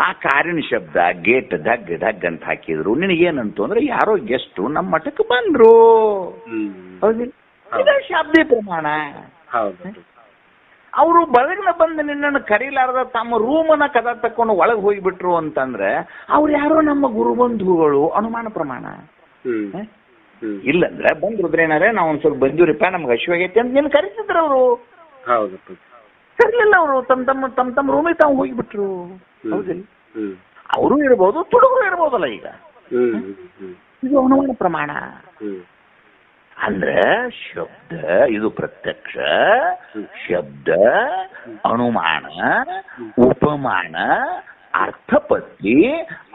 ಆ ಕಾರಿನ ಶಬ್ದ ಗೇಟ್ ಧಗ್ ಧಗ್ ಅಂತ ಹಾಕಿದ್ರು. ನಿನಗೇನಂತು ಅಂದ್ರೆ ಯಾರೋ ಗೆಸ್ಟು ನಮ್ಮ ಮಠಕ್ಕೆ ಬಂದ್ರು. ಹೌದಿಲ್ಲ? ಇದು ಶಾಬ್ದಿ ಪ್ರಮಾಣ. ಅವರು ಬೆಳಗಿನ ಬಂದು ನಿನ್ನನ್ನು ಕರೀಲಾರ್ದ ತಮ್ಮ ರೂಮನ್ನ ಕದ ತಕೊಂಡು ಒಳಗೆ ಹೋಗಿಬಿಟ್ರು ಅಂತಂದ್ರೆ ಅವ್ರು ಯಾರೋ ನಮ್ಮ ಗುರು ಬಂಧುಗಳು, ಅನುಮಾನ ಪ್ರಮಾಣ. ಇಲ್ಲಂದ್ರೆ ಬಂದ್ರುದ್ರೇನಾರೆ ನಾವು ಒಂದ್ ಸ್ವಲ್ಪ ಬಂದಿವ್ರಿಪ್ಪ ನಮ್ಗೆ ಹಸಿವಾಗೈತಿ ಅಂತ ನೀನು ಕರೀತಿದ್ರು. ಅವರು ಕರೀಲಿಲ್ಲ, ಅವರು ತಮ್ಮ ರೂಮಿಗೆ ತಾವು ಹೋಗಿಬಿಟ್ರು. ಹೌದಿಲ್ಲ? ಅವರು ಇರ್ಬೋದು, ತುಡುಗರು ಇರ್ಬೋದಲ್ಲ. ಈಗ ಇದು ಅನುಮಾನ ಪ್ರಮಾಣ. ಅಂದ್ರೆ ಶಬ್ದ ಇದು ಪ್ರತ್ಯಕ್ಷ, ಶಬ್ದ, ಅನುಮಾನ, ಉಪಮಾನ, ಅರ್ಥಪತ್ತಿ,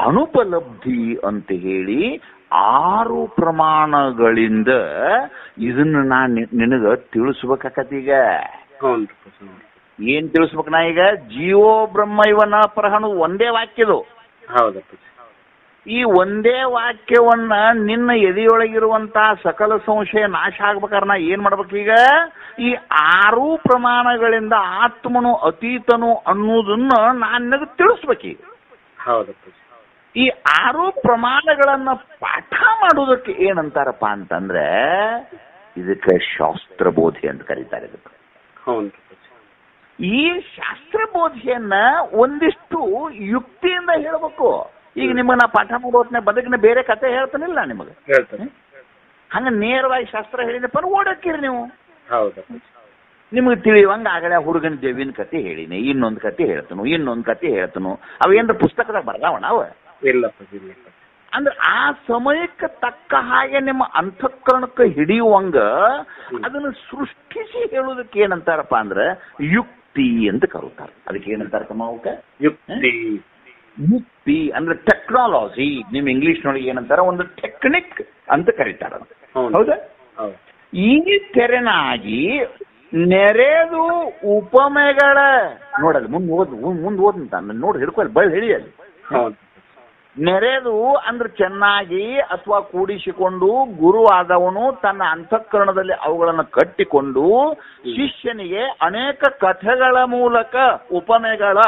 ಅನುಪಲಬ್ಧಿ ಅಂತ ಹೇಳಿ 6 ಪ್ರಮಾಣಗಳಿಂದ ಇದನ್ನ ನಾನು ನಿನಗ ತಿಳಿಸ್ಬೇಕಾಕತ್ತೀಗ. ಏನ್ ತಿಳಿಸ್ಬೇಕು ನಾ ಈಗ? ಜೀವೋ ಬ್ರಹ್ಮ ಇವನ ಪರಹಣು ಒಂದೇ ವಾಕ್ಯದು. ಈ ಒಂದೇ ವಾಕ್ಯವನ್ನ ನಿನ್ನ ಎದೆಯೊಳಗಿರುವಂತಹ ಸಕಲ ಸಂಶಯ ನಾಶ ಆಗ್ಬೇಕಾದ್ರೆ ನಾ ಏನ್ ಮಾಡ್ಬೇಕೀಗ? ಈ 6 ಪ್ರಮಾಣಗಳಿಂದ ಆತ್ಮನು ಅತೀತನು ಅನ್ನೋದನ್ನ ನಾನು ನಿನಗೆ ತಿಳಿಸ್ಬೇಕೀಗ. ಈ 6 ಪ್ರಮಾಣಗಳನ್ನ ಪಾಠ ಮಾಡೋದಕ್ಕೆ ಏನಂತಾರಪ್ಪ ಅಂತಂದ್ರೆ ಇದಕ್ಕೆ ಶಾಸ್ತ್ರಬೋಧಿ ಅಂತ ಕರೀತಾರೆ. ಇದಕ್ಕೆ ಈ ಶಾಸ್ತ್ರಬೋಧಿಯನ್ನ ಒಂದಿಷ್ಟು ಯುಕ್ತಿಯಿಂದ ಹೇಳ್ಬೇಕು. ಈಗ ನಿಮಗೆ ನಾ ಪಾಠ ಮಾಡೋತ್ನ ಬದುಕಿನ ಬೇರೆ ಕತೆ ಹೇಳ್ತಾನಿಲ್ಲ ನಿಮಗೆ. ಹಂಗ ನೇರವಾಗಿ ಶಾಸ್ತ್ರ ಹೇಳಿದಪ್ಪ ಓಡಕ್ಕಿರಿ ನೀವು. ನಿಮಗೆ ತಿಳಿಯುವಂಗ ಆಗಲೇ ಹುಡುಗನ ದೇವಿನ ಕತೆ ಹೇಳಿನಿ, ಇನ್ನೊಂದು ಕತೆ ಹೇಳ್ತನು. ಅವೇನ್ರ ಪುಸ್ತಕದಾಗ ಬರ್ದಾವ ನಾವು? ಅಂದ್ರೆ ಆ ಸಮಯಕ್ಕೆ ತಕ್ಕ ಹಾಗೆ ನಿಮ್ಮ ಅಂತಃಕರಣಕ್ಕೆ ಹಿಡಿಯುವಂಗ ಅದನ್ನು ಸೃಷ್ಟಿಸಿ ಹೇಳುವುದಕ್ಕೆ ಏನಂತಾರಪ್ಪ ಅಂದ್ರೆ ಯುಕ್ತಿ ಅಂತ ಕರೀತಾರೆ. ಅದಕ್ಕೆ ಏನಂತಾರಪ್ಪ ಅವಕ್ಕೆ? ಯುಕ್ತಿ ಅಂದ್ರೆ ಟೆಕ್ನಾಲಜಿ. ನಿಮ್ ಇಂಗ್ಲಿಷ್ನೊಳಗೆ ಏನಂತಾರ? ಒಂದು ಟೆಕ್ನಿಕ್ ಅಂತ ಕರೀತಾರ. ಹೌದಾ? ಈ ತೆರನಾಗಿ ನೆರೆದು ಉಪಮೆಗಳ ನೋಡಲ್ಲಿ ಮುಂದೆ ಓದಂತ ನೋಡಿ ಹಿಡ್ಕೊಳ್ಳಿ ಬಳ್ಳಿ ಹಿಡಿಯಲ್ಲಿ. ಹೌದು. ನೆರೆದು ಅಂದ್ರೆ ಚೆನ್ನಾಗಿ ಅಥವಾ ಕೂಡಿಸಿಕೊಂಡು ಗುರುವಾದವನು ತನ್ನ ಅಂತಃಕರಣದಲ್ಲಿ ಅವುಗಳನ್ನು ಕಟ್ಟಿಕೊಂಡು ಶಿಷ್ಯನಿಗೆ ಅನೇಕ ಕಥೆಗಳ ಮೂಲಕ ಉಪಮೆಗಳ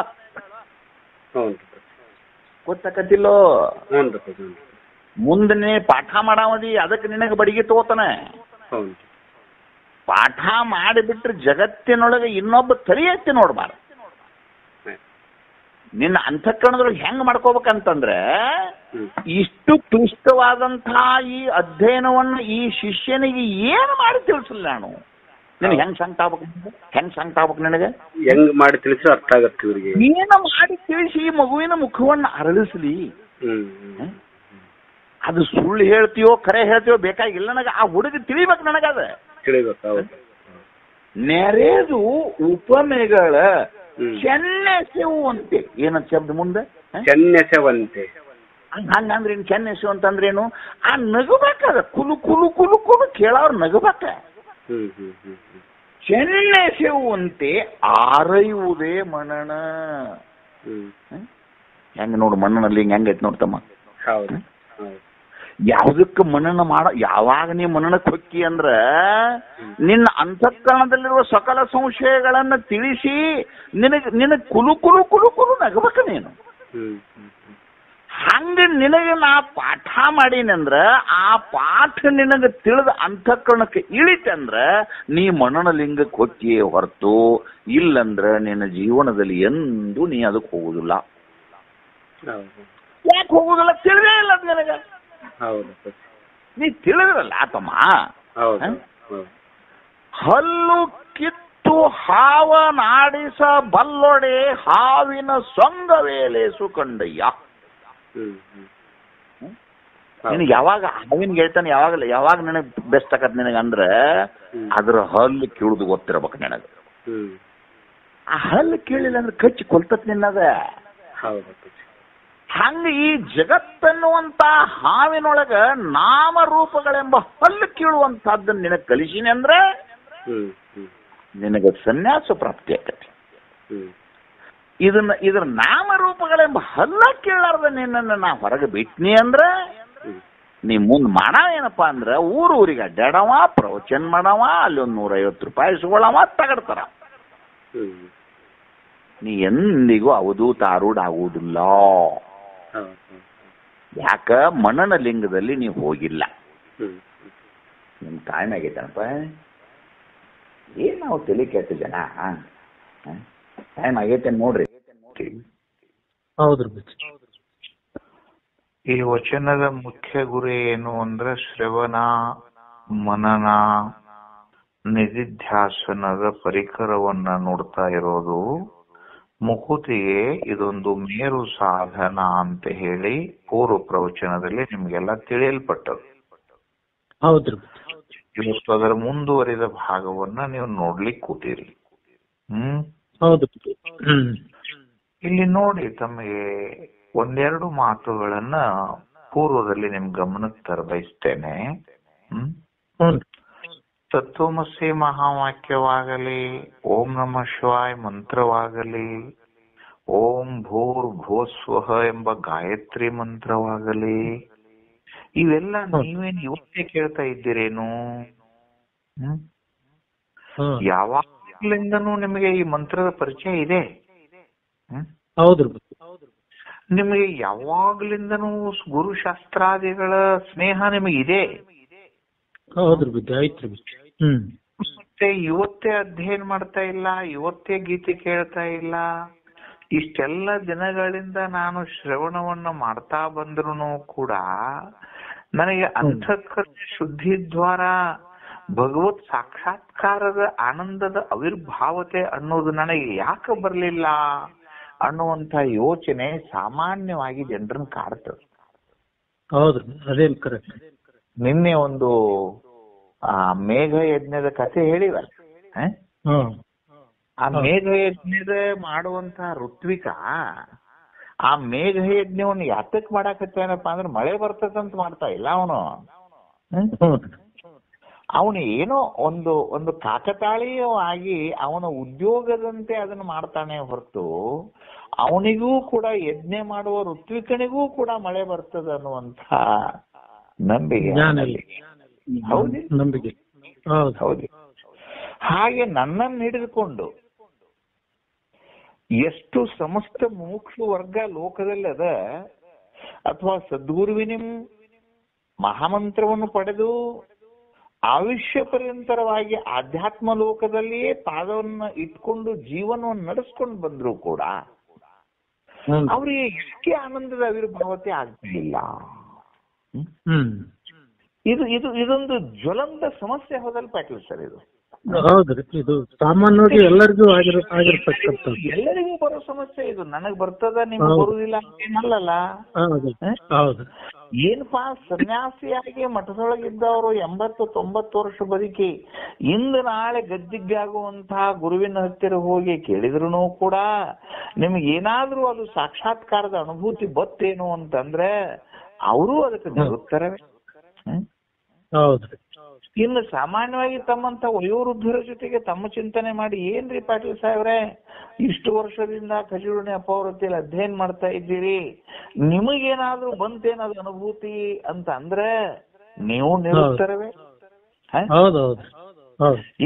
ಗೊತ್ತಾಕತಿಲ್ಲೋ ಮುಂದೆ ಪಾಠ ಮಾಡಾವದಿ ಅದಕ್ಕೆ ನಿನಗೆ ಬಡಿಗೆ ತಗೋತಾನೆ. ಪಾಠ ಮಾಡಿಬಿಟ್ರೆ ಜಗತ್ತಿನೊಳಗೆ ಇನ್ನೊಬ್ಬ ತಲೆ ಎತ್ತಿ ನೋಡ್ಬಾರ್ದು. ನಿನ್ನ ಅಂತಃಕರಣದೊಳಗೆ ಹೆಂಗ್ ಮಾಡ್ಕೋಬೇಕಂತಂದ್ರೆ ಇಷ್ಟು ಕ್ಲಿಷ್ಟವಾದಂತಹ ಈ ಅಧ್ಯಯನವನ್ನು ಈ ಶಿಷ್ಯನಿಗೆ ಏನು ಮಾಡಿ ತಿಳಿಸಲ್ಲ ನಾನು ನಿನಗೆ ಹೆಂಗ್ ಸಂಕಟ ಆಗ್ಬೇಕು ನಿನಗೆ ಹೆಂಗ್ ಮಾಡಿ ತಿಳಿಸಿ ಅರ್ಥ ಆಗತ್ತೆ ಇವ್ರಿಗೆ. ಏನು ಮಾಡಿ ತಿಳಿಸಿ ಈ ಮಗುವಿನ ಮುಖವನ್ನು ಅರಳಿಸ್ಲಿ. ಅದು ಸುಳ್ಳು ಹೇಳ್ತೀಯೋ ಖರೆ ಹೇಳ್ತೀಯೋ ಬೇಕಾಗಿಲ್ಲ ನನಗೆ. ಆ ಹುಡುಗ ತಿಳಿಬೇಕು ನನಗದ ತಿಳಿಬೇಕು. ನೆರೆದು ಉಪಮೆಗಳ ಚೆನ್ನೆಸೆವಂತೆ ಏನಂತ ಶಬ್ದ ಮುಂದೆ ಚೆನ್ನೆಸೆವಂತೆ ಹಂಗಂದ್ರೆ ಇನ್ ಚೆನ್ನೆಸು ಅಂತಂದ್ರೇನು ಆ ನಗಬೇಕದ ಕುಲು ಕುಲು ಕುಲು ಕುಲು ಕೇಳೋರು ನಗಬೇಕ. ಚೆನ್ನೆಸೆವಂತೆ ಆರೈಯುವುದೇ ಮನನ. ಹೆಂಗ ನೋಡು ಮಣ್ಣನಲ್ಲಿ ಹೆಂಗೈತಿ ನೋಡ್ತಮ್ಮ. ಯಾವ್ದಕ್ಕೆ ಮನನ ಯಾವಾಗ ನೀ ಮನನಕ್ಕೆ ಹೊಕ್ಕಿ ಅಂದ್ರ ನಿನ್ನ ಅಂತಃಕರಣದಲ್ಲಿರುವ ಸಕಲ ಸಂಶಯಗಳನ್ನ ತಿಳಿಸಿ ನಿನಗ್ ಕುಲು ಕುಲು ಕುಲು ಕುಲು ನಗಬೇಕ ನೀನು. ಹಂಗ ನಿನಗೆ ನಾ ಪಾಠ ಮಾಡೀನಂದ್ರ ಆ ಪಾಠ ನಿನಗೆ ತಿಳಿದ ಅಂತಃಕರಣಕ್ಕೆ ಇಳಿತಂದ್ರ ನೀ ಮನನ ಲಿಂಗಕ್ಕೆ ಹೊಕ್ಕಿಯೇ ಹೊರತು ಇಲ್ಲಂದ್ರ ನಿನ್ನ ಜೀವನದಲ್ಲಿ ಎಂದೂ ನೀ ಅದಕ್ಕೆ ಹೋಗುದಿಲ್ಲ. ಯಾಕೆ ಹೋಗುದಿಲ್ಲ ತಿಳಿದೇ ಇಲ್ಲ ಅದು ನಿನಗ. ನೀ ತಿಳಿದ್ರಲ್ಲ ಆತಮ್ಮ. ಹಲ್ಲು ಕಿತ್ತು ಹಾವ ನಾಡಿಸ ಬಲ್ಲೊಡೆ ಹಾವಿನ ಸೊಂಗವೇಲೇಸು ಕಂಡಯ್ಯ. ನಿನಗೆ ಯಾವಾಗ ಹಾವಿನ ಗೆಳ್ತಾನೆ ಯಾವಾಗ ನಿನಗೆ ಬೆಸ್ಟ್ ಆಗತ್ ನಿನಗಂದ್ರ ಅದ್ರ ಹಲ್ಲು ಕೀಳುದು ಗೊತ್ತಿರ್ಬೇಕು ನಿನಗೆ. ಆ ಹಲ್ಲು ಕೀಳಿಲ್ಲ ಅಂದ್ರೆ ಕಚ್ಚಿ ಕೊಲ್ತತ್ ನಿನ್ನದ. ಹಂಗ ಈ ಜಗತ್ತನ್ನುವಂತ ಹಾವಿನೊಳಗ ನಾಮರೂಪಗಳೆಂಬ ಹಲ್ಲು ಕೀಳುವಂತಹದ್ದನ್ನ ನಿನಗೆ ಕಲಿಸಿನಿ ಅಂದ್ರೆ ನಿನಗ ಸನ್ಯಾಸ ಪ್ರಾಪ್ತಿ ಆಕತಿ. ಇದ್ರ ನಾಮರೂಪಗಳೆಂಬ ಹಲ್ಲ ಕೀಳಾರ್ದ ನಿನ್ನನ್ನು ನಾ ಹೊರಗೆ ಬಿಟ್ನಿ ಅಂದ್ರ ನೀ ಮುಂದ್ ಮಾಡಾವೇನಪ್ಪ ಅಂದ್ರ ಊರಿಗೆ ಅಡ್ಡಾಡವ ಪ್ರವಚನ ಮಾಡವ ಅಲ್ಲಿ ಒಂದು 150 ರೂಪಾಯಿ ಇಸ್ಕೊಳ್ಳವ ತಗಡ್ತಾರ. ನೀ ಎಂದಿಗೂ ಅವಧೂತ ಆರೂಢ ಆಗುವುದಿಲ್ಲ. ಯಾಕ ಮನನ ಲಿಂಗದಲ್ಲಿ ನೀವು ಹೋಗಿಲ್ಲ. ನಿಮ್ ಟೈಮ್ ಆಗೈತನಪ್ಪ. ಏನ್ ನಾವು ತಲೆ ಕೆಟ್ಟ ಜನ. ಟೈಮ್ ಆಗೈತೆ ನೋಡ್ರಿ. ಹೌದ್ರಿ. ಈ ವಚನದ ಮುಖ್ಯ ಗುರಿ ಏನು ಅಂದ್ರೆ ಶ್ರವಣ ಮನನ ನಿಧಿಧ್ಯಾಸನದ ಪರಿಕರವನ್ನ ನೋಡ್ತಾ ಇರೋದು. ಮುಕುತಿಗೆ ಇದೊಂದು ಮೇರು ಸಾಧನ ಅಂತ ಹೇಳಿ ಪೂರ್ವ ಪ್ರವಚನದಲ್ಲಿ ನಿಮ್ಗೆಲ್ಲ ತಿಳಿಯಲ್ಪಟ್ಟದು. ಹೌದ್ರಿ. ಇವತ್ತು ಅದರ ಮುಂದುವರಿದ ಭಾಗವನ್ನ ನೀವು ನೋಡ್ಲಿಕ್ಕೆ ಕೂತೀರಿ. ಹೌದು. ಇಲ್ಲಿ ನೋಡಿ ತಮಗೆ ಒಂದೆರಡು ಮಾತುಗಳನ್ನ ಪೂರ್ವದಲ್ಲಿ ನಿಮ್ ಗಮನಕ್ಕೆ ತರಬಯಸ್ತೇನೆ. ತತ್ವಮಸಿ ಮಹಾವಾಕ್ಯವಾಗಲಿ, ಓಂ ನಮಃ ಶಿವಾಯ ಮಂತ್ರವಾಗಲಿ, ಓಂ ಭೂರ್ ಭೂಸ್ವಹ ಎಂಬ ಗಾಯತ್ರಿ ಮಂತ್ರವಾಗಲಿ, ಇವೆಲ್ಲ ನೀವೇನು ಇವತ್ತೇ ಕೇಳ್ತಾ ಇದ್ದೀರೇನು? ಯಾವಾಗ್ಲಿಂದನೂ ನಿಮಗೆ ಈ ಮಂತ್ರದ ಪರಿಚಯ ಇದೆ. ಹೌದ್ರಿ. ನಿಮಗೆ ಯಾವಾಗ್ಲಿಂದನೂ ಗುರುಶಾಸ್ತ್ರಾದಿಗಳ ಸ್ನೇಹ ನಿಮಗಿದೆ. ಹೌದ್ರಿ ಬುದ್ಧಿ ಆಯ್ತ್ರಿ. ಮತ್ತೆ ಇವತ್ತೇ ಅಧ್ಯಯನ ಮಾಡ್ತಾ ಇಲ್ಲ, ಇವತ್ತೇ ಗೀತೆ ಕೇಳ್ತಾ ಇಲ್ಲ. ಇಷ್ಟೆಲ್ಲ ದಿನಗಳಿಂದ ನಾನು ಶ್ರವಣವನ್ನ ಮಾಡ್ತಾ ಬಂದ್ರು ಕೂಡ ನನಗೆ ಅಂತಃಕರಣ ಶುದ್ಧಿ ದ್ವಾರ ಭಗವತ್ ಸಾಕ್ಷಾತ್ಕಾರದ ಆನಂದದ ಅವಿರ್ಭಾವತೆ ಅನ್ನೋದು ನನಗೆ ಯಾಕೆ ಬರ್ಲಿಲ್ಲ ಅನ್ನುವಂತ ಯೋಚನೆ ಸಾಮಾನ್ಯವಾಗಿ ಜನರನ್ನ ಕಾಡ್ತದೆ. ಹೌದ್ರಿ, ಅದೇನ್ ಕರೆಕ್ಟ್. ನಿನ್ನೆ ಒಂದು ಮೇಘ ಯಜ್ಞದ ಕಥೆ ಹೇಳಿವಲ್ಲ. ಆ ಮೇಘ ಯಜ್ಞದ ಮಾಡುವಂತ ಋತ್ವಿಕ ಆ ಮೇಘ ಯಜ್ಞವನ್ನು ಯಾತಕ್ ಮಾಡಾಕತ್ತೇನಪ್ಪ ಅಂದ್ರೆ ಮಳೆ ಬರ್ತದಂತ ಮಾಡ್ತಾ ಇಲ್ಲ ಅವನು. ಅವನು ಏನೋ ಒಂದು ಕಾಕತಾಳೀಯವಾಗಿ ಅವನ ಉದ್ಯೋಗದಂತೆ ಅದನ್ನು ಮಾಡ್ತಾನೆ ಹೊರತು ಅವನಿಗೂ ಕೂಡ ಯಜ್ಞೆ ಮಾಡುವ ಋತ್ವಿಕನಿಗೂ ಕೂಡ ಮಳೆ ಬರ್ತದೆ ಅನ್ನುವಂಥ ನಂಬಿಕೆ ಹೌದು ನಂಬಿಕೆ ಹೌದು. ಹಾಗೆ ನನ್ನನ್ನು ಹಿಡಿದುಕೊಂಡು ಎಷ್ಟು ಸಮಸ್ತ ಮುಮುಕ್ಷು ವರ್ಗ ಲೋಕದಲ್ಲಿ ಅದ, ಅಥವಾ ಸದ್ಗುರುವಿನ ಮಹಾಮಂತ್ರವನ್ನು ಪಡೆದು ಆಯುಷ್ಯ ಪರ್ಯಂತರವಾಗಿ ಆಧ್ಯಾತ್ಮ ಲೋಕದಲ್ಲಿಯೇ ಪಾದವನ್ನ ಇಟ್ಕೊಂಡು ಜೀವನವನ್ನು ನಡೆಸ್ಕೊಂಡು ಬಂದ್ರು ಕೂಡ ಅವರಿಗೆ ಎಷ್ಟೇ ಆನಂದದ ಆವಿರ್ಭಾವತೆ ಆಗ್ತಿಲ್ಲ. ಇದೊಂದು ಜ್ವಲಂತ ಸಮಸ್ಯೆ ಹೋದಲ್ಲಿ ಪಾಟೀಲ್ ಸರ್. ಇದು ಹೌದ್ರಿ, ಇದು ಸಾಮಾನ್ಯವಾಗಿ ಎಲ್ಲರಿಗೂ ಆಗಿರ್ತಕ್ಕಂಥದ್ದು, ಎಲ್ಲರಿಗೂ ಬರೋ ಸಮಸ್ಯೆ ಇದು. ನನಗ್ ಬರ್ತದ ನಿಮ್ಗೆ ಬರುದಿಲ್ಲ ಏನಲ್ಲ. ಏನಪ್ಪಾ, ಸನ್ಯಾಸಿಯಾಗಿ ಮಠದೊಳಗಿದ್ದವರು 80-90 ವರ್ಷ ಬದುಕಿ ಇಂದು ನಾಳೆ ಗದ್ದಿಗ್ಗಾಗುವಂತಹ ಗುರುವಿನ ಹತ್ತಿರ ಹೋಗಿ ಕೇಳಿದ್ರು ಕೂಡ ನಿಮ್ಗೆ ಏನಾದ್ರೂ ಅದು ಸಾಕ್ಷಾತ್ಕಾರದ ಅನುಭೂತಿ ಬತ್ತೇನು ಅಂತಂದ್ರೆ ಅವರು ಅದಕ್ಕೆ ನಿರುತ್ತರ. ಹೌದ್ರಿ. ಇನ್ನು ಸಾಮಾನ್ಯವಾಗಿ ತಮ್ಮಂತ ವಯೋವೃದ್ಧರ ಜೊತೆಗೆ ತಮ್ಮ ಚಿಂತನೆ ಮಾಡಿ, ಏನ್ರಿ ಪಾಟೀಲ್ ಸಾಹೇಬ್ರೆ ಇಷ್ಟು ವರ್ಷದಿಂದ ಖಜೂರಿನ ಅಪೌರತಿಯಲ್ಲಿ ಅಧ್ಯಯನ ಮಾಡ್ತಾ ಇದ್ದೀರಿ, ನಿಮಗೇನಾದ್ರೂ ಬಂತೇನದು ಅನುಭೂತಿ ಅಂತ ಅಂದ್ರೆ ನೀವು ನಿರುತ್ತರವೇ?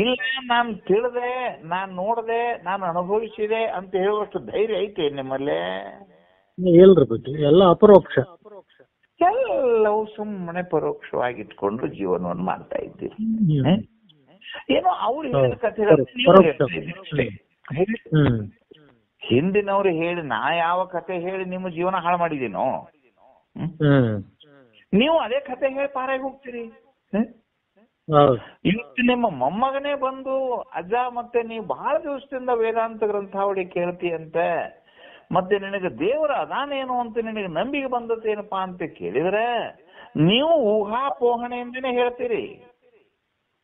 ಇಲ್ಲ, ನಾನ್ ತಿಳಿದೆ, ನಾನ್ ನೋಡದೆ, ನಾನು ಅನುಭವಿಸಿದೆ ಅಂತ ಹೇಳುವಷ್ಟು ಧೈರ್ಯ ಐತೆ ನಿಮ್ಮಲ್ಲೇ? ಇಲ್ರಿ ಬಿಟ್ಟು ಎಲ್ಲ ಅಪರೋಕ್ಷ, ಎಲ್ಲವೂ ಸುಮ್ಮನೆ ಪರೋಕ್ಷವಾಗಿಟ್ಕೊಂಡು ಜೀವನವನ್ನು ಮಾಡ್ತಾ ಇದ್ದೀರಿ. ಏನೋ ಅವ್ರು ಹೇಳಿದ ಕಥೆಗಳು ಹಿಂದಿನವ್ರು ಹೇಳಿ, ನಾ ಯಾವ ಕತೆ ಹೇಳಿ ನಿಮ್ಮ ಜೀವನ ಹಾಳು ಮಾಡಿದೀನೋ, ನೀವು ಅದೇ ಕತೆ ಹೇಳಿ ಪಾರಾಗಿ ಹೋಗ್ತೀರಿ. ಇವತ್ತು ನಿಮ್ಮ ಮೊಮ್ಮಗನೇ ಬಂದು, ಅಜ್ಜ ಮತ್ತೆ ನೀವು ಬಹಳ ದಿವಸದಿಂದ ವೇದಾಂತ ಗ್ರಂಥಾವಳಿ ಕೇಳ್ತೀಯಂತೆ, ಮತ್ತೆ ನಿನಗೆ ದೇವರ ಅದಾನೇನು ಅಂತ ನಿನಗೆ ನಂಬಿಕೆ ಬಂದತ್ತೇನಪ್ಪಾ ಅಂತ ಕೇಳಿದ್ರೆ ನೀವು ಊಹಾಪೋಹಣೆಯಿಂದನೇ ಹೇಳ್ತೀರಿ.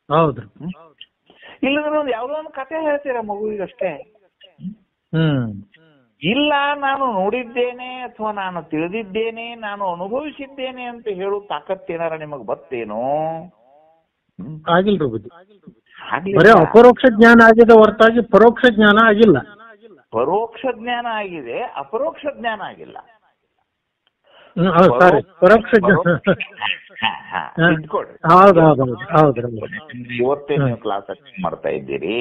ಹೌದು. ಇಲ್ಲದ್ರೆ ಒಂದು ಯಾವ್ದೋ ಒಂದು ಕತೆ ಹೇಳ್ತೀರ ಮಗುವಿಗಷ್ಟೇ. ಇಲ್ಲ, ನಾನು ನೋಡಿದ್ದೇನೆ ಅಥವಾ ನಾನು ತಿಳಿದಿದ್ದೇನೆ, ನಾನು ಅನುಭವಿಸಿದ್ದೇನೆ ಅಂತ ಹೇಳೋ ತಾಕತ್ತೇನಾರ ನಿಮಗ್ ಬರ್ತೇನೋ? ಆಗಿಲ್ರಿ ಬುದ್ಧಿ. ಬರೀ ಅಪರೋಕ್ಷ ಜ್ಞಾನ ಆಗಿದೆ ಹೊರತಾಗಿ ಪರೋಕ್ಷ ಜ್ಞಾನ ಆಗಿಲ್ಲ. ಪರೋಕ್ಷ ಜ್ಞಾನ ಆಗಿದೆ, ಅಪರೋಕ್ಷ ಜ್ಞಾನ ಆಗಿಲ್ಲ. ಪರೋಕ್ಷ ಇವತ್ತೇ ನೀವು ಕ್ಲಾಸ್ ಮಾಡ್ತಾ ಇದ್ದೀರಿ.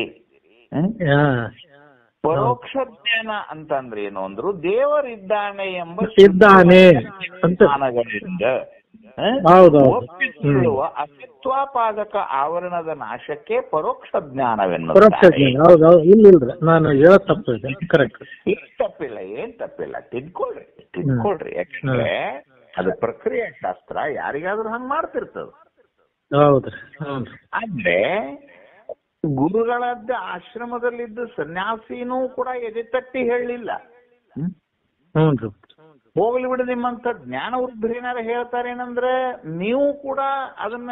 ಪರೋಕ್ಷ ಜ್ಞಾನ ಅಂತಂದ್ರೆ ಏನು ಅಂದ್ರು, ದೇವರಿದ್ದಾನೆ ಎಂಬ ಜ್ಞಾನಗಳಿಂದ ಒಪ್ಪಿಕೊಳ್ಳುವ ಅಸತ್ವಾಪಾದಕ ಆವರಣದ ನಾಶಕ್ಕೆ ಪರೋಕ್ಷ ಜ್ಞಾನವೆನ್ನುತ್ತಾರೆ. ತಪ್ಪಿಲ್ಲ, ಏನ್ ತಪ್ಪಿಲ್ಲ, ತಿದ್ಕೊಳ್ರಿ. ಯಾಕಂದ್ರೆ ಅದು ಪ್ರಕ್ರಿಯೆ ಶಾಸ್ತ್ರ, ಯಾರಿಗಾದ್ರೂ ಹಂಗ್ ಮಾಡ್ತಿರ್ತದ. ಅಂದ್ರೆ ಗುರುಗಳದ್ದ ಆಶ್ರಮದಲ್ಲಿದ್ದ ಸನ್ಯಾಸಿನೂ ಕೂಡ ಎದೆ ತಟ್ಟಿ ಹೇಳಲಿಲ್ಲ. ಹೋಗ್ಲಿ ಬಿಡು, ನಿಮ್ಮಂತ ಜ್ಞಾನ ವೃದ್ಧರೇನಾರ ಹೇಳ್ತಾರೇನಂದ್ರೆ ನೀವು ಕೂಡ ಅದನ್ನ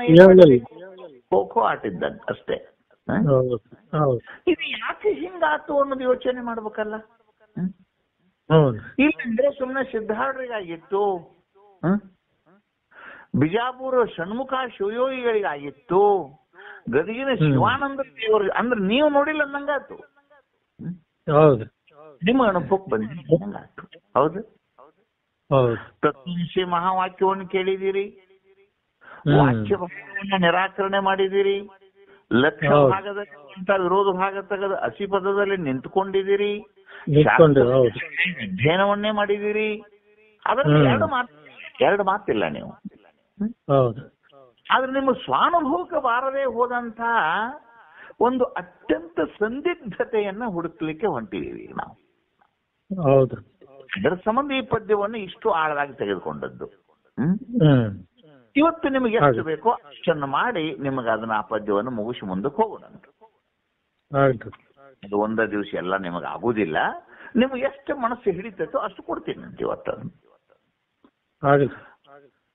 ಖೋಖೋ ಆಟಿದ್ದಂತ ಅಷ್ಟೇ. ಇದು ಯಾಕೆ ಹಿಂಗಾತು ಅನ್ನೋದು ಯೋಚನೆ ಮಾಡ್ಬೇಕಲ್ಲ. ಇಲ್ಲಂದ್ರೆ ಸುಮ್ಮನೆ ಸಿದ್ಧಾರ್ಥರಿಗಾಗಿತ್ತು, ಬಿಜಾಪುರ ಷಣ್ಮುಖ ಶಿವಯೋಗಿಗಳಿಗಾಗಿತ್ತು, ಗದಗಿನ ಶಿವಾನಂದ ದೇವರು ಅಂದ್ರೆ ನೀವು ನೋಡಿಲ್ಲ ಅಂದಂಗಾತು. ನಿಮ್ಮ ಅನುಭವಕ್ಕೆ ಬಂದಿತ್ತು. ಹೌದು. ತತ್ವನಿಷ್ಠೆ ಮಹಾವಾಕ್ಯವನ್ನು ಕೇಳಿದಿರಿ, ವಾಕ್ಯ ಭಾಗವನ್ನ ನಿರಾಕರಣೆ ಮಾಡಿದಿರಿ, ಲಕ್ಷ ಭಾಗದ ವಿರೋಧ ಭಾಗ ತೆಗೆದು ಅಸಿ ಪದದಲ್ಲಿ ನಿಂತ್ಕೊಂಡಿದ್ದೀರಿ, ಅಧ್ಯಯನವನ್ನೇ ಮಾಡಿದಿರಿ. ಅದರಲ್ಲಿ ಎರಡು ಮಾತಿಲ್ಲ ನೀವು. ಆದ್ರೆ ನಿಮ್ಮ ಸ್ವಾನುಭವಕ್ಕೆ ಬಾರದೆ ಹೋದಂತ ಒಂದು ಅತ್ಯಂತ ಸಂದಿಗ್ಧತೆಯನ್ನ ಹುಡುಕ್ಲಿಕ್ಕೆ ಹೊಂಟಿದೀವಿ ನಾವು. ಅದರ ಸಂಬಂಧ ಈ ಪದ್ಯವನ್ನು ಇಷ್ಟು ಆಳವಾಗಿ ತೆಗೆದುಕೊಂಡದ್ದು. ಇವತ್ತು ನಿಮಗೆ ಎಷ್ಟು ಬೇಕೋ ಅಷ್ಟನ್ನು ಮಾಡಿ ನಿಮಗೆ ಅದನ್ನ ಆ ಪದ್ಯವನ್ನು ಮುಗಿಸಿ ಮುಂದಕ್ಕೆ ಹೋಗೋಣ. ಅದು ಒಂದ ದಿವಸ ಎಲ್ಲ ನಿಮಗೆ ಆಗುದಿಲ್ಲ. ನಿಮ್ಗೆ ಎಷ್ಟು ಮನಸ್ಸು ಹಿಡಿತೈತೋ ಅಷ್ಟು ಕೊಡ್ತೀನಿ ಅಂತ ಇವತ್ತು.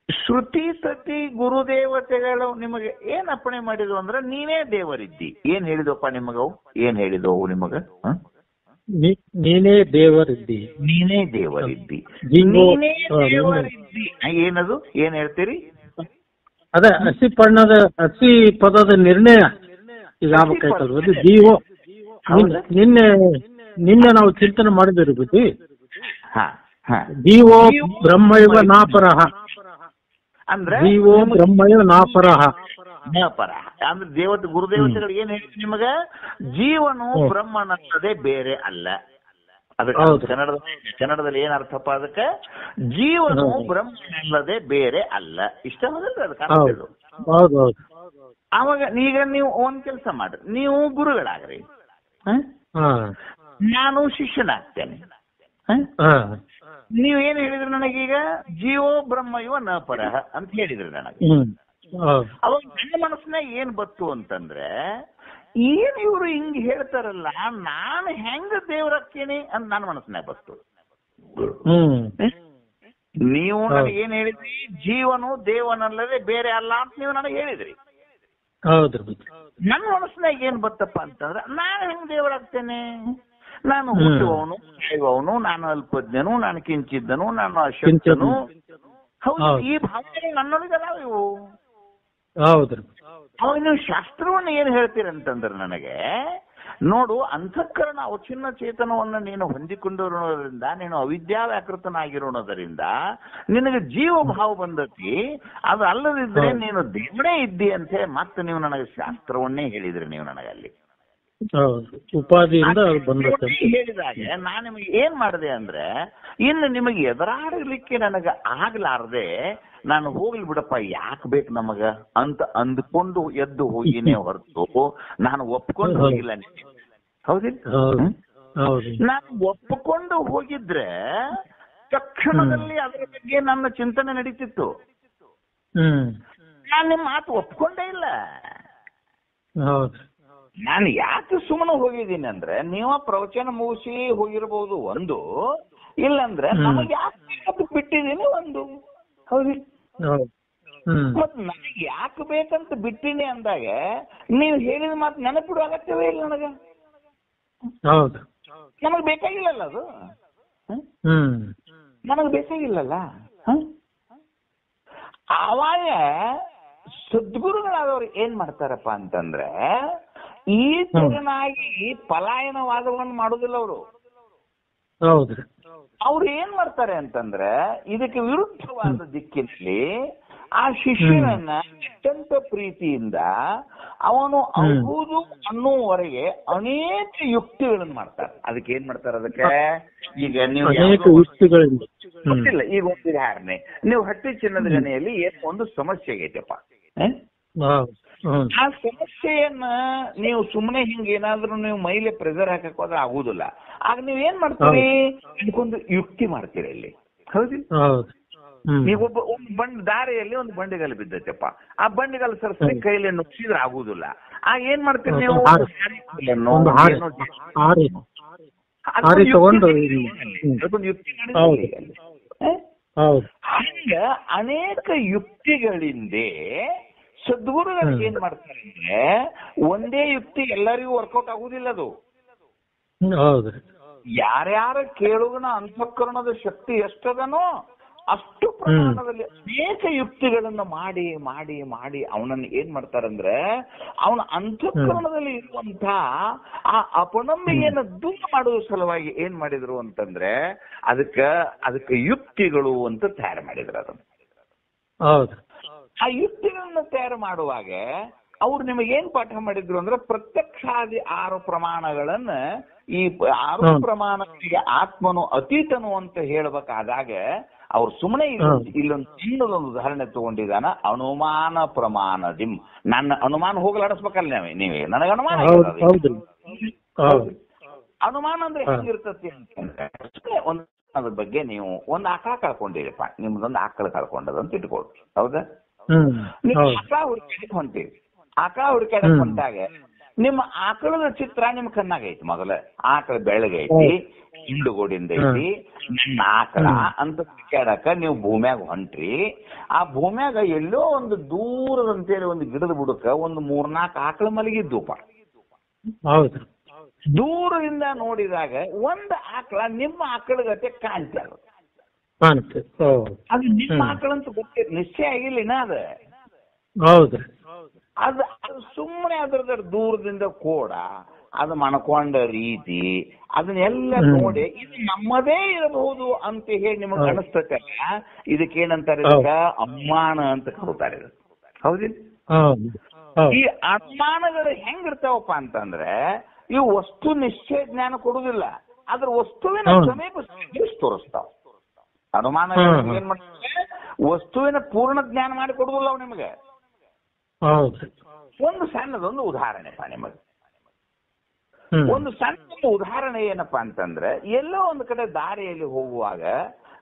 ಶ್ರುತಿ ಸತಿ ಗುರುದೇವತೆಗಳು ನಿಮಗೆ ಏನ್ ಅಪ್ಪಣೆ ಮಾಡಿದ್ವು ಅಂದ್ರೆ ನೀನೇ ದೇವರಿದ್ದಿ. ಏನ್ ಹೇಳಿದಪ್ಪ ನಿಮಗವು? ಏನ್ ಹೇಳಿದವು ನಿಮಗ? ನೀನೇ ದೇವರಿದ್ದಿ, ನೀನೇ ದೇವರಿದ್ದಿ, ನೀನೇ ದೇವರಿದ್ದಿ. ಏನದು? ಏನ್ ಹೇಳ್ತೀರಿ? ಅದೇ ಹಸಿ ಪದದ ನಿರ್ಣಯ ಈಗ ಆಗ್ಬೇಕಾಯ್ತಲ್ವ ಅದು ಜೀವ. ನಿನ್ನೆ ನಾವು ಚಿಂತನೆ ಮಾಡಿದಿರಿ ಬುದ್ಧಿ. ಜೀವೋ ಬ್ರಹ್ಮೈವ ನಾಪರಃ ಅಂದ್ರೆ ಜೀವೋ ಬ್ರಹ್ಮೈವ ನಾಪರಃ ಅಂದ್ರೆ ಗುರುದೇವತೆಗಳು ಏನ್ ಹೇಳಿ ನಿಮಗ ಜೀವನು ಬ್ರಹ್ಮನಲ್ಲದೆ ಬೇರೆ ಅಲ್ಲ. ಅದಕ್ಕೆ ಕನ್ನಡದಲ್ಲಿ ಏನ್ ಅರ್ಥಪ್ಪ ಅದಕ್ಕೆ ಜೀವನು ಬ್ರಹ್ಮನಲ್ಲದೆ ಬೇರೆ ಅಲ್ಲ. ಇಷ್ಟ ಅದಕ್ಕೆ ಅವಾಗ ಈಗ ನೀವು ಒಂದ್ ಕೆಲಸ ಮಾಡ್ರಿ, ನೀವು ಗುರುಗಳಾಗ್ರಿ, ನಾನು ಶಿಷ್ಯನಾಗ್ತೇನೆ. ನೀವ್ ಏನ್ ಹೇಳಿದ್ರಿ ನನಗೀಗ ಜೀವೋ ಬ್ರಹ್ಮ ಇವ ನ ಪರಃ ಅಂತ ಹೇಳಿದ್ರಿ ನನಗೆ. ಅವಾಗ ನನ್ನ ಮನಸ್ಸಿನಾಗ ಏನ್ ಬತ್ತು ಅಂತಂದ್ರೆ ಏನ್ ಇವ್ರು ಹಿಂಗ್ ಹೇಳ್ತಾರಲ್ಲ, ನಾನು ಹೆಂಗ ದೇವ್ರಾಗ್ತೇನೆ ಅಂತ ನನ್ನ ಮನಸ್ಸಿನಾಗ ಬತ್ತು. ನೀವು ನನಗೆ ಏನ್ ಹೇಳಿದ್ರಿ, ಜೀವನು ದೇವನಲ್ಲದೆ ಬೇರೆ ಅಲ್ಲ ಅಂತ ನೀವು ನನಗೆ ಹೇಳಿದ್ರಿ. ನನ್ನ ಮನಸ್ಸಿನಾಗ ಏನ್ ಬತ್ತಪ್ಪ ಅಂತಂದ್ರೆ ನಾನು ಹೆಂಗ್ ದೇವರಾಗ್ತೇನೆ, ನಾನು ಹುಟ್ಟುವವನು ಸಾಯುವವನು, ನಾನು ಅಲ್ಪಜ್ಞನು, ನಾನು ಕಿಂಚಿದ್ದನು, ನಾನು ಅಶಕ್ತನು. ಹೌದು, ಈ ಭಾವನೆ ನನ್ನೊಳಗಲ್ಲ ಇವು. ಅವಾಗ ನೀವು ಶಾಸ್ತ್ರವನ್ನು ಏನ್ ಹೇಳ್ತೀರಂತಂದ್ರೆ ನನಗೆ ನೋಡು, ಅಂತಃಕರಣ ಅವಚಿನ್ನ ಚೇತನವನ್ನ ನೀನು ಹೊಂದಿಕೊಂಡಿರೋದ್ರಿಂದ, ನೀನು ಅವಿದ್ಯಾ ವ್ಯಾಕೃತನಾಗಿರೋಣದರಿಂದ ನಿನಗೆ ಜೀವ ಭಾವ ಬಂದತಿ. ಅದು ಅಲ್ಲದಿದ್ರೆ ನೀನು ದೇವರೇ ಇದ್ದಿ ಅಂತ ಮತ್ತೆ ನೀವು ನನಗೆ ಶಾಸ್ತ್ರವನ್ನೇ ಹೇಳಿದ್ರಿ. ನೀವು ನನಗಲ್ಲಿ ಉಪಾಧಿಯಿಂದ ಹೇಳಿದಾಗ ನಾನು ನಿಮಗೆ ಏನ್ ಮಾಡಿದೆ ಅಂದ್ರೆ, ಇನ್ನು ನಿಮಗೆ ಎದುರಾಡಲಿಕ್ಕೆ ನನಗೆ ಆಗ್ಲಾರ್ದೆ ನಾನು ಹೋಗ್ಲಿ ಬಿಡಪ್ಪ ಯಾಕೆ ಬೇಕು ನಮಗ ಅಂತ ಅಂದ್ಕೊಂಡು ಎದ್ದು ಹೋಗಿನೇ ಹೊರತು ನಾನು ಒಪ್ಕೊಂಡು ಹೋಗಿಲ್ಲ. ಹೌದಿಲ್ಲ? ನಾನು ಒಪ್ಪಿಕೊಂಡು ಹೋಗಿದ್ರೆ ತಕ್ಷಣದಲ್ಲಿ ಅದರ ಬಗ್ಗೆ ನನ್ನ ಚಿಂತನೆ ನಡೀತಿತ್ತು. ನಾನು ನಿಮ್ಮ ಮಾತು ಒಪ್ಕೊಂಡೇ ಇಲ್ಲ. ನಾನು ಯಾಕೆ ಸುಮ್ಮನೆ ಹೋಗಿದ್ದೀನಿ ಅಂದ್ರೆ, ನೀವ ಪ್ರವಚನ ಮುಗಿಸಿ ಹೋಗಿರ್ಬೋದು ಒಂದು, ಇಲ್ಲಂದ್ರೆ ನಮಗೆ ಯಾಕೆ ಬಿಟ್ಟಿದ್ದೀನಿ ಒಂದು. ಹೌದಿಲ್ಲ? ಮತ್ ನನಗೆ ಯಾಕೆ ಬೇಕಂತ ಬಿಟ್ಟಿನಿ ಅಂದಾಗ ನೀವು ಹೇಳಿದ ಮಾತು ನೆನಪಿಡುವ ಅಗತ್ಯವೇ ಇಲ್ಲ ನನಗ. ನಮಗ್ ಬೇಕಾಗಿಲ್ಲಲ್ಲ ಅದು, ನಮಗ್ ಬೇಕಾಗಿಲ್ಲಲ್ಲ. ಆವಾಗ ಸದ್ಗುರುಗಳಾದವ್ರು ಏನ್ ಮಾಡ್ತಾರಪ್ಪ ಅಂತಂದ್ರೆ, ಈ ತರನಾಗಿ ಪಲಾಯನವಾದವನ್ನು ಮಾಡುದಿಲ್ಲ ಅವರು. ಅವ್ರು ಏನ್ ಮಾಡ್ತಾರೆ ಅಂತಂದ್ರೆ, ಇದಕ್ಕೆ ವಿರುದ್ಧವಾದ ದಿಕ್ಕಿನಲ್ಲಿ ಆ ಶಿಷ್ಯನನ್ನ ಅತ್ಯಂತ ಪ್ರೀತಿಯಿಂದ ಅವನು ಹೌದು ಅನ್ನುವರೆಗೆ ಅನೇಕ ಯುಕ್ತಿಗಳನ್ನು ಮಾಡ್ತಾರೆ. ಅದಕ್ಕೆ ಏನ್ ಮಾಡ್ತಾರೆ, ಅದಕ್ಕೆ ಈಗ ನೀವು ಗೊತ್ತಿಲ್ಲ, ಈಗ ಒಂದು ಉದಾಹರಣೆ, ನೀವು ಹಟ್ಟಿ ಚಿನ್ನದ ಗಣಿಯಲ್ಲಿ ಒಂದು ಸಮಸ್ಯೆ ಆಗೈತಪ್ಪ. ಆ ಸಮಸ್ಯೆಯನ್ನ ನೀವು ಸುಮ್ಮನೆ ಹಿಂಗ ಏನಾದ್ರೂ ನೀವು ಮೈಲೆ ಪ್ರೆಸರ್ ಹಾಕಕ್ ಹೋದ್ರೆ ಆಗುದಿಲ್ಲ. ಆಗ ನೀವ್ ಏನ್ ಮಾಡ್ತೀರಿ, ಇದಕ್ಕೊಂದು ಯುಕ್ತಿ ಮಾಡ್ತೀರಿ ಇಲ್ಲಿ. ಹೌದಿಲ್ಲ? ನೀವೊಬ್ಬ ಒಂದು ದಾರಿಯಲ್ಲಿ ಒಂದು ಬಂಡಿಗಲ್ಲು ಬಿದ್ದೈತಪ್ಪ, ಆ ಬಂಡಿಗಲ್ಲು ಸರಸ್ವತಿ ಕೈಲಿ ನುಗ್ಸಿದ್ರೆ ಆಗುದಿಲ್ಲ. ಆಗ ಏನ್ ಮಾಡ್ತೀರಿ ನೀವು, ಯುಕ್ತಿ ಹಂಗ ಅನೇಕ ಯುಕ್ತಿಗಳಿಂದ ಸದ್ಗುರುಗಳು ಏನ್ ಮಾಡ್ತಾರೆ ಅಂದ್ರೆ, ಒಂದೇ ಯುಕ್ತಿ ಎಲ್ಲರಿಗೂ ವರ್ಕೌಟ್ ಆಗುದಿಲ್ಲ. ಅದು ಯಾರ್ಯಾರ ಕೇಳುವನ ಅಂತಃಕರಣದ ಶಕ್ತಿ ಎಷ್ಟದನೋ ಅಷ್ಟು ಪ್ರಮಾಣದಲ್ಲಿ ಅನೇಕ ಯುಕ್ತಿಗಳನ್ನ ಮಾಡಿ ಮಾಡಿ ಮಾಡಿ ಅವನನ್ನು ಏನ್ ಮಾಡ್ತಾರಂದ್ರೆ, ಅವನ ಅಂತಃಕರಣದಲ್ಲಿ ಇರುವಂತ ಆ ಅಪನಂಬಿಕೆಯನ್ನು ದೂರ ಮಾಡುವ ಸಲುವಾಗಿ ಏನ್ ಮಾಡಿದ್ರು ಅಂತಂದ್ರೆ, ಅದಕ್ಕೆ ಯುಕ್ತಿಗಳು ಅಂತ ತಯಾರು ಮಾಡಿದ್ರು. ಅದನ್ನು ಆ ಯುಕ್ತಿಗಳನ್ನ ತಯಾರು ಮಾಡುವಾಗ ಅವ್ರು ನಿಮಗೇನ್ ಪಾಠ ಮಾಡಿದ್ರು ಅಂದ್ರೆ, ಪ್ರತ್ಯಕ್ಷಾದಿ 6 ಪ್ರಮಾಣಗಳನ್ನ, ಈ 6 ಪ್ರಮಾಣಗಳಿಗೆ ಆತ್ಮನು ಅತೀತನು ಅಂತ ಹೇಳ್ಬೇಕಾದಾಗ ಅವ್ರು ಸುಮ್ಮನೆ ಇಲ್ಲೊಂದು ಚಿನ್ನದೊಂದು ಉದಾಹರಣೆ ತಗೊಂಡಿದ್ದಾನ, ಅನುಮಾನ ಪ್ರಮಾಣದಿಂ. ನನ್ನ ಅನುಮಾನ ಹೋಗ್ಲಾಡಿಸ್ಬೇಕಲ್ಲ ನೀವೇ, ನನಗೆ ಅನುಮಾನ. ಅನುಮಾನ ಅಂದ್ರೆ ಹೆಂಗಿರ್ತತಿ ಅಂತಂದ್ರೆ, ಒಂದು ಅದ್ರ ಬಗ್ಗೆ ನೀವು ಒಂದು ಆಕಳ ಕಳ್ಕೊಂಡಿರಪ್ಪ, ನಿಮ್ದೊಂದು ಆಕಳ ಕಳ್ಕೊಂಡದಂತ ಇಟ್ಕೊಳ್ರಿ. ಹೌದಾ? ನೀವು ಆಕಳ ಹುಡುಕಾಡಕ್ ಹೊಂತೀವಿ. ಆಕಳ ಹುಡುಕಾಡಕ್ ಹೊಂಟಾಗ ನಿಮ್ಮ ಆಕಳದ ಚಿತ್ರ ನಿಮ್ ಕಣ್ಣಾಗೈತಿ. ಮೊದಲ ಆಕಳ ಬೆಳಗೈತಿ, ಹಿಂಡುಗೋಡಿಂದ ಐತಿ, ನನ್ನ ಆಕಳ ಅಂತ ಹುಡುಕಾಡಕ ನೀವು ಭೂಮ್ಯಾಗ ಹೊಂಟ್ರಿ. ಆ ಭೂಮ್ಯಾಗ ಎಲ್ಲೋ ಒಂದು ದೂರದಂತೇಳಿ ಒಂದು ಗಿಡದ ಬುಡಕ ಒಂದು 3-4 ಆಕಳ ಮಲಗಿದ್ದುಪ್ಪ. ದೂರದಿಂದ ನೋಡಿದಾಗ ಒಂದು ಆಕಳ ನಿಮ್ಮ ಆಕಳಗತೆ ಕಾಣ್ತದೆ. ಅದು ನಿಮ್ಮ ಆಕಳ ಅಂತ ಗೊತ್ತಿರ ನಿಶ್ಚಯ ಆಗಿಲ್ಲ ಇನ್ನ. ಅದ ಹೌದ್ರಿ. ಅದು ಸುಮ್ಮನೆ ಅದ್ರದ ದೂರದಿಂದ ಕೂಡ ಅದು ಮಣ್ಕೊಂಡ ರೀತಿ ಅದನ್ನೆಲ್ಲ ನೋಡಿ ಇದು ನಮ್ಮದೇ ಇರಬಹುದು ಅಂತ ಹೇಳಿ ನಿಮಗೆ ಅನಿಸ್ತೈತಲ್ಲ, ಇದಕ್ಕೇನಂತಾರೆ, ಇದಕ್ಕ ಅನುಮಾನ ಅಂತ ಕರೀತಾರೆ. ಹೌದಿಲ್ಲ? ಈ ಅನುಮಾನಗಳು ಹೆಂಗಿರ್ತಾವಪ್ಪ ಅಂತಂದ್ರೆ ಇವು ವಸ್ತು ನಿಶ್ಚಯ ಜ್ಞಾನ ಕೊಡುದಿಲ್ಲ, ಅದ್ರ ವಸ್ತುವಿನ ಸಮೀಪ ತೋರಿಸ್ತಾವ. ಅನುಮಾನಗಳು ಏನ್ ಮಾಡ್ತಾರೆ, ವಸ್ತುವಿನ ಪೂರ್ಣ ಜ್ಞಾನ ಮಾಡಿ ಕೊಡುದಿಲ್ಲ ಅವು ನಿಮಗೆ. ಒಂದು ಸಣ್ಣದೊಂದು ಉದಾಹರಣೆಪ್ಪ ನಿಮಗೆ. ಒಂದು ಸಣ್ಣ ಉದಾಹರಣೆ ಏನಪ್ಪಾ ಅಂತಂದ್ರೆ, ಎಲ್ಲೋ ಒಂದು ಕಡೆ ದಾರಿಯಲ್ಲಿ ಹೋಗುವಾಗ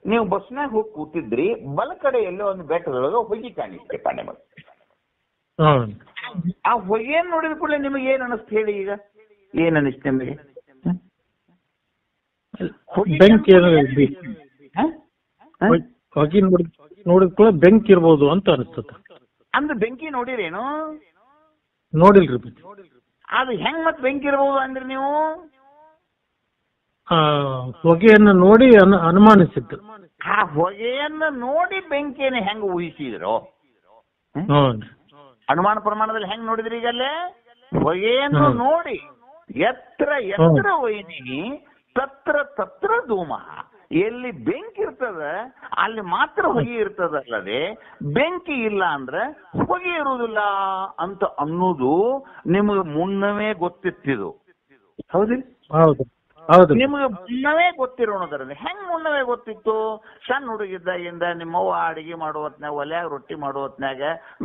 ನೀವು ಬಸ್ನಾಗ ಹೋಗಿ ಕೂತಿದ್ರಿ, ಬಲ ಕಡೆ ಎಲ್ಲೋ ಒಂದು ಬೆಟ್ಟದೊಳಗೆ ಹೊಗೆ ಕಾಣಿಸ್ತೇಪ ನಿಮಗೆ. ಆ ಹೊಗೆಯನ್ನು ನೋಡಿದ ಕೂಡಲೇ ನಿಮಗೆ ಏನ್ ಅನಿಸ್ತು ಹೇಳಿ? ಈಗ ಏನ್ ಅನಿಸ್ತು ನಿಮಗೆ? ಬೆಂಕಿ ಹೊಗೆ ನೋಡಿದ ಕೂಡ ಬೆಂಕಿ ಇರ್ಬೋದು ಅಂತ ಅನಿಸ್ತದ. ಅಂದ್ರೆ ಬೆಂಕಿ ನೋಡಿರೇನು? ನೋಡಿಲ್ರಿ. ಅದು ಹೆಂಗ್ ಮತ್ ಬೆಂಕಿ ಇರ್ಬೋದು ಅಂದ್ರೆ ನೀವು ಹೊಗೆಯನ್ನು ನೋಡಿ ಅನುಮಾನಿಸಿದ್ದು. ಆ ಹೊಗೆಯನ್ನ ನೋಡಿ ಬೆಂಕಿಯನ್ನು ಹೆಂಗ್ ಊಹಿಸಿದ್ರು? ಅನುಮಾನ ಪ್ರಮಾಣದಲ್ಲಿ ಹೆಂಗ್ ನೋಡಿದ್ರಿ? ಈಗಲ್ಲೇ ಹೊಗೆಯನ್ನು ನೋಡಿ ಎತ್ತರ ಒಯ್ದೀನಿ ತತ್ರ ತತ್ರ ಧೂಮ. ಎಲ್ಲಿ ಬೆಂಕಿ ಇರ್ತದ ಅಲ್ಲಿ ಮಾತ್ರ ಹೊಗೆ ಇರ್ತದಲ್ಲದೆ ಬೆಂಕಿ ಇಲ್ಲ ಅಂದ್ರೆ ಹೊಗೆ ಇರುವುದಿಲ್ಲ ಅಂತ ಅನ್ನೋದು ನಿಮಗೆ ಮುನ್ನವೇ ಗೊತ್ತಿತ್ತಿದು. ಹೌದಿಲ್ಲ? ಹೌದು. ನಿಮಗೆ ಮುನ್ನವೇ ಗೊತ್ತಿರೋಣದ್ರಲ್ಲಿ. ಹೆಂಗ್ ಮುನ್ನವೇ ಗೊತ್ತಿತ್ತು? ಸಣ್ಣ ಹುಡುಗಿದ್ದಾಗಿಂದ ನಿಮ್ಮವ್ವ ಅಡಿಗೆ ಮಾಡೋ ಹೊತ್ನ್ಯಾಗ, ಒಲ್ಯಾಗ ರೊಟ್ಟಿ ಮಾಡೋ ಹೊತ್ನ್ಯಾಗ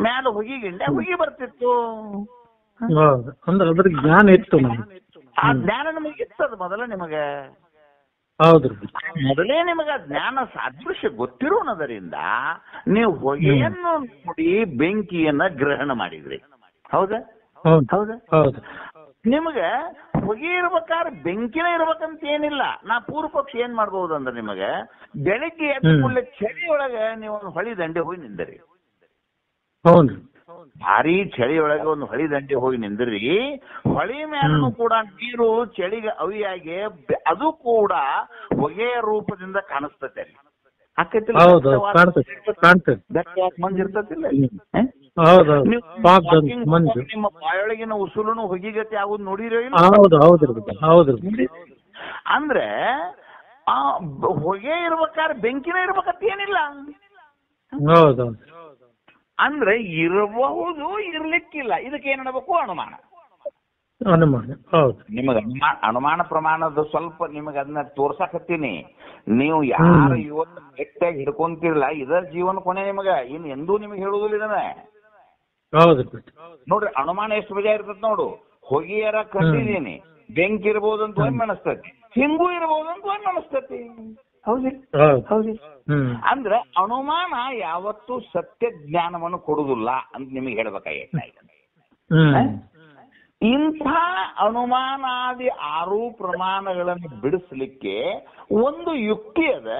ಮ್ಯಾಲ ಹೊಗೆ ಬರ್ತಿತ್ತು. ಅಂದ್ರೆ ಅದ್ರ ಜ್ಞಾನ ಇತ್ತು ನಮ್ಗೆ. ಆ ಜ್ಞಾನ ನಮಗೆ ಇರ್ತದ ಮೊದಲ ನಿಮಗೆ. ಹೌದ್ರಿ. ಮೊದಲೇ ನಿಮಗೆ ಜ್ಞಾನ ಸಾದೃಶ್ಯ ಗೊತ್ತಿರೋಣದರಿಂದ ನೀವು ಹೊಗೆಯನ್ನು ನೋಡಿ ಬೆಂಕಿಯನ್ನ ಗ್ರಹಣ ಮಾಡಿದ್ರಿ. ಹೌದಾ? ಹೌದು. ನಿಮಗೆ ಹೊಗೆ ಇರ್ಬೇಕಾದ್ರೆ ಬೆಂಕಿನೇ ಇರ್ಬೇಕಂತ ಏನಿಲ್ಲ. ನಾ ಪೂರ್ವ ಪಕ್ಷ ಏನ್ ಮಾಡ್ಬಹುದು ಅಂದ್ರೆ, ನಿಮಗೆ ಬೆಳಿಗ್ಗೆ ಎದ್ದ ಕೂಡಲೇ ಚಳಿಯೊಳಗೆ ನೀವು ಒಂದು ಹೊಳಿ ದಂಡೆ ಹೋಗಿ ನಿಂದರಿ. ಭಾರಿ ಚಳಿಯೊಳಗೆ ಒಂದು ಹೊಳಿ ದಂಡೆ ಹೋಗಿ ನಿಂದ್ರಿ. ಹೊಳಿ ಮೇಲೂ ಕೂಡ ನೀರು ಚಳಿಗೆ ಅವಿಯಾಗಿ ಅದು ಕೂಡ ಹೊಗೆಯ ರೂಪದಿಂದ ಕಾಣಿಸ್ತತೆ. ಮಂಜಿರ್ತತಿಲ್ಲ, ನಿಮ್ಮ ಬಾಯೊಳಗಿನ ಉಸುಲುನು ಹೊಗಿಗತಿ ಆಗುದು ನೋಡಿರೋ ಇಲ್ಲ? ಅಂದ್ರೆ ಆ ಹೊಗೆ ಇರ್ಬೇಕಾದ್ರೆ ಬೆಂಕಿನೇ ಇರ್ಬೇಕಂತ ಏನಿಲ್ಲ. ಅಂದ್ರೆ ಇರಬಹುದು, ಇರ್ಲಿಕ್ಕಿಲ್ಲ. ಇದಕ್ಕೆ ಏನ್ ಮಾಡಬೇಕು? ಅನುಮಾನ. ನಿಮಗ ಅನುಮಾನ ಪ್ರಮಾಣದ ಸ್ವಲ್ಪ ನಿಮಗೆ ಅದನ್ನ ತೋರ್ಸಾಕತ್ತೀನಿ. ನೀವು ಯಾರು ಇವತ್ತು ಗಟ್ಟಿಯಾಗಿ ಹಿಡ್ಕೊಂತಿರಲ್ಲ, ಇದರ ಜೀವನ ಕೊನೆ ನಿಮಗ. ಇನ್ ಎಂದೂ ನಿಮಗೆ ಹೇಳುದಿಲ್ಲ ಇದನ್ನ. ನೋಡ್ರಿ, ಅನುಮಾನ ಎಷ್ಟು ಬಜೆ ಇರ್ತದ ನೋಡು. ಹೊಗೆಯರ ಕಂಡಿದೀನಿ, ಬೆಂಕಿ ಇರ್ಬೋದು ಅಂತ ಒಂದ್ ಅನಸ್ತತಿ, ಹಿಂಗೂ ಇರ್ಬೋದು ಅಂತ ಒಂದ್ ಅನಸ್ತತಿ. ಹೌದಿ? ಅಂದ್ರೆ ಅನುಮಾನ ಯಾವತ್ತೂ ಸತ್ಯ ಜ್ಞಾನವನ್ನು ಕೊಡುದಿಲ್ಲ ಅಂತ ನಿಮಗೆ ಹೇಳ್ಬೇಕಾಗಿತ್ತು. ಇಂಥ ಅನುಮಾನಾದಿ 6 ಪ್ರಮಾಣಗಳನ್ನು ಬಿಡಿಸ್ಲಿಕ್ಕೆ ಒಂದು ಯುಕ್ತಿ ಅದ.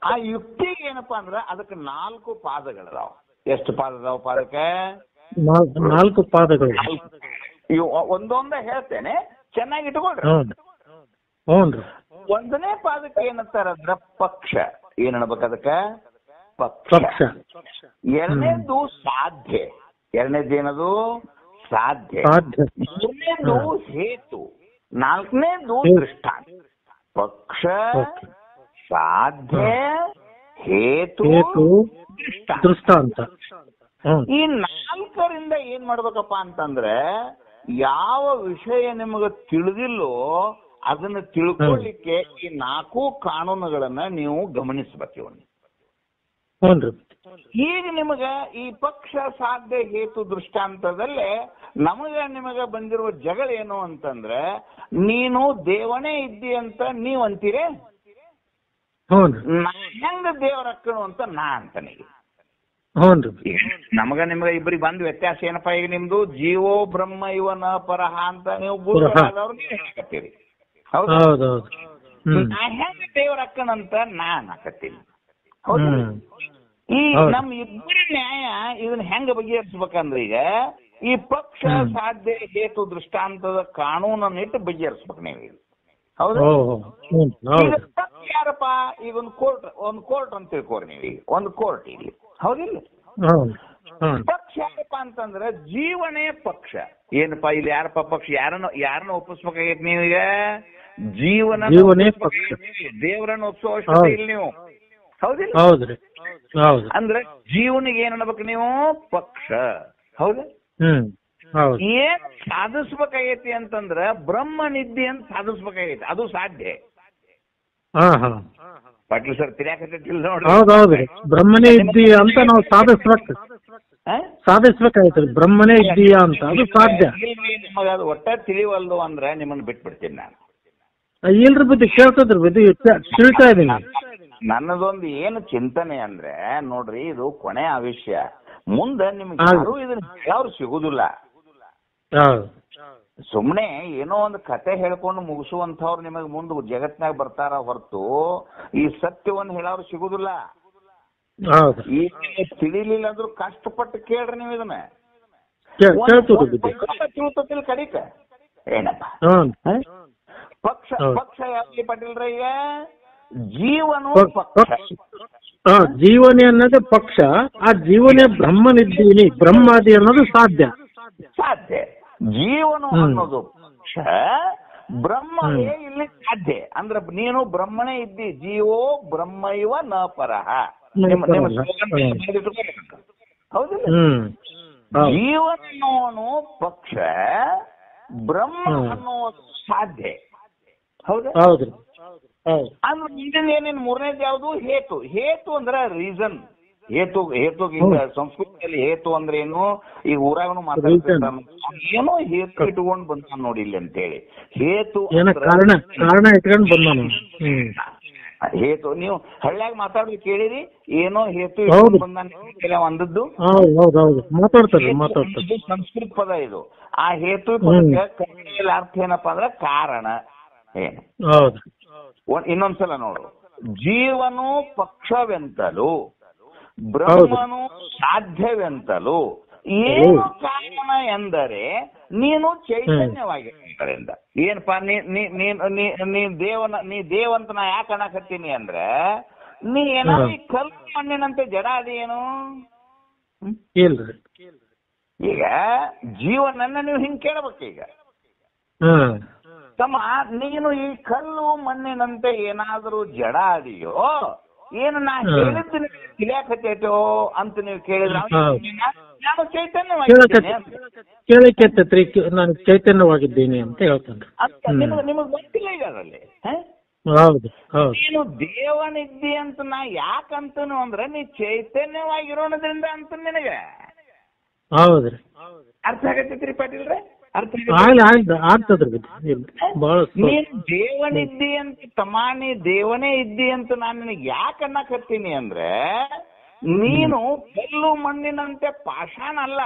ಆ ಯುಕ್ತಿಗೆ ಏನಪ್ಪಾ ಅಂದ್ರೆ ಅದಕ್ಕೆ 4 ಪಾದಗಳದಾವ. ಎಷ್ಟು ಪಾದ ಅದಾವ? ಪಾದಕ್ಕೆ 4 ಪಾದಗಳು. ಒಂದೊಂದ ಹೇಳ್ತೇನೆ, ಚೆನ್ನಾಗಿ ಇಟ್ಕೊಳ್ರಿ. ಒಂದನೇ ಪಾದಕ್ಕೆ ಏನಂತಾರಂದ್ರ ಪಕ್ಷ. ಏನ್ ಅನ್ಬೇಕು ಅದಕ್ಕ? ಪಕ್ಷ. ಎರಡನೇದು ಸಾಧ್ಯ. ಎರಡನೇದೇನದು? ಸಾಧ್ಯ. ಮೂರನೇದು ಹೇತು. ನಾಲ್ಕನೇದು ದೃಷ್ಟಾಂತ. ಪಕ್ಷ, ಸಾಧ್ಯ, ಹೇತು, ದೃಷ್ಟಾಂತ. ಈ 4ರಿಂದ ಏನ್ ಮಾಡ್ಬೇಕಪ್ಪ ಅಂತಂದ್ರೆ, ಯಾವ ವಿಷಯ ನಿಮಗೆ ತಿಳಿದಿಲ್ಲೋ ಅದನ್ನ ತಿಳ್ಕೊಳ್ಳಿಕ್ಕೆ ಈ 4 ಕಾನೂನುಗಳನ್ನ ನೀವು ಗಮನಿಸಬೇಕು. ಈಗ ನಿಮಗ ಈ ಪಕ್ಷ, ಸಾಧ್ಯ, ಹೇತು, ದೃಷ್ಟಾಂತದಲ್ಲೇ ನಿಮಗ ಬಂದಿರುವ ಜಗಳ ಏನು ಅಂತಂದ್ರೆ, ನೀನು ದೇವನೇ ಇದ್ದಿ ಅಂತ ನೀವ್ ಅಂತೀರೇ, ಹೆಂಗ ದೇವರಕ್ಕನು ಅಂತ ನಾ ಅಂತಾನೆ. ನಿಮಗ ಇಬ್ಬರಿಗೆ ಬಂದ್ ವ್ಯತ್ಯಾಸ ಏನಪ್ಪಾ? ಈಗ ನಿಮ್ದು ಜೀವೋ ಬ್ರಹ್ಮ ಇವನ ಪರಹ ಅಂತ ನೀವು ಹೇಳಕತ್ತೀರಿ. ಹೌದು? ನಾ ಹೆಂಗ ದೇವರಕ್ಕನಂತ ನಾನ್ ಹಾಕತ್ತೀನಿ. ಹೌದು? ಈ ನಮ್ ಇಬ್ಬರ ನ್ಯಾಯ ಇದನ್ನ ಹೆಂಗ ಬಗೆಹರಿಸ್ಬೇಕಂದ್ರೆ, ಈಗ ಈ ಪಕ್ಷ, ಸಾಧ್ಯ, ಹೇತು, ದೃಷ್ಟಾಂತದ ಕಾನೂನನ್ನ ಇಟ್ಟು ಬಗೆಹರಿಸ್ಬೇಕು ನೀವು. ಹೌದು? ಈಗ ಪಕ್ಷ ಯಾರಪ್ಪ? ಈಗ ಒಂದು ಕೋರ್ಟ್ ಅಂತ ತಿಳ್ಕೋರಿ ನೀವು. ಈಗ ಒಂದು ಕೋರ್ಟ್ ಇಲ್ಲಿ. ಹೌದಿಲ್ಲ? ಪಕ್ಷ ಯಾರಪ್ಪ ಅಂತಂದ್ರೆ ಜೀವನೇ ಪಕ್ಷ. ಏನಪ್ಪಾ ಇಲ್ಲಿ ಯಾರಪ್ಪ ಪಕ್ಷ? ಯಾರನ್ನ ಒಪ್ಪಿಸ್ಬೇಕಾಗೈತಿ ನೀವೀಗ? ಜೀವನೇ ಪಕ್ಷ. ದೇವರನ್ನ ಒಪ್ಪಿಸೋ ಅವಶ್ಯಕತೆ ಇಲ್ಲ ನೀವು, ಹೌದಿಲ್ಲ? ಹೌದ್ರಿ, ಹೌದು. ಅಂದ್ರೆ ಜೀವನಿಗೆ ಏನ್ ಅನ್ಬೇಕು ನೀವು? ಪಕ್ಷ, ಹೌದ? ಹೌದು. ಏನ್ ಸಾಧಿಸ್ಬೇಕಾಗೈತಿ ಅಂತಂದ್ರ ಬ್ರಹ್ಮನಿದ್ದೆ ಅಂತ ಸಾಧಿಸ್ಬೇಕಾಗೈತಿ. ಅದು ಸಾಧ್ಯ. ಪಾಟೀಲ್ ಸರ್ ತಿಳಿಯಾಕತ್ತಿಲ್ಲ ನೋಡ್ರಿ. ಹೌದೌದ್ರಿ, ಬ್ರಹ್ಮನೇ ಇದ್ದೀಯ ಅಂತ ನಾವು ಸಾಧಿಸ್ಬೇಕಾಯ್ತು. ಬ್ರಹ್ಮನೇ ಇದ್ದೀಯ ಅಂತ ಅದು ಸಾಧ್ಯ. ನಿಮಗ ಅದು ಒಟ್ಟ ತಿಳಿವಲ್ದು ಅಂದ್ರೆ ನಿಮ್ಮನ್ನ ಬಿಟ್ಬಿಡ್ತೀನಿ ನಾನು. ಇಲ್ರಿ ಬುದ್ಧಿ ಕೇಳ್ತದ್ರಿ, ಬುದ್ಧಿ ತಿಳ್ತಾ ಇದೀನಿ. ನನ್ನದೊಂದು ಏನು ಚಿಂತನೆ ಅಂದ್ರೆ ನೋಡ್ರಿ, ಇದು ಕೊನೆ ಆವಿಷ್ಯ. ಮುಂದೆ ನಿಮ್ಗೆ ಯಾರು ಇದನ್ನ ಹೇಳೋರು ಸಿಗುದಿಲ್ಲ. ಸುಮ್ನೆ ಏನೋ ಒಂದು ಕತೆ ಹೇಳ್ಕೊಂಡು ಮುಗಿಸುವಂತವ್ರು ನಿಮಗೆ ಮುಂದೆ ಜಗತ್ನಾಗ ಬರ್ತಾರ ಹೊರತು ಈ ಸತ್ಯವನ್ನು ಹೇಳೋರು ಸಿಗುದಿಲ್ಲ. ಈಗ ತಿಳಿಲಿಲ್ಲ ಅಂದ್ರೂ ಕಷ್ಟಪಟ್ಟು ಕೇಳ್ರಿ ನೀವು ಇದನ್ನ. ತಿಳ್ಕೊತಿಲ್ ಕಡಿಕ ಏನಪ್ಪ ಪಕ್ಷ. ಪಕ್ಷ ಯಾವ್ದು ಪಾಟೀಲ್ರ? ಈಗ ಜೀವನು ಪಕ್ಷ. ಜೀವನಿ ಅನ್ನೋದೇ ಪಕ್ಷ. ಆ ಜೀವನೇ ಬ್ರಹ್ಮನಿದ್ದೀನಿ, ಬ್ರಹ್ಮಾದಿ ಅನ್ನೋದು ಸಾಧ್ಯ. ಜೀವನು ಅನ್ನೋದು ಪಕ್ಷ, ಬ್ರಹ್ಮವೇ ಇಲ್ಲಿ ಸಾಧ್ಯ. ಅಂದ್ರೆ ನೀನು ಬ್ರಹ್ಮನೇ ಇದ್ದಿ. ಜೀವೋ ಬ್ರಹ್ಮೈವ ನ ಪರಃ. ಹೌದಿಲ್ಲ? ಜೀವನ ಅನ್ನೋನು ಪಕ್ಷ, ಬ್ರಹ್ಮ ಅನ್ನೋದು ಸಾಧ್ಯ. ಹೌದು. ಅಂದ್ರೆ ಇದನ್ನ ಏನೇನು ಮೂರನೇದು ಯಾವುದು? ಹೇತು. ಹೇತು ಅಂದ್ರೆ ರೀಸನ್. ಹೇತು ಈಗ ಸಂಸ್ಕೃತದಲ್ಲಿ ಹೇತು ಅಂದ್ರೆ ಏನು? ಈಗ ಊರಾಗನು ಮಾತಾಡ್ತಿರ್ತಾರ, ಏನೋ ಹೇತು ಇಟ್ಕೊಂಡ್ ಬಂದ ನೋಡಿ ಇಲ್ಲಿ ಅಂತ ಹೇಳಿ. ಹೇತು ಕಾರಣ ಇಟ್ಕೊಂಡ್ ಬಂದ. ಹೇತು ನೀವು ಹಳ್ಳ್ಯಾಗ ಮಾತಾಡೋದು ಕೇಳಿರಿ, ಏನೋ ಹೇತು ಇಟ್ಕೊಂಡ್ ಬಂದ ಒಂದದ್ದು ಮಾತಾಡ್ತಾರೆ. ಸಂಸ್ಕೃತ ಪದ ಇದು. ಆ ಹೇತು ಪದಕ್ಕೆ ಅರ್ಥ ಏನಪ್ಪಾ ಅಂದ್ರೆ ಕಾರಣ. ಏನು? ಇನ್ನೊಂದ್ಸಲ ನೋಡು, ಜೀವನು ಪಕ್ಷವೆಂತಲೂ ಬ್ರಹ್ಮನು ಸಾಧ್ಯವೆಂತಲೂ ಏನು ಕಾರಣ ಎಂದರೆ ನೀನು ಚೈತನ್ಯವಾಗಿರೋದ್ರಿಂದ. ಏನಪ್ಪಾ ನೀ ದೇವಂತ ನಾ ಯಾಕೆ ಅನ್ನಕತ್ತೀನಿ ಅಂದ್ರೆ ನೀ ಏನಾದ್ರು ಈ ಕಲ್ಲು ಮಣ್ಣಿನಂತೆ ಜಡ ಅದೇನು? ಈಗ ಜೀವನನ್ನ ನೀವು ಹಿಂಗ್ ಕೇಳಬೇಕು. ಈಗ ತಮ್ಮ, ನೀನು ಈ ಕಲ್ಲು ಮಣ್ಣಿನಂತೆ ಏನಾದರೂ ಜಡ ಅದೆಯೋ, ಏನು ನಾ ಹೇಳಿದ್ದೀನಿ ತಿಳಿಯಾಕತ್ತೈತೋ ಅಂತ ನೀವು ಕೇಳಿದ್ರೆ ನಾನು ಚೈತನ್ಯವಾಗಿದ್ದೀನಿ, ನಾನು ಚೈತನ್ಯವಾಗಿದ್ದೀನಿ ಅಂತ ಹೇಳ್ತಾನೆ. ನಿಮಗ್ ಗೊತ್ತಿಲ್ಲ ಈಗ ಅದರಲ್ಲಿ. ನೀನು ದೇವನಿದ್ದಿ ಅಂತ ನಾ ಯಾಕಂತನು ಅಂದ್ರೆ ನೀ ಚೈತನ್ಯವಾಗಿರೋದ್ರಿಂದ ಅಂತ ನಿನಗೆ ಅರ್ಥ ಆಗತ್ತೈತ್ರಿ ಪಾಟೀಲ್ರೆ? ನೀನು ದೇವನಿದ್ದಿ ಅಂತ ತಮಾನಿ ದೇವನೇ ಇದ್ದಿ ಅಂತ ನಾನು ನಿನಗೆ ಯಾಕೆ ಅನ್ನಕತ್ತೀನಿ ಅಂದ್ರೆ ನೀನು ಕಲ್ಲು ಮಣ್ಣಿನಂತೆ ಪಾಷಾಣ ಅಲ್ಲ.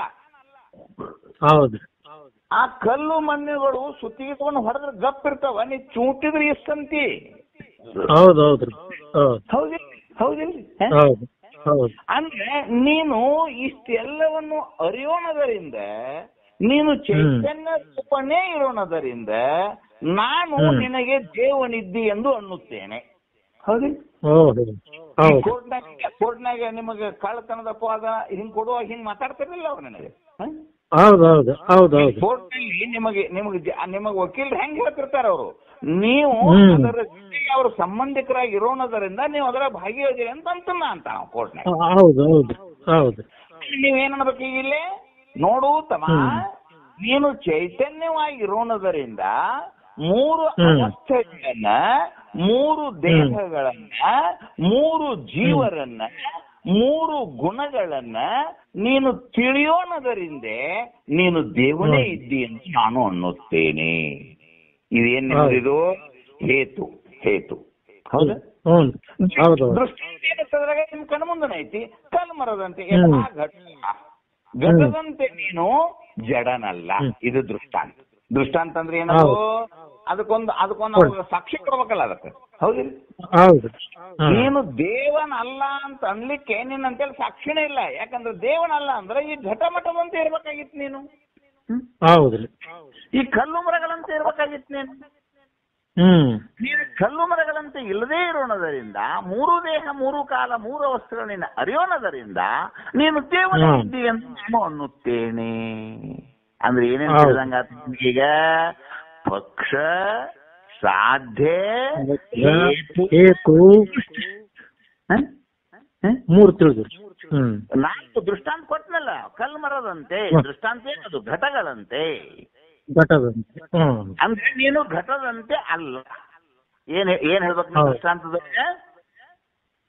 ಆ ಕಲ್ಲು ಮಣ್ಣುಗಳು ಸುತ್ತಿಗೆಕೊಂಡು ಹೊಡೆದ್ರೆ ಗಪ್ ಇರ್ತಾವ, ನೀ ಚೂಟಿದ್ರೆ ಎಷ್ಟಂತಿ. ಹೌದಿಲ್ರಿ? ಅಂದ್ರೆ ನೀನು ಇಷ್ಟೆಲ್ಲವನ್ನು ಅರಿಯೋಣದರಿಂದ, ನೀನು ಚೈತನ್ಯ ರೂಪನೇ ಇರೋಣದರಿಂದ ನಾನು ನಿನಗೆ ದೇವನಿದ್ದಿ ಎಂದು ಅನ್ನುತ್ತೇನೆ. ಹೌದಿಲ್ಲ? ಕೋರ್ಟ್ನಾಗ ನಿಮಗೆ ಕಳ್ಳತನದ ಅಪವಾದ ಹಿಂಗ್ ಕೊಡುವಾಗ ಹಿಂಗ್ ಮಾತಾಡ್ತಿರ್ಲಿಲ್ಲ ಅವ್ರು ನನಗೆ. ಕೋರ್ಟ್ನಲ್ಲಿ ನಿಮಗೆ ವಕೀಲರು ಹೆಂಗ್ ಹೇಳ್ತಿರ್ತಾರ ಅವರು, ನೀವು ಅದರ ಜೊತೆಗೆ ಅವ್ರ ಸಂಬಂಧಿಕರಾಗಿ ಇರೋಣದರಿಂದ ನೀವು ಅದರ ಭಾಗಿಯಾಗಿರಿ ಅಂತ ಅಂತ ಕೋರ್ಟ್ನಾಗ. ನೀವೇನ್ ಅನ್ಬೇಕು ಈಗ ಇಲ್ಲಿ ನೋಡು ತಮ್ಮ, ನೀನು ಚೈತನ್ಯವಾಗಿ ಇರೋಣದರಿಂದ 3 ಅವಸ್ಥೆಗಳನ್ನ, 3 ದೇಹಗಳನ್ನ, 3 ಜೀವರನ್ನ, 3 ಗುಣಗಳನ್ನ ನೀನು ತಿಳಿಯೋಣದರಿಂದ ನೀನು ದೇವನೇ ಇದ್ದಿ ಅಂತ ನಾನು ಅನ್ನುತ್ತೇನೆ. ಇದೇನ್ ಇದು ಹೇತು. ಹೌದಾ? ದೃಷ್ಟಾಂತ ನಿಮ್ ಕಣ್ಣ ಮುಂದನ ಐತಿ. ಕಲ್ಲು ಮರದಂತೆ ಘಟದಂತೆ ನೀನು ಜಡನಲ್ಲ. ಇದು ದೃಷ್ಟಾಂತ. ದೃಷ್ಟಾಂತ ಅಂದ್ರೆ ಏನದು? ಅದಕ್ಕೊಂದು ಸಾಕ್ಷಿ ಕೊಡ್ಬೇಕಲ್ಲ ಅದಕ್ಕೆ. ಹೌದಿಲ್ಲ? ನೀನು ದೇವನಲ್ಲ ಅಂತ ಅನ್ಲಿಕ್ಕೆ ನಿನ್ನಂತೇಳಿ ಸಾಕ್ಷಿನೇ ಇಲ್ಲ. ಯಾಕಂದ್ರೆ ದೇವನಲ್ಲ ಅಂದ್ರೆ ಈ ಘಟಮಠದಂತೆ ಇರ್ಬೇಕಾಗಿತ್ತು ನೀನು. ಈ ಕಲ್ಲು ಮರಗಳಂತ ಇರ್ಬೇಕಾಗಿತ್ತು ನೀನು. ನೀನು ಕಲ್ಲು ಮರಗಳಂತೆ ಇಲ್ಲದೇ ಇರೋಣದರಿಂದ, ಮೂರು ದೇಹ ಮೂರು ಕಾಲ ಮೂರು ಅವಸ್ಥೆಗಳನ್ನ ಅರಿಯೋಣದರಿಂದ ನೀನು ದೇವನ ಇದ್ದಿ ಅಂತ ನಾನು ಅನ್ನುತ್ತೇನೆ. ಅಂದ್ರೆ ಏನೇನು ಹೇಳಿದಂಗ ಈಗ ಪಕ್ಷ, ಸಾಧ್ಯ, ಹೇತು, ಮೂರು ತಿಳಿದ್ರು. ನಾಲ್ಕು ದೃಷ್ಟಾಂತ ಕೊಟ್ಟನಲ್ಲ. ಕಲ್ಲು ಮರದಂತೆ ದೃಷ್ಟಾಂತ ಏನದು? ಘಟಗಳಂತೆ. ಘಟದಂತೆ. ಅಂದ್ರೆ ನೀನು ಘಟದಂತೆ ಅಲ್ಲ. ಏನ್ ಹೇಳ್ಬೇಕು ನೀವು ದೃಷ್ಟಾಂತದಲ್ಲಿ?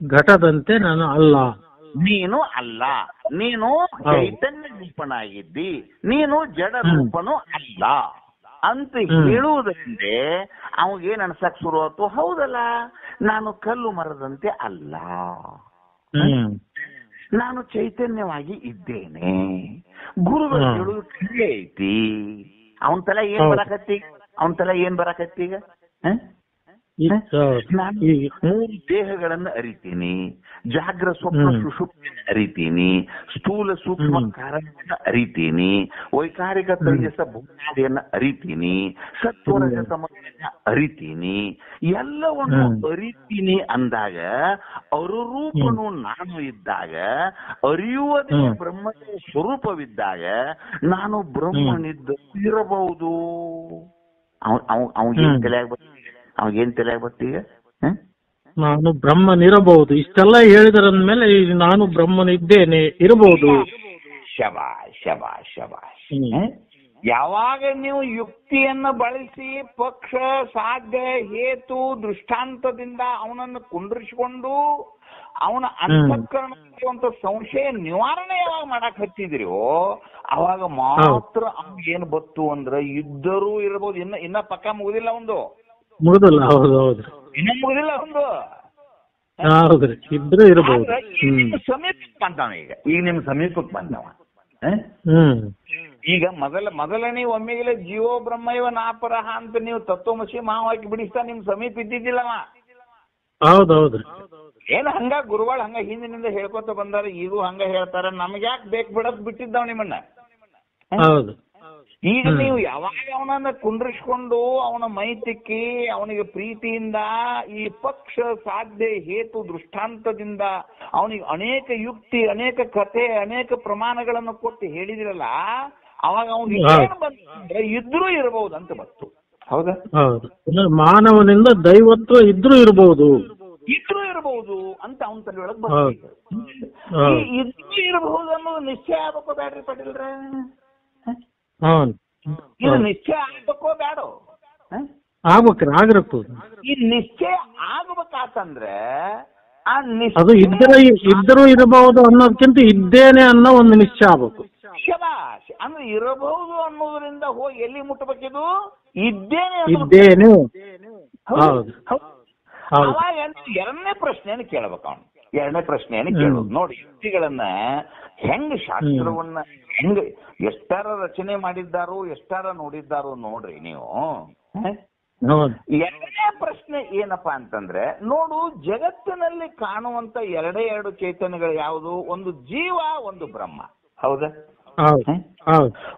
ಘಟದಂತೆ ನಾನು ಅಲ್ಲ. ನೀನು ಅಲ್ಲ, ನೀನು ಚೈತನ್ಯ ರೂಪನಾಗಿದ್ದಿ, ನೀನು ಜಡ ರೂಪನು ಅಲ್ಲ ಅಂತ ಹೇಳುವುದರಿಂದ ಅವಾಗೇನ್ ಅನ್ಸಕ್ ಶುರು ಆಯ್ತು, ಹೌದಲ್ಲ ನಾನು ಕಲ್ಲು ಮರದಂತೆ ಅಲ್ಲ, ನಾನು ಚೈತನ್ಯವಾಗಿ ಇದ್ದೇನೆ. ಗುರುಗಳು ಹೇಳುವುದು ಕ್ರಿಯೆ ಐತಿ. ಅವನ ತಲೆ ಏನ್ ಬರಕತ್ತೀಗ? ನಾನು ಮೂರು ದೇಹಗಳನ್ನು ಅರಿತೀನಿ, ಜಾಗ್ರ ಸ್ವಪ್ನ ಸುಷುಪ್ತಿಯನ್ನು ಅರಿತೀನಿ, ಸ್ಥೂಲ ಸೂಕ್ಷ್ಮ ಕಾರಣವನ್ನು ಅರಿತೀನಿ, ವೈಕಾರಿಕ ತೈಜಸ ಭೂಮಿಯನ್ನ ಅರಿತೀನಿ, ಸತ್ವರಜ ತಮಸ್ಸನ್ನ ಅರಿತೀನಿ, ಎಲ್ಲವನ್ನು ಅರಿತೀನಿ ಅಂದಾಗ ಅರುರೂಪನು ನಾನು ಇದ್ದಾಗ, ಅರಿಯುವುದೇ ಬ್ರಹ್ಮದ ಸ್ವರೂಪವಿದ್ದಾಗ ನಾನು ಬ್ರಹ್ಮನಿದ್ದ ಇರಬಹುದು. ಅವನಿಗೇನ್ ತಲೆಯಾಗ ಬರ್ತೀಗ? ನಾನು ಬ್ರಹ್ಮನಿರಬಹುದು. ಇಷ್ಟೆಲ್ಲ ಹೇಳಿದ್ರಂದ್ಮೇಲೆ ನಾನು ಬ್ರಹ್ಮನಿದ್ದೇನೆ ಇರಬಹುದು. ಶಬಾಷ್ ಶಬಾಷ್ ಶಬಾಷ್. ಯಾವಾಗ ನೀವು ಯುಕ್ತಿಯನ್ನ ಬಳಸಿ ಪಕ್ಷ, ಸಾಧ್ಯ, ಹೇತು, ದೃಷ್ಟಾಂತದಿಂದ ಅವನನ್ನು ಕುಂಡ್ರಿಸಿಕೊಂಡು ಅವನ ಅಂತಃಕರಣ ಸಂಶಯ ನಿವಾರಣೆ ಯಾವಾಗ ಮಾಡಕ್ ಹಚ್ಚಿದ್ರಿಯೋ ಅವಾಗ ಮಾತ್ರ ಏನ್ ಬತ್ತು ಅಂದ್ರೆ ಇದ್ದರೂ ಇರಬಹುದು. ಇನ್ನ ಪಕ್ಕ ಮುಗುದಿಲ್ಲ ಒಂದು, ಮುಗುದಿಲ್ಲ. ಹೌದು ಹೌದ್ರಿ, ಇನ್ನ ಮುಗುದಿಲ್ಲ ಒಂದು. ಹೌದ್ರಿ, ಇದ್ರೂ ಇರಬಹುದು. ಸಮೀಪಕ್ಕೆ ಬಂದವ ಈಗ ನಿಮ್ ಸಮೀಪಕ್ಕೆ ಬಂದವ. ಈಗ ಮೊದಲ ನೀವು ಒಮ್ಮೆಗೆ ಜೀವೋ ಬ್ರಹ್ಮೈವ ನಾಪರಹ ಅಂತ ನೀವು ತತ್ವಮಸಿ ಮಾವಾಗಿ ಬಿಡಿಸ್ತಾ ನಿಮ್ ಸಮೀಪ ಇದ್ದಿದ್ದಿಲ್ಲವ. ಹೌದೌದ್ರಿ. ಏನ್ ಹಂಗ ಗುರುಗಳು ಹಂಗ ಹಿಂದಿನಿಂದ ಹೇಳ್ಕೊತ ಬಂದಾರ, ಈಗೂ ಹಂಗ ಹೇಳ್ತಾರ. ನಮ್ಗೆ ಯಾಕೆ ಬೇಕು ಬಿಡೋದ್ ಬಿಟ್ಟಿದ್ದಾವ್ ನಿಮ್ಮನ್ನ. ಹೌದು. ಈಗ ನೀವು ಯಾವಾಗ ಅವನನ್ನ ಕುಂಡ್ರಿಸ್ಕೊಂಡು ಅವನ ಮೈ ತಿಕ್ಕಿ ಅವನಿಗೆ ಪ್ರೀತಿಯಿಂದ ಈ ಪಕ್ಷ, ಸಾಧ್ಯ, ಹೇತು, ದೃಷ್ಟಾಂತದಿಂದ ಅವನಿಗೆ ಅನೇಕ ಯುಕ್ತಿ, ಅನೇಕ ಕಥೆ, ಅನೇಕ ಪ್ರಮಾಣಗಳನ್ನು ಕೊಟ್ಟು ಹೇಳಿದಿರಲ್ಲ, ಅವಾಗ ಅವನಿಗೆ ಏನು ಬಂದ್ರೆ ಇದ್ರೂ ಇರಬಹುದು ಅಂತ ಬಂತು. ಹೌದಾ? ಹೌದು. ಮಾನವನಿಂದ ದೈವತ್ವ ಇದ್ರೂ ಇರಬಹುದು ಅಂತ ಅವನ ತಲೆ ಒಳಗೆ ಬಂದ. ಇದ್ರೂ ಇರಬಹುದು ಅನ್ನೋದು ನಿಶ್ಚಯ ಆಗ್ಬೇಕೋ ಬ್ಯಾಡ್ರಿ ಪಟೇಲ್ರ? ಇದು ನಿಶ್ಚಯ ಆಗ್ಬೇಕೋ ಬ್ಯಾಡೋ? ಆಗ್ಬೇಕ್ರಿ, ಆಗಿರಬೇಕು. ಈ ನಿಶ್ಚಯ ಆಗ್ಬೇಕಾತಂದ್ರೆ ಆ ಅದು ಇದ್ದರೂ ಇರಬಹುದು ಅನ್ನೋದಕ್ಕಿಂತ ಇದ್ದೇನೆ ಅನ್ನೋ ಒಂದು ನಿಶ್ಚಯ ಆಗ್ಬೇಕು. ಶಬಾಷ್. ಅಂದ್ರೆ ಇರಬಹುದು ಅನ್ನೋದ್ರಿಂದ ಹೋಗಿ ಎಲ್ಲಿ ಮುಟ್ಟಬೇಕಿದು? ಇದ್ದೇನೆ. ಹೌದು. ಅವಾಗ ಎರಡನೇ ಪ್ರಶ್ನೆಯನ್ನು ಕೇಳಬೇಕು ಅವನು. ಎರಡನೇ ಪ್ರಶ್ನೆಯನ್ನು ಕೇಳೋದು ನೋಡಿ, ಯುಕ್ತಿಗಳನ್ನ ಹೆಂಗ್, ಶಾಸ್ತ್ರವನ್ನ ಹೆಂಗ್ ಎಷ್ಟಾರ ರಚನೆ ಮಾಡಿದ್ದಾರೋ, ಎಷ್ಟಾರ ನೋಡಿದ್ದಾರೋ ನೋಡ್ರಿ ನೀವು. ಎರಡನೇ ಪ್ರಶ್ನೆ ಏನಪ್ಪಾ ಅಂತಂದ್ರೆ, ನೋಡು ಜಗತ್ತಿನಲ್ಲಿ ಕಾಣುವಂತ ಎರಡು ಚೈತನ್ಯಗಳು ಯಾವುದು? ಒಂದು ಜೀವ, ಒಂದು ಬ್ರಹ್ಮ. ಹೌದಾ?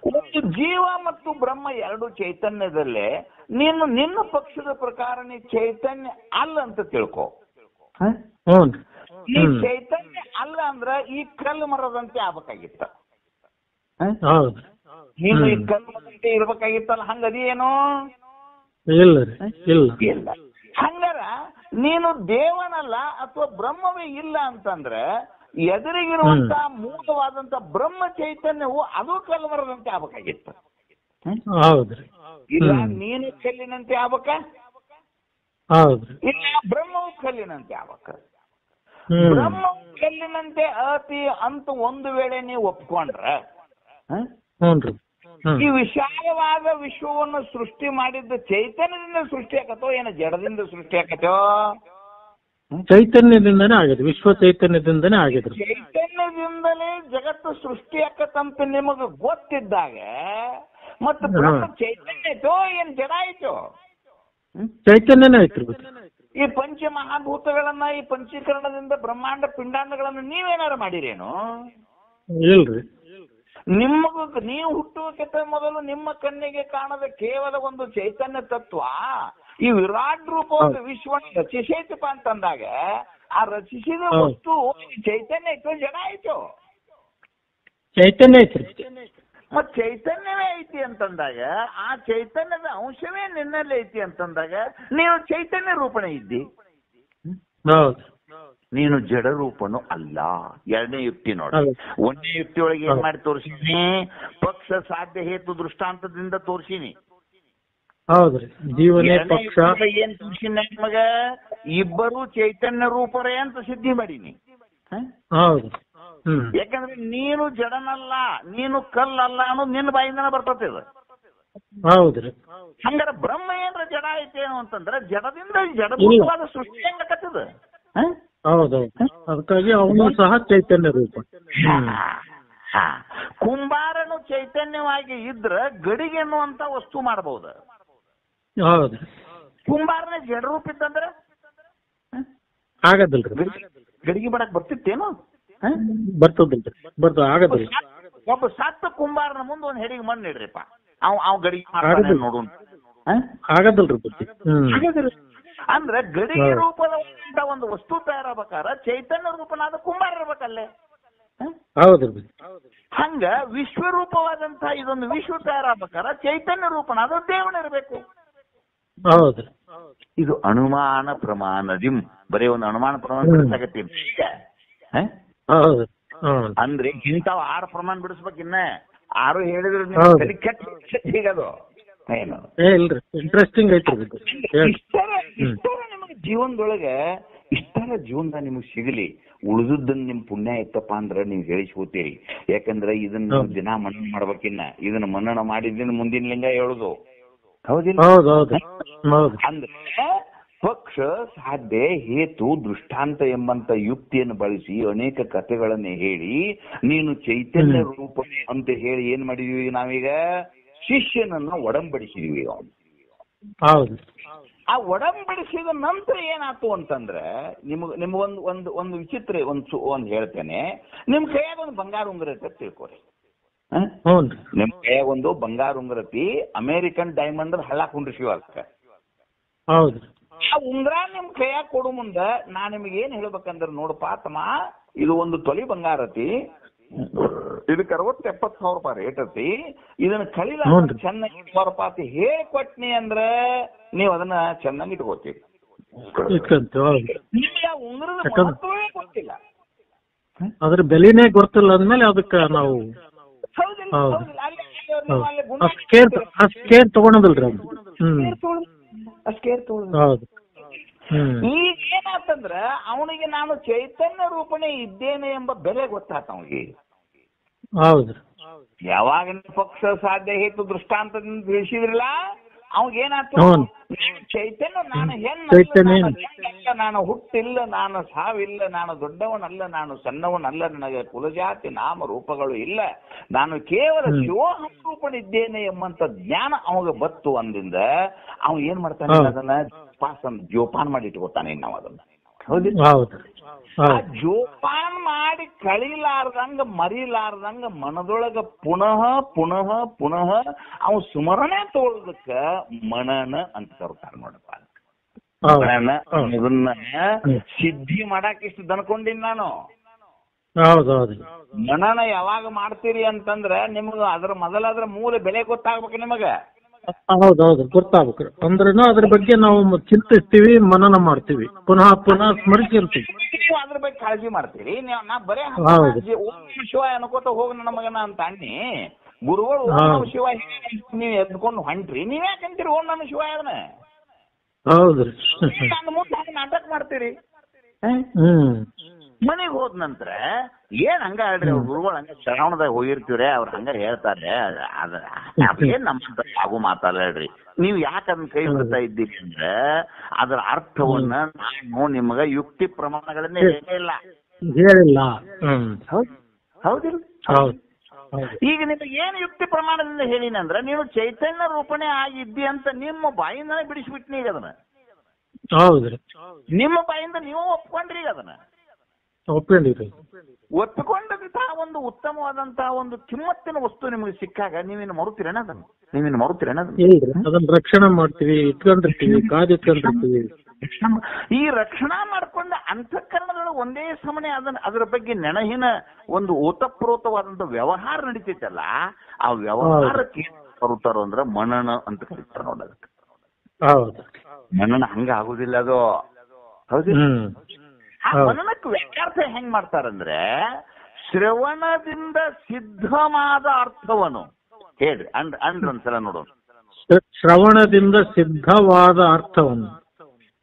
ಒಂದು ಜೀವ ಮತ್ತು ಬ್ರಹ್ಮ ಎರಡು ಚೈತನ್ಯದಲ್ಲೇ ನೀನು ನಿನ್ನ ಪಕ್ಷದ ಪ್ರಕಾರ ನೀ ಚೈತನ್ಯ ಅಲ್ಲ ಅಂತ ತಿಳ್ಕೊ. ಈ ಚೈತನ್ಯ ಅಲ್ಲ ಅಂದ್ರ ಈ ಕಲ್ಲು ಮರದಂತೆ ಆಗ್ಬೇಕಾಗಿತ್ತ. ನೀನು ಈ ಕಲ್ಲು ಮರದಂತೆ ಇರ್ಬೇಕಾಗಿತ್ತಲ್ಲ, ಹಂಗದೇನು? ಇಲ್ಲ. ಹಂಗಾರ ನೀನು ದೇವನಲ್ಲ ಅಥವಾ ಬ್ರಹ್ಮವೇ ಇಲ್ಲ ಅಂತಂದ್ರೆ ಎದುರಿಗಿರುವಂತ ಮೂಲವಾದಂತ ಬ್ರಹ್ಮ ಚೈತನ್ಯವು ಅದು ಕಲ್ಮರದಂತೆ ಆಗ್ಬೇಕಾಗಿತ್ತು. ಇಲ್ಲ ನೀನು ಕಲ್ಲಿನಂತೆ ಆಗ್ಬೇಕ, ಇಲ್ಲ ಬ್ರಹ್ಮವು ಕಲ್ಲಿನಂತೆ ಆಗ್ಬೇಕ. ಬ್ರಹ್ಮವು ಕಲ್ಲಿನಂತೆ ಅತಿ ಅಂತ ಒಂದು ವೇಳೆ ನೀವು ಒಪ್ಕೊಂಡ್ರ ಈ ವಿಶಾಲವಾದ ವಿಶ್ವವನ್ನು ಸೃಷ್ಟಿ ಮಾಡಿದ್ದ ಚೈತನ್ಯದಿಂದ ಸೃಷ್ಟಿ ಆಕತ್ತೋ ಏನೋ ಜಡದಿಂದ ಸೃಷ್ಟಿ ಆಕತ್ತೋ? ಚೈತನ್ಯದಿಂದನೇ ಆಗಿದೆ, ವಿಶ್ವ ಚೈತನ್ಯದಿಂದನೇ ಆಗಿದೆ. ಚೈತನ್ಯದಿಂದಲೇ ಜಗತ್ತು ಸೃಷ್ಟಿ ಆಕತ್ತಂತ ನಿಮಗೆ ಗೊತ್ತಿದ್ದಾಗ ಮತ್ತೆ ಬ್ರಹ್ಮ ಚೈತನ್ಯ ಐತೋ ಏನ್ ಜಡ ಆಯ್ತು? ಚೈತನ್ಯನೇ ಐತ್ರಿ. ಈ ಪಂಚ ಮಹಾಭೂತಗಳನ್ನ, ಈ ಪಂಚೀಕರಣದಿಂದ ಬ್ರಹ್ಮಾಂಡ ಪಿಂಡಾಂಡಗಳನ್ನ ನೀವೇನಾರು ಮಾಡಿರೇನು? ಇಲ್ರಿ. ನೀವು ಹುಟ್ಟುವಕ್ಕಿಂತ ಮೊದಲು ನಿಮ್ಮ ಕಣ್ಣಿಗೆ ಕಾಣದ ಕೇವಲ ಒಂದು ಚೈತನ್ಯ ತತ್ವ ಈ ವಿರಾಟ್ ರೂಪ ಒಂದು ವಿಶ್ವವನ್ನು ರಚಿಸೈತಪ್ಪ ಅಂತಂದಾಗ ಆ ರಚಿಸಿದ ವಸ್ತು ಚೈತನ್ಯ ಐತೋ ಜಡ ಆಯ್ತು? ಚೈತನ್ಯ ಐತ್ರಿ. ಮತ್ ಚೈತನ್ಯವೇ ಐತಿ ಅಂತಂದಾಗ ಆ ಚೈತನ್ಯದ ಅಂಶವೇ ನಿನ್ನಲ್ಲಿ ಐತಿ ಅಂತಂದಾಗ ನೀನು ಚೈತನ್ಯ ರೂಪಣೆ ಇದ್ದಿ. ಹೌದು. ನೀನು ಜಡ ರೂಪನು ಅಲ್ಲ. ಎರಡನೇ ಯುಕ್ತಿ ನೋಡಿ. ಒಂದನೇ ಯುಕ್ತಿ ಒಳಗೆ ಏನ್ ಮಾಡಿ ತೋರಿಸಿನಿ? ಪಕ್ಷ ಸಾಧ್ಯ ಹೇತು ದೃಷ್ಟಾಂತದಿಂದ ತೋರಿಸಿನಿ. ಹೌದ್ರಿ. ಜೀವನೇ ಪಕ್ಷ ಏನ್ ತೋರಿಸಿನ ನಿಮಗ? ಇಬ್ಬರು ಚೈತನ್ಯ ರೂಪರೇ ಅಂತ ಸಿದ್ಧಿ ಮಾಡೀನಿ. ಹೌದು. ಯಾಕಂದ್ರೆ ನೀನು ಜಡನಲ್ಲ, ನೀನು ಕಲ್ಲಲ್ಲ ಅನ್ನೋದು ನಿನ್ನ ಬಾಯಿಂದನೇ ಬರ್ತದೆ. ಇದು ಹೌದ್ರಿ. ಹಂಗಾರ ಬ್ರಹ್ಮ ಏನ್ರ ಜಡ ಐತೇನು ಅಂತಂದ್ರೆ ಜಡದಿಂದ ಜಡಭೂತವಾದ ಸೃಷ್ಟಿ ಹೆಂಗಕತ್ತದ? ಹೌದೌದು. ಅದಕ್ಕಾಗಿ ಅವನು ಸಹ ಚೈತನ್ಯ ರೂಪ. ಕುಂಬಾರನು ಚೈತನ್ಯವಾಗಿ ಇದ್ರ ಗಡಿಗೆ ಎನ್ನುವಂತ ವಸ್ತು ಮಾಡಬಹುದು. ಹೌದು. ಕುಂಬಾರನೇ ಜಡ ರೂಪ ಇತ್ತಂದ್ರೆ ಆಗದಿಲ್ರಿ. ಗಡಿಗೆ ಮಾಡಕ್ ಬರ್ತಿತ್ತೇನು? ಬರ್ತದ ಆಗದಿಲ್ಲ. ಒಬ್ಬ ಸತ್ತ ಕುಂಬಾರನ ಮುಂದೆ ಒಂದ್ ಹೆಡಿಗೆ ಮಣ್ಣು ಇಡ್ರಿಪ್ಪ, ಅವ್ ಗಡಿಗೆ ಮಾಡ್ತಾನೆ ನೋಡೋಣ. ಆಗದಿಲ್ರಿ. ಅಂದ್ರೆ ಗಡಿಗೆ ರೂಪದ ಒಂದು ವಸ್ತು ತಯಾರಾಗಬೇಕಾರ ಚೈತನ್ಯ ರೂಪನಾದ ಕುಂಬಾರ ಇರ್ಬೇಕಲ್ಲೇ. ಹೌದ್ರಿ. ಹಂಗ ವಿಶ್ವರೂಪವಾದಂತಹ ಇದೊಂದು ವಿಶ್ವ ತಯಾರಾಗಬೇಕಾರ ಚೈತನ್ಯ ರೂಪನಾದ ದೇವನ ಇರಬೇಕು. ಹೌದ್ರಿ. ಇದು ಅನುಮಾನ ಪ್ರಮಾಣದಿಂ, ಬರೀ ಒಂದು ಅನುಮಾನ ಪ್ರಮಾಣ ಆಗತ್ತೆ. ಅಂದ್ರೆ ಇಂಥವ್ 6 ಪ್ರಮಾಣ ಬಿಡಿಸ್ಬೇಕಿನ್ನ 6 ಹೇಳಿದ್ರೆ ಕೆಟ್ಟದು ಏನು ಇಲ್ರಿ. ಇಂಟ್ರೆಸ್ಟಿಂಗ್ ಐತ್ರಿ. ನಿಮಗೆ ಜೀವನದೊಳಗೆ ಇಷ್ಟರ ಜೀವನದಾಗ ನಿಮಗ್ ಸಿಗಲಿ, ಉಳಿದದ್ದನ್ನ ನಿಮ್ ಪುಣ್ಯ ಇತ್ತಪ್ಪ ಅಂದ್ರ ನೀವ್ ಹೇಳಿಸ್ಕೋತೀರಿ. ಯಾಕಂದ್ರೆ ಇದನ್ನ ದಿನ ಮನ್ನಣೆ ಮಾಡ್ಬೇಕಿನ್ನ, ಇದನ್ನ ಮನ್ನಣೆ ಮಾಡಿದ್ದಿಂದ ಮುಂದಿನ ಲಿಂಗ ಹೇಳುದು. ಹೌದಿಲ್ಲ? ಅಂದ್ರೆ ಪಕ್ಷ ಸಾಧ್ಯ ಹೇತು ದೃಷ್ಟಾಂತ ಎಂಬಂತ ಯುಕ್ತಿಯನ್ನು ಬಳಸಿ ಅನೇಕ ಕಥೆಗಳನ್ನ ಹೇಳಿ ನೀನು ಚೈತನ್ಯ ರೂಪ ಅಂತ ಹೇಳಿ ಏನ್ ಮಾಡಿದೀವಿ ನಾವೀಗ? ಶಿಷ್ಯನನ್ನ ಒಡಂಬಡಿಸಿದೀವಿ. ಹೌದು. ಆ ಒಡಂಬಡಿಸಿದ ನಂತರ ಏನಾಯ್ತು ಅಂತಂದ್ರೆ ನಿಮ್ಗೊಂದು ವಿಚಿತ್ರ ಒಂದ್ ಹೇಳ್ತೇನೆ. ನಿಮ್ ಕೈಯಾಗ ಒಂದು ಬಂಗಾರ ಉಂಗುರ ಐತೆ ತಿಳ್ಕೊರಿ. ನಿಮ್ ಕೈಯಾಗ ಒಂದು ಬಂಗಾರ ಉಂಗುರ ಐತಿ, ಅಮೇರಿಕನ್ ಡೈಮಂಡ್ ಹಳ್ಳ ಕುಂಡ್ರಿಸಿವ ಅದಕ್ಕೆ. ಹೌದು. ಆ ಉಂಗ್ರ ನಿಮ್ ಕೈಯಾಗ ಕೊಡು ಮುಂದ ನಾ ನಿಮ್ಗೆ ಏನ್ ಹೇಳ್ಬೇಕಂದ್ರ, ನೋಡಪ್ಪ ತಮ್ಮ, ಇದು ಒಂದು ತೊಲಿ ಬಂಗಾರ ಐತಿ, ಇದಕ್ಕೆ 60-70 ರೂಪಾಯಿ ರೇಟ್ ಐತಿ, ಇದನ್ನ ಕಳಿಲ ಚೆನ್ನಾಗಿ ಅಂತ ಹೇಳಿ ಕೊಟ್ನಿ ಅಂದ್ರ ನೀವ್ ಅದನ್ನ ಚೆನ್ನಾಗಿ ಇಟ್ಕೋತೀವಿ. ನಿಮ್ಗೆ ಆ ಉಂಗ್ರದ ಮಹತ್ವವೇ ಗೊತ್ತಿಲ್ಲ, ಅದ್ರ ಬೆಲೆನೇ ಗೊತ್ತಿಲ್ಲ ಅಂದ್ಮೇಲೆ ಅದಕ್ಕ ನಾವು ಕೇರ್ ತಗೊಳೋದಿಲ್ರಿ. ಈಗ ಏನಾತಂದ್ರ ಅವನಿಗೆ ನಾನು ಚೈತನ್ಯ ರೂಪಣೆ ಇದ್ದೇನೆ ಎಂಬ ಬೆಲೆ ಗೊತ್ತಾತ ಅವನಿಗೆ. ಹೌದು. ಯಾವಾಗ ಪಕ್ಷ ಸಾಧ್ಯ ಹೇತು ದೃಷ್ಟಾಂತದಿಂದ ತಿಳಿಸಿದ್ರಲ್ಲ ಅವಾಗ ಏನಾಯ್ತು? ಚೈತನ್ಯ ನಾನು ಹೆಣ್ಣ, ನಾನು ಹುಟ್ಟಿಲ್ಲ, ನಾನು ಸಾವಿಲ್ಲ, ನಾನು ದೊಡ್ಡವನಲ್ಲ, ನಾನು ಸಣ್ಣವನಲ್ಲ, ನನಗೆ ಕುಲಜಾತಿ ನಾಮ ರೂಪಗಳು ಇಲ್ಲ, ನಾನು ಕೇವಲ ಶಿವೋಹಂ ರೂಪಣಿದ್ದೇನೆ ಎಂಬಂತ ಜ್ಞಾನ ಅವಾಗ ಬತ್ತು ಅಂದಿಂದ ಅವ ಏನ್ ಮಾಡ್ತಾನೆ? ಅದನ್ನ ಜೋಪಾನ ಮಾಡಿ ಇಟ್ಕೋತಾನೆ. ನಾವು ಅದನ್ನ ಜೋಪಾನ ಮಾಡಿ ಕಳಿಲಾರ್ದಂಗ ಮರಿಲಾರ್ದಂಗ ಮನದೊಳಗ ಪುನಃ ಪುನಃ ಪುನಃ ಅವ್ ಸ್ಮರಣೆ ತೋಳದಕ್ಕ ಮನನ ಅಂತ ಕರ್ತಾರೆ ನೋಡಪ್ಪ. ಮನನ ಇದನ್ನ ಸಿದ್ಧಿ ಮಾಡಾಕ ಇಷ್ಟು ದನ್ಕೊಂಡಿನಿ ನಾನು. ಮನನ ಯಾವಾಗ ಮಾಡ್ತೀರಿ ಅಂತಂದ್ರ ನಿಮ್ಗ ಅದ್ರ ಮೊದಲಾದ್ರ ಮೂಲ ಬೆಲೆ ಗೊತ್ತಾಗ್ಬೇಕು ನಿಮಗ. ಹೌದೌದು, ಗೊತ್ತಾಗ್ಬೇಕ್ರಿ. ಅಂದ್ರೇನು ಅದ್ರ ಬಗ್ಗೆ ನಾವು ಚಿಂತಿಸ್ತೀವಿ, ಮನನ ಮಾಡ್ತೀವಿ, ಪುನಃ ಪುನಃ ಸ್ಮರಿಸಿರ್ತೀವಿ. ಅದ್ರ ಬಗ್ಗೆ ಕಾಳಜಿ ಮಾಡ್ತೀರಿ. ನಾ ಬರೇ ಓಂ ಶಿವ ಅನ್ಕೋತ ಹೋಗ ನನ್ನ ಮಗನ ಅಂತ ಅನ್ನಿ ಗುರುಗಳು ಓಂ ಶಿವ ನೀವ್ ಎದ್ಕೊಂಡು ಹೊಂಟ್ರಿ, ನೀವ್ ಯಾಕಂತೀರಿ ಓಂ ನಮ ಶಿವ ಅದನ್ನ? ಹೌದ್ರಿ. ನನ್ನ ಮುಂದೆ ನಾಟಕ ಮಾಡ್ತೀರಿ. ಮನೆಗೆ ಹೋದ ನಂತರ ಏನ್ ಹಂಗ ಹೇಳ್ರಿ, ಅವ್ರ ಗುರುಗಳು ಹಂಗ ಶ್ರಾವಣದಾಗ ಹೋಗಿರ್ತೀವ್ರೆ, ಅವ್ರ ಹಂಗ ಹೇಳ್ತಾರೆ, ಅದೇನ್ ನಮ್ಮ ಆಗು ಮಾತಲ್ಲ ಹೇಳ್ರಿ. ನೀವ್ ಯಾಕೆ ಅದನ್ನ ಕೈ ಬಿಡ್ತಾ ಇದ್ದೀರಿ ಅಂದ್ರೆ ಅದ್ರ ಅರ್ಥವನ್ನ ನಾನು ನಿಮಗ ಯುಕ್ತಿ ಪ್ರಮಾಣಗಳನ್ನೇ ಹೇಳಿಲ್ಲ. ಹೌದಿಲ್ಲ? ಈಗ ನಿಮಗೆ ಏನು ಯುಕ್ತಿ ಪ್ರಮಾಣದಿಂದ ಹೇಳಿನಂದ್ರ ನೀವು ಚೈತನ್ಯ ರೂಪಣೆ ಆಗಿದ್ದಿ ಅಂತ ನಿಮ್ಮ ಬಾಯಿಂದನೇ ಬಿಡಿಸ್ಬಿಟ್ನಿ ಈಗ ಅದನ್ನ. ಹೌದ್ರಿ. ನಿಮ್ಮ ಬಾಯಿಂದ ನೀವು ಒಪ್ಕೊಂಡ್ರಿ ಈಗ ಅದನ್ನ. ಒಪ್ಕೊಂಡಿರಿ. ಒಪ್ಪಿಕೊಂಡಂತಹ ಒಂದು ಉತ್ತಮವಾದಂತಹ ಒಂದು ಕಿಮ್ಮತ್ತಿನ ವಸ್ತು ನಿಮಗೆ ಸಿಕ್ಕಾಗ ನೀವೇನು ಮರುತ್ತೀರೇನ ಅದನ್ನು? ಇಲ್ರಿ, ಅದನ್ನ ರಕ್ಷಣೆ ಮಾಡ್ತೀವಿ, ಇಟ್ಕೊಂಡಿರ್ತೀವಿ, ಕಾದಿಟ್ಕೊಂಡಿರ್ತೀವಿ. ಈ ರಕ್ಷಣಾ ಮಾಡ್ಕೊಂಡ ಅಂತಃಕರಣಗಳು ಒಂದೇ ಸಮನೆ ಅದರ ಬಗ್ಗೆ ನೆನಹಿನ ಒಂದು ಓತಪ್ರೋತವಾದಂತ ವ್ಯವಹಾರ ನಡೀತೈತಲ್ಲ, ಆ ವ್ಯವಹಾರಕ್ಕೆ ಬರುತ್ತಾರೋ ಅಂದ್ರೆ ಮನನ ಅಂತ ಕರೀತಾರ ನೋಡೋದಕ್ಕೆ. ಹೌದು, ಮನನ ಹಂಗ ಆಗುದಿಲ್ಲ ಅದು. ಹೌದಿಲ್ಲ? ಆ ಮನನಕ್ಕೆ ವ್ಯಾಖ್ಯಾರ್ಥ ಹೆಂಗ್ ಮಾಡ್ತಾರಂದ್ರೆ, ಶ್ರವಣದಿಂದ ಸಿದ್ಧವಾದ ಅರ್ಥವನ್ನು ಹೇಳ್ರಿ ಅಂದ್ರ ಒಂದ್ಸಲ ನೋಡೋಣ. ಶ್ರವಣದಿಂದ ಸಿದ್ಧವಾದ ಅರ್ಥವನ್ನು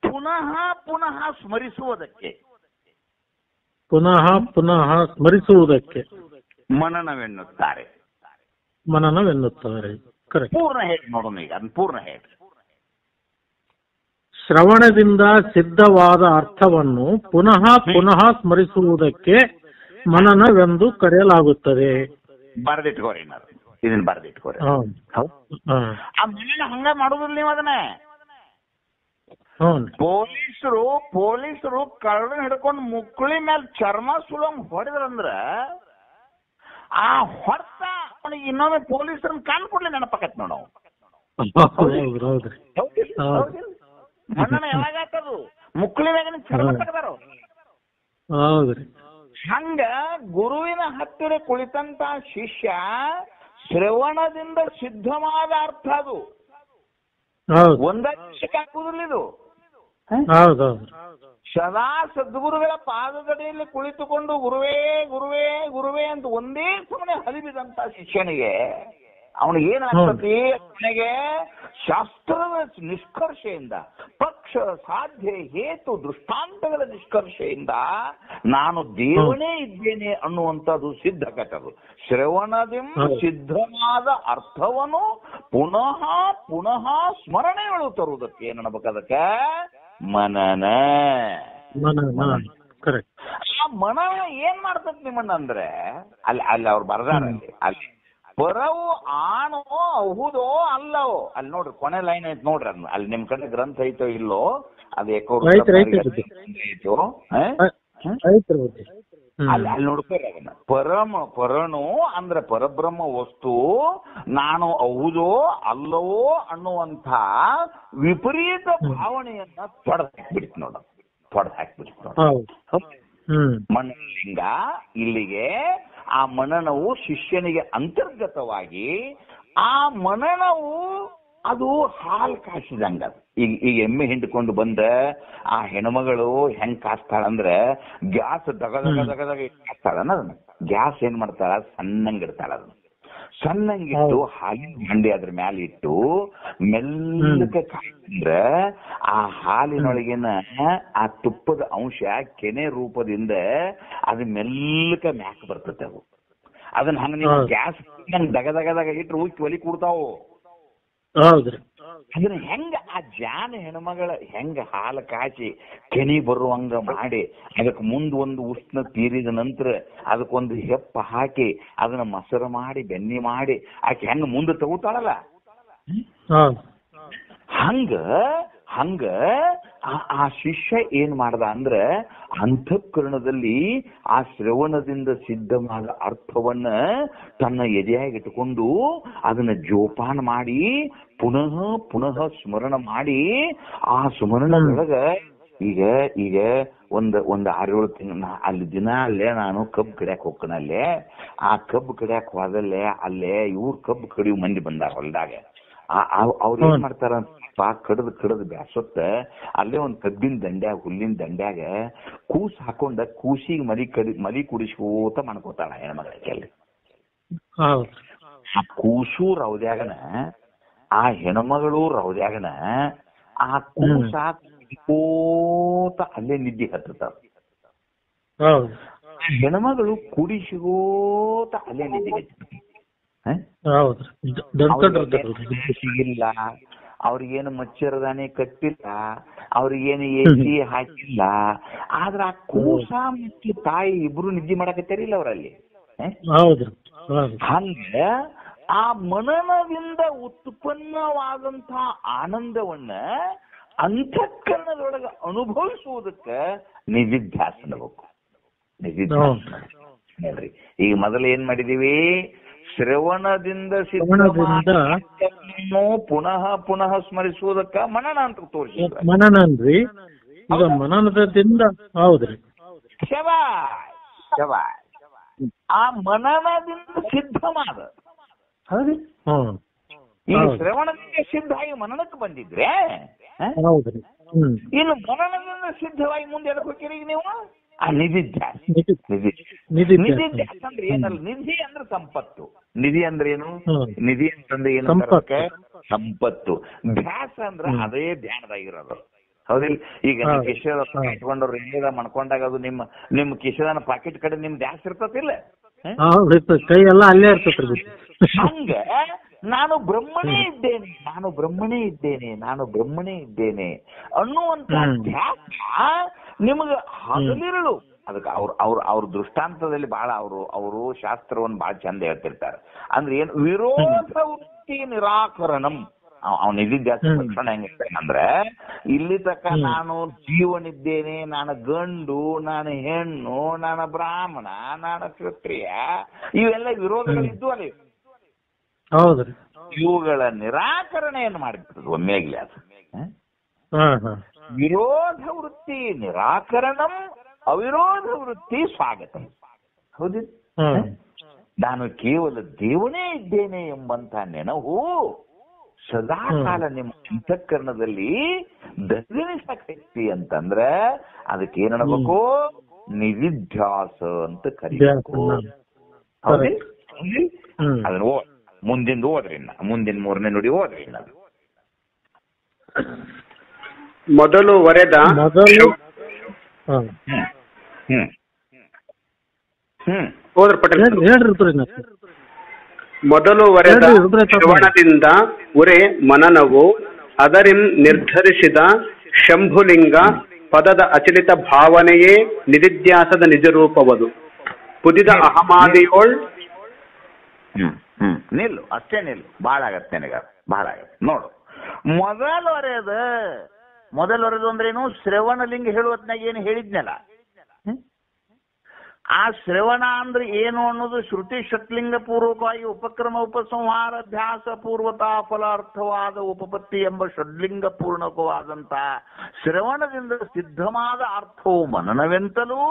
ಪುನಃ ಪುನಃ ಸ್ಮರಿಸುವುದಕ್ಕೆ ಮನನವೆನ್ನುತ್ತಾರೆ. ಕರೆಕ್ಟ್. ಪೂರ್ಣ ಹೇಳಿ ನೋಡೋಣ, ಈಗ ಅದನ್ನ ಪೂರ್ಣ ಹೇಳಿ. ಶ್ರವಣದಿಂದ ಸಿದ್ಧವಾದ ಅರ್ಥವನ್ನು ಪುನಃ ಪುನಃ ಸ್ಮರಿಸುವುದಕ್ಕೆ ಮನನವೆಂದು ಕರೆಯಲಾಗುತ್ತದೆ. ಬರೆದಿಟ್ಕೋರಿ, ಇದನ್ನ ಬರೆದಿಟ್ಕೋರಿ. ಆ ಮನನ ಹಂಗ ಮಾಡುದಿಲ್ಲ ನೀವು ಅದನ್ನ. ಪೊಲೀಸರು ಕಳ್ಳನ ಹಿಡ್ಕೊಂಡು ಮುಕ್ಕಳಿ ಮೇಲೆ ಚರ್ಮ ಸುಳಂಗ್ ಹೊಡೆದ್ರಂದ್ರ ಆ ಹೊಡ್ತ ಅವನಿಗೆ ಇನ್ನೊಮ್ಮೆ ಪೊಲೀಸರನ್ನ ಕಾಣ್ಕೊಡ್ಲಿ ನೆನಪಾಕತ್ ನೋಡ. ಮಣ್ಣನ ಯಾವಾಗ ಹಾಕದು ಮುಕ್ಕಳಿ ಮ್ಯಾಗ ಚರ್ಮ ತೆಗದಾರ. ಹಂಗ ಗುರುವಿನ ಹತ್ತಿರ ಕುಳಿತಂತ ಶಿಷ್ಯ ಶ್ರವಣದಿಂದ ಸಿದ್ಧವಾದ ಅರ್ಥ ಅದು. ಒಂದೇ ಶಿಕ್ಷಕ ಹಾಕುದಿಲ್ಲ ಇದು. ಸದಾ ಸದ್ಗುರುಗಳ ಪಾದದಡಿಯಲ್ಲಿ ಕುಳಿತುಕೊಂಡು ಗುರುವೇ ಗುರುವೇ ಗುರುವೇ ಅಂತ ಒಂದೇ ಸಮನೆ ಹರಿಬಿದಂತ ಶಿಷ್ಯನಿಗೆ ಅವನಿಗೆ ಏನಾಗ್ತತಿ, ಅವನಿಗೆ ಶಾಸ್ತ್ರದ ನಿಷ್ಕರ್ಷೆಯಿಂದ, ಪಕ್ಷ ಸಾಧ್ಯ ಹೇತು ದೃಷ್ಟಾಂತಗಳ ನಿಷ್ಕರ್ಷೆಯಿಂದ ನಾನು ದೇವನೇ ಇದ್ದೇನೆ ಅನ್ನುವಂಥದ್ದು ಸಿದ್ಧ ಕಟ್ಟದು. ಶ್ರವಣದಿಂದ ಸಿದ್ಧವಾದ ಅರ್ಥವನ್ನು ಪುನಃ ಪುನಃ ಸ್ಮರಣೆಗಳು ತರುವುದಕ್ಕೆ ಏನ್ ಅನ್ಬೇಕದಕ್ಕೆ ಮನನ. ಆ ಮನನ ಏನ್ ಮಾಡ್ತದ ನಿಮ್ಮನ್ನ ಅಂದ್ರೆ, ಅಲ್ಲಿ ಅವ್ರು ಬರ್ದಾರ, ಅಲ್ಲಿ ಪರವು ಆಣೋ ಅಹುದೋ ಅಲ್ಲವೋ, ಅಲ್ಲಿ ನೋಡ್ರಿ ಕೊನೆ ಲೈನ್ ಐತ್ ನೋಡ್ರಿ. ಅದನ್ನ ಅಲ್ಲಿ ನಿಮ್ ಕಡೆ ಗ್ರಂಥ ಐತೋ ಇಲ್ಲೋ, ಅದು ಎಕೋ ಐತೋ ಅಲ್ಲಿ ನೋಡ್ಕೋರಿ ಅದನ್ನ. ಪರನು ಅಂದ್ರೆ ಪರಬ್ರಹ್ಮ ವಸ್ತು ನಾನು ಹೌದೋ ಅಲ್ಲವೋ ಅನ್ನುವಂಥ ವಿಪರೀತ ಭಾವನೆಯನ್ನ ತೊಡೆದು ಹಾಕ್ಬಿಡ್ತು ನೋಡ. ಮನನಲಿಂಗ ಇಲ್ಲಿಗೆ ಆ ಮನನವು ಶಿಷ್ಯನಿಗೆ ಅಂತರ್ಗತವಾಗಿ, ಆ ಮನನವು ಅದು ಹಾಲು ಕಾಸಿದಂಗ. ಈಗ ಎಮ್ಮೆ ಹಿಂಡ್ಕೊಂಡು ಬಂದ ಆ ಹೆಣ್ಮಗಳು ಹೆಂಗ್ ಕಾಸ್ತಾಳಂದ್ರೆ, ಗ್ಯಾಸ್ ದಗದಗ ಕಾಸ್ತಾಳ. ಅದನ್ನ ಗ್ಯಾಸ್ ಏನ್ ಮಾಡ್ತಾಳ, ಸಣ್ಣಂಗಿಡ್ತಾಳ. ಅದನ್ನ ಸಣ್ಣಂಗಿಟ್ಟು ಹಾಲಿನ ಹಂಡಿ ಅದ್ರ ಮ್ಯಾಲ ಇಟ್ಟು ಮೆಲ್ಲಕ್ಕೆ ಕಾಯ್ದ್ರೆ ಆ ಹಾಲಿನೊಳಗಿನ ಆ ತುಪ್ಪದ ಅಂಶ ಕೆನೆ ರೂಪದಿಂದ ಅದು ಮೆಲ್ಲಕ್ಕೆ ಮ್ಯಾಕ್ ಬರ್ತದೆ. ಅವು ಅದನ್ನ ಹಂಗ ನೀವು ಗ್ಯಾಸ್ ದಗದಗದಾಗ ಇಟ್ಟು ಉಕ್ಕಿ ಒಲಿ ಕೂಡ್ತಾವು. ಅದನ್ನ ಹೆಂಗ ಆ ಜಾನ ಹೆಣ್ಮಗಳ ಹೆಂಗ ಹಾಲು ಕಾಚಿ ಕೆನಿ ಬರುವಂಗ ಮಾಡಿ ಅದಕ್ಕೆ ಮುಂದ್ ಒಂದು ಉಷ್ಣ ತೀರಿದ ನಂತರ ಅದಕ್ಕೊಂದು ಹೆಪ್ಪ ಹಾಕಿ ಅದನ್ನ ಮೊಸರು ಮಾಡಿ ಬೆನ್ನಿ ಮಾಡಿ ಆಕೆ ಹೆಂಗ ಮುಂದೆ ತಗೋತಾಳಲ್ಲ, ಹಂಗ ಆ ಶಿಷ್ಯ ಏನ್ ಮಾಡ್ದ ಅಂದ್ರೆ, ಅಂತಃಕರಣದಲ್ಲಿ ಆ ಶ್ರವಣದಿಂದ ಸಿದ್ಧವಾದ ಅರ್ಥವನ್ನ ತನ್ನ ಎದೆಯಾಗಿಟ್ಟುಕೊಂಡು ಅದನ್ನ ಜೋಪಾನ ಮಾಡಿ ಪುನಃ ಪುನಃ ಸ್ಮರಣ ಮಾಡಿ ಆ ಸ್ಮರಣದೊಳಗ ಈಗ ಒಂದ್ 6-7 ತಿಂಗಳ ಅಲ್ಲಿ ದಿನ ಅಲ್ಲೇ ನಾನು ಕಬ್ಬು ಕಡಿಯಾಕ ಹೋಗ್ತಾನೆ. ಅಲ್ಲೇ ಆ ಕಬ್ಬು ಕಡಿಯಾಕ ಹೋದಲ್ಲೇ ಅಲ್ಲೇ ಇವ್ರ ಕಬ್ಬು ಕಡಿಯೋ ಮಂದಿ ಬಂದಾರ ಹೊಲ್ದಾಗ. ಅವ್ರ ಏನ್ ಮಾಡ್ತಾರ, ಕಡದ್ ಬ್ಯಾಸೊತ್ತ ಅಲ್ಲೇ ಒಂದ್ ಕಬ್ಬಿನ ದಂಡ್ಯಾಗ ಹುಲ್ಲಿನ ದಂಡ್ಯಾಗ ಕೂಸ್ ಹಾಕೊಂಡ ಕೂಸಿಗೆ ಮಲಿ ಕುಡಿಸ್ಕೋತ ಮಾಡ್ಕೋತಾಳ ಹೆಣ್ಮಗಳಿಗೆ. ಅಲ್ಲಿ ಆ ಕೂಸು ರೌದ್ಯಾಗನ ಆ ಹೆಣ್ಮಗಳು ರೌದ್ಯಾಗನ ಆ ಕೂಸ ಕುಡಿಕೋತ ಅಲ್ಲೇ ನಿದ್ದೆ ಹತ್ತತಾವ. ಹೆಣ್ಮಗಳು ಕುಡಿಸಿಗೋತ ಅಲ್ಲೇ ನಿದ್ದೆ ಹತ್ತಿರ್ತಾವ. ಸಿಗಿಲ್ಲ, ಅವ್ರಿಗೇನು ಮಚ್ಚರದಾನಿ ಕಟ್ಟಿಲ್ಲ, ಅವ್ರಿಗೇನು AC ಹಾಕಿಲ್ಲ. ಆದ್ರ ಆ ಕೂಸ ಮತ್ತು ತಾಯಿ ಇಬ್ರು ನಿದ್ದೆ ಮಾಡಕತ್ತಾರಿಲ್ಲ ಅವರಲ್ಲಿ. ಹಂಗ ಆ ಮನನದಿಂದ ಉತ್ಪನ್ನವಾದಂತಹ ಆನಂದವನ್ನ ಅಂತಃಕರಣದೊಳಗ ಅನುಭವಿಸುವುದಕ್ಕೆ ನಿಧಿಧ್ಯಾಸನ ಬೇಕು. ನಿಧಿಧ್ಯಾಸನ ಹೇಳ್ರಿ. ಈಗ ಮೊದಲು ಏನ್ ಮಾಡಿದೀವಿ, ಶ್ರವಣದಿಂದ ಪುನಃ ಪುನಃ ಸ್ಮರಿಸುವುದಕ್ಕ ಮನನ ಅಂತ ತೋರಿಸಿದ್ರು. ಮನನ ಅಂದ್ರಿ, ಈಗ ಮನನದಿಂದ ಹೌದ್ರಿ. ಶಬಾಷ್. ಆ ಮನನದಿಂದ ಸಿದ್ಧವಾದ, ಹೌದು, ಈ ಶ್ರವಣದಿಂದ ಸಿದ್ಧ ಆಗಿ ಮನನಕ್ಕೆ ಬಂದಿದ್ರೆ, ಹೌದ್ರಿ. ಇನ್ನು ಮನನದಿಂದ ಸಿದ್ಧವಾಗಿ ಮುಂದೆ ಎದಕ್ಕೆ ಹೋಗ್ತೀರಿ ಈಗ ನೀವು? ಆ ನಿಧಿಧ್ಯಾಸ. ನಿಧಿಧ್ಯಾಸ ಅಂದ್ರೆ ಏನಲ್ಲ, ನಿಧಿ ಅಂದ್ರೆ ಸಂಪತ್ತು. ನಿಧಿ ಅಂದ್ರೆ ಏನು? ನಿಧಿ ಅಂತಂದ್ರೆ ಏನು? ಸಂಪತ್ತು. ಧ್ಯಾಸ ಅಂದ್ರೆ ಅದೇ ಧ್ಯಾನದಾಗಿರೋದು, ಹೌದಿಲ್ಲ? ಈಗ ನೀವು ಕಿಶದ ಇಟ್ಕೊಂಡವ್ರು ಎಣ್ಣೆದ ಮಾಡ್ಕೊಂಡಾಗ ಅದು ನಿಮ್ಮ ಕಿಶದಾನ ಪಾಕೆಟ್ ಕಡೆ ನಿಮ್ ಧ್ಯಾಸ ಇರ್ತತಿಲ್ಲ, ಕೈ ಎಲ್ಲ ಅಲ್ಲೇ ಇರ್ತೈತ್ರಿ. ಹಂಗ ನಾನು ಬ್ರಹ್ಮನೇ ಇದ್ದೇನೆ, ನಾನು ಬ್ರಹ್ಮನೇ ಇದ್ದೇನೆ, ನಾನು ಬ್ರಹ್ಮನೇ ಇದ್ದೇನೆ ಅನ್ನುವಂತ ಧ್ಯಾಸ ನಿಮಗೆ ಹಗಲಿರಳು. ಅದಕ್ಕೆ ಅವ್ರ ದೃಷ್ಟಾಂತದಲ್ಲಿ ಬಹಳ ಅವರು ಶಾಸ್ತ್ರವನ್ನು ಬಹಳ ಚಂದ ಹೇಳ್ತಿರ್ತಾರೆ. ಅಂದ್ರೆ ಏನು? ವಿರೋಧ ವೃತ್ತಿ ನಿರಾಕರಣಂ. ಅವ್ನ ನಿಧಿಧ್ಯಾಸ ಲಕ್ಷಣ ಹೆಂಗಿರ್ತೇನೆ ಅಂದ್ರೆ, ಇಲ್ಲಿ ತಕ್ಕ ನಾನು ಜೀವನಿದ್ದೇನೆ, ನಾನು ಗಂಡು, ನಾನು ಹೆಣ್ಣು, ನಾನು ಬ್ರಾಹ್ಮಣ, ನಾನು ಕ್ಷತ್ರಿಯ, ಇವೆಲ್ಲ ವಿರೋಧಗಳಿದ್ದು ಅಲ್ಲಿ. ಹೌದ್ರಿ. ಇವುಗಳ ನಿರಾಕರಣೆಯನ್ನು ಮಾಡಿಬಿಟ್ಟದು ಒಮ್ಮೆಗ್ಲಿ. ಅದು ವಿರೋಧ ವೃತ್ತಿ ನಿರಾಕರಣಂ, ಅವಿರೋಧ ವೃತ್ತಿ ಸ್ವಾಗತಂ. ಹೌದು, ನಾನು ಕೇವಲ ದೇವನೇ ಇದ್ದೇನೆ ಎಂಬಂತ ನೆನಹು ಸದಾ ಕಾಲ ನಿಮ್ಮ ಅಂತಃಕರಣದಲ್ಲಿ ದರ್ಶನಿಸಕೈತಿ ಅಂತಂದ್ರೆ ಅದಕ್ಕೆ ಏನ್ ಅನ್ಬೇಕು? ನಿಧಿಧ್ಯಾಸ ಅಂತ ಕರೀಬೇಕು. ಅದನ್ನ ಮುಂದಿನ ಓದ್ರಿ, ಮುಂದಿನ 3ನೇ ನುಡಿ ಓದ್ರಿ. ಮೊದಲು ವರೆದ ಮೊದಲು ವರೆದ ಶ್ರವಣದಿಂದ ಉರೆ ಮನನವು ಅದರಿಂ ನಿರ್ಧರಿಸಿದ ಶಂಭುಲಿಂಗ ಪದದ ಅಚಲಿತ ಭಾವನೆಯೇ ನಿಧಿಧ್ಯಾಸದ ನಿಜರೂಪವದು. ಪುದಿದ ಅಹಮಾದಿಯೋಳ್ ನಿಲ್ಲು, ಅಷ್ಟೇ ನಿಲ್ಲು. ಭಾಳ ಆಗತ್ತೆ ನಿನಗ, ಭಾಳ ಆಗತ್ತೆ ನೋಡು. ಮೊದಲವರೆದು ಅಂದ್ರೇನು? ಶ್ರವಣಲಿಂಗ ಹೇಳುವತ್ನಾಗ ಏನು ಹೇಳಿದ್ನಲ್ಲ, ಆ ಶ್ರವಣ ಅಂದ್ರೆ ಏನು ಅನ್ನೋದು ಶ್ರುತಿ ಷಟ್ಲಿಂಗ ಪೂರ್ವಕವಾಗಿ ಉಪಕ್ರಮ ಉಪಸಂಹಾರ ಧ್ಯಾಸ ಪೂರ್ವತಾ ಫಲಾರ್ಥವಾದ ಉಪಪತ್ತಿ ಎಂಬ ಷಡ್ಲಿಂಗ ಪೂರ್ಣಕವಾದಂತ ಶ್ರವಣದಿಂದ ಸಿದ್ಧವಾದ ಅರ್ಥವು ಮನನವೆಂತಲೂ,